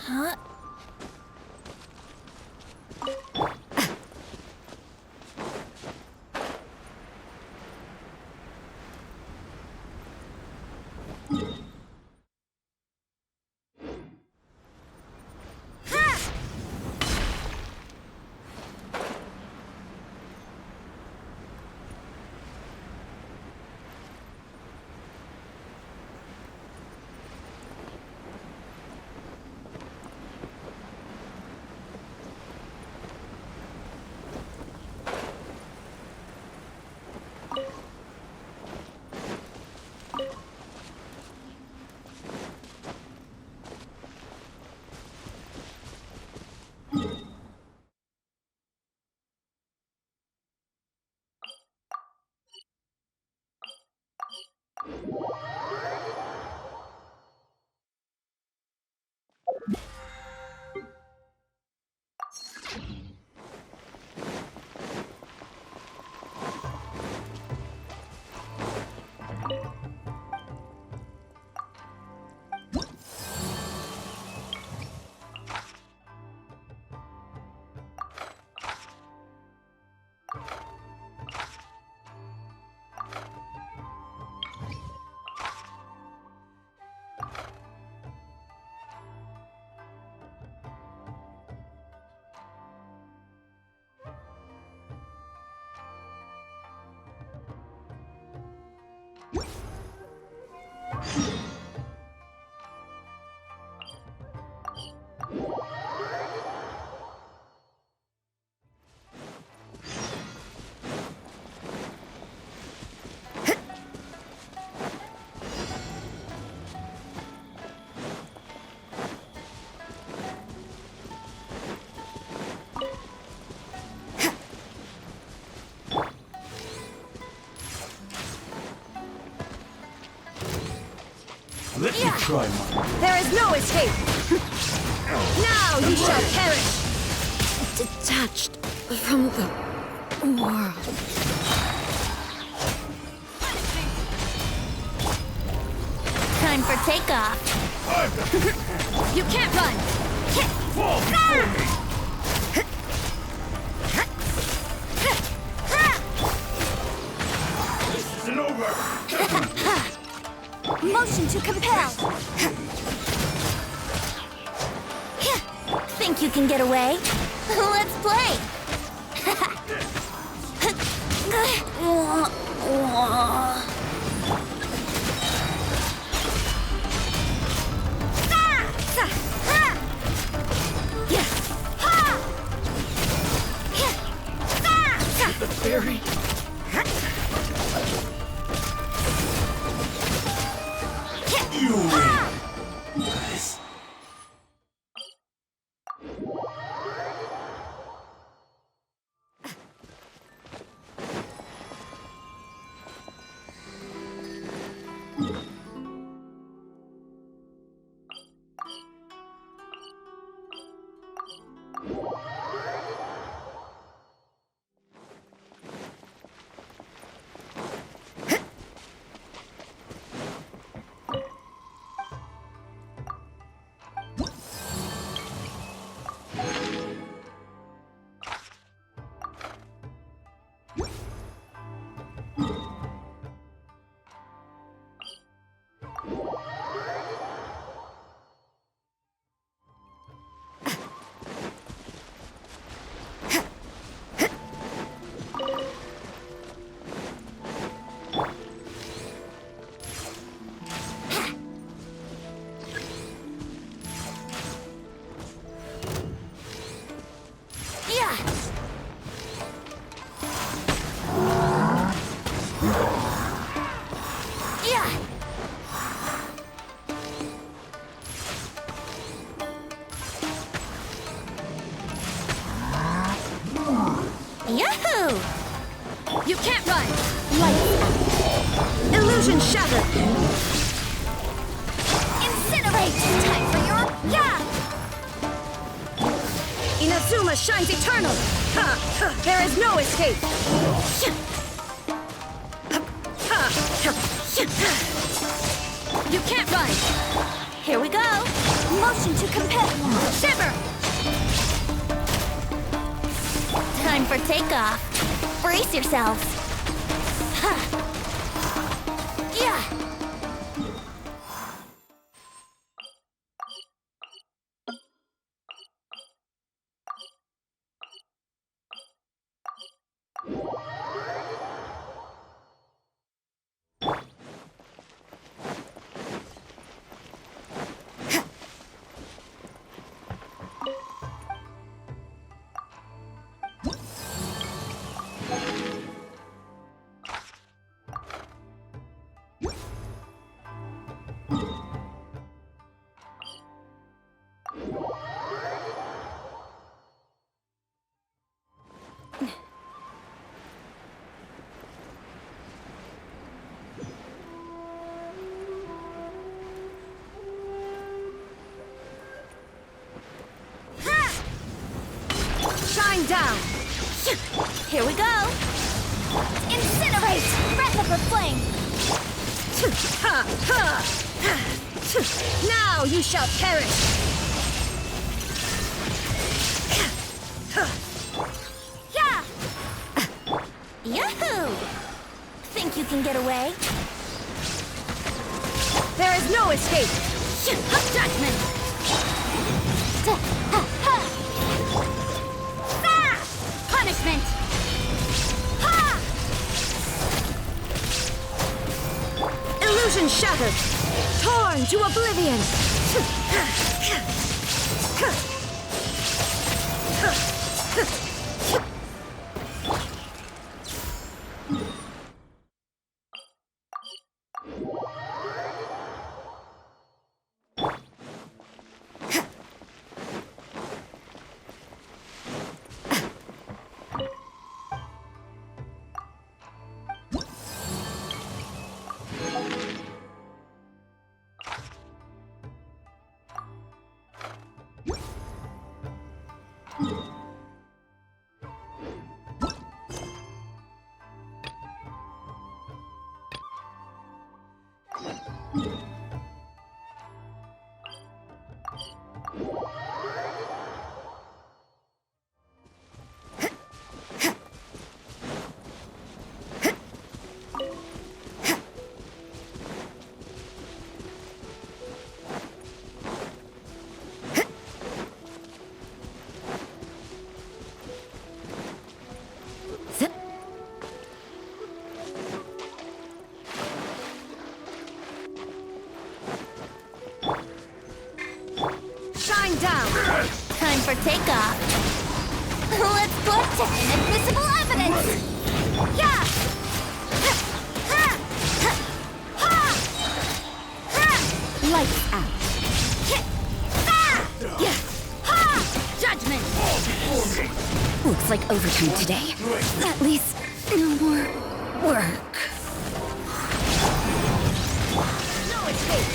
Huh? Let me try mine. There is no escape! Now you shall perish! Detached from the world. Time for takeoff. You can't run! Fall before me! This isn't over! Motion to compel. Think you can get away? Let's play. The fairy? You win! Nice. Yahoo! You can't run! Light! Illusion shattered! Incinerate! Time for your... Yeah! Inazuma shines eternal! There is no escape! You can't run! Here we go! Motion to compel! Shiver! Time for takeoff. Brace yourselves. Yeah! Shine down! Here we go! Incinerate! Breath of the flame! Now you shall perish! Yeah! Yahoo! Think you can get away? There is no escape! Judgment! Punishment! Illusion shattered! Torn to oblivion! Inadmissible evidence! Yeah! Lights out. Judgment! Looks like overtime today. At least no more work. No escape!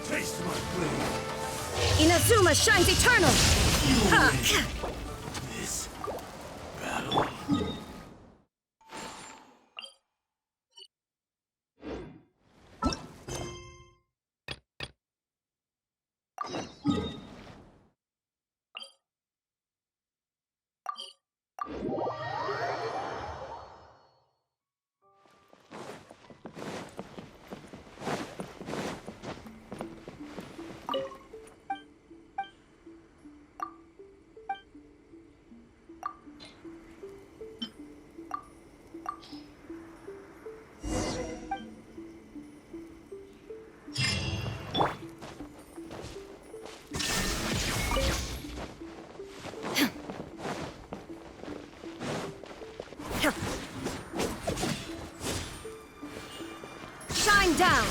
Taste my blade. Inazuma shines eternal! This battle. Shine down!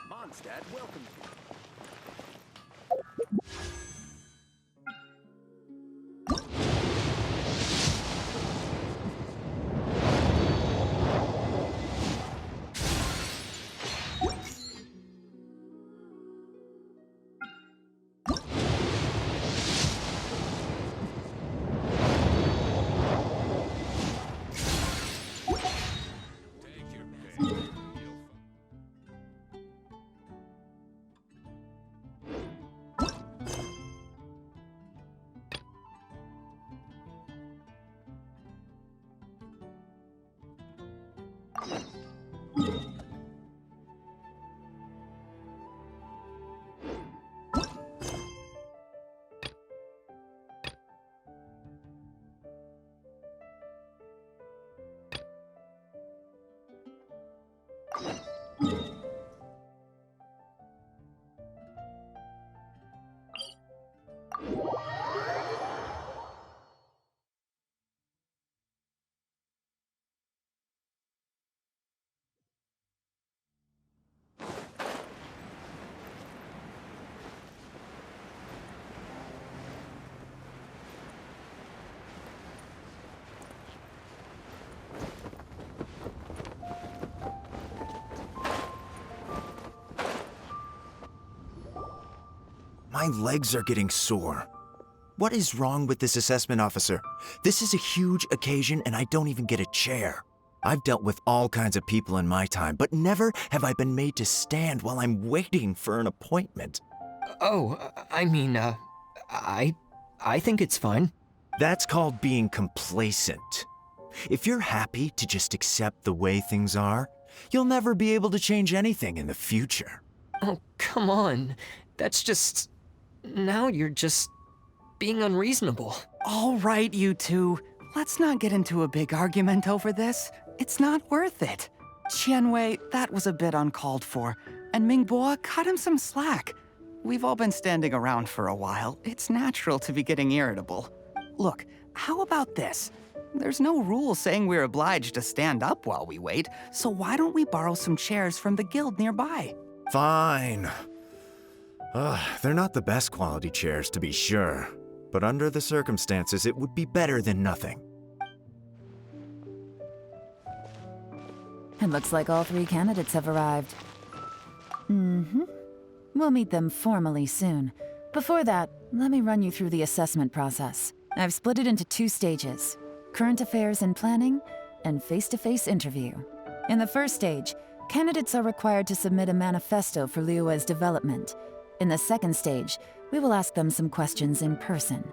Mondstadt welcomes you. My legs are getting sore. What is wrong with this assessment officer? This is a huge occasion and I don't even get a chair. I've dealt with all kinds of people in my time, but never have I been made to stand while I'm waiting for an appointment. I think it's fine. That's called being complacent. If you're happy to just accept the way things are, you'll never be able to change anything in the future. Oh, come on. That's just... Now you're just... being unreasonable. All right, you two. Let's not get into a big argument over this. It's not worth it. Qianwei, that was a bit uncalled for. And Mingbo, cut him some slack. We've all been standing around for a while. It's natural to be getting irritable. Look, how about this? There's no rule saying we're obliged to stand up while we wait, so why don't we borrow some chairs from the guild nearby? Fine. They're not the best quality chairs, to be sure. But under the circumstances, it would be better than nothing. It looks like all 3 candidates have arrived. We'll meet them formally soon. Before that, let me run you through the assessment process. I've split it into 2 stages: current affairs and planning, and face-to-face interview. In the first stage, candidates are required to submit a manifesto for Liyue's development. In the second stage, we will ask them some questions in person.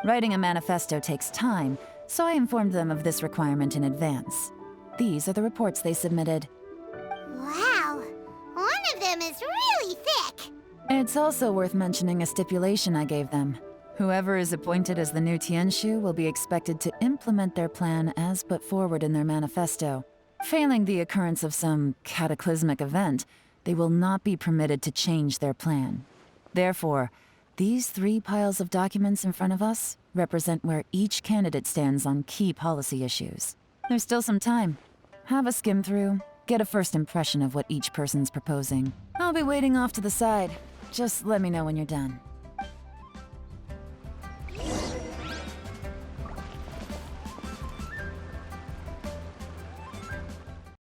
Writing a manifesto takes time, so I informed them of this requirement in advance. These are the reports they submitted. Wow, one of them is really thick. It's also worth mentioning a stipulation I gave them. Whoever is appointed as the new Tianshu will be expected to implement their plan as put forward in their manifesto. Failing the occurrence of some cataclysmic event, they will not be permitted to change their plan. Therefore, these 3 piles of documents in front of us represent where each candidate stands on key policy issues. There's still some time. Have a skim through, get a first impression of what each person's proposing. I'll be waiting off to the side. Just let me know when you're done.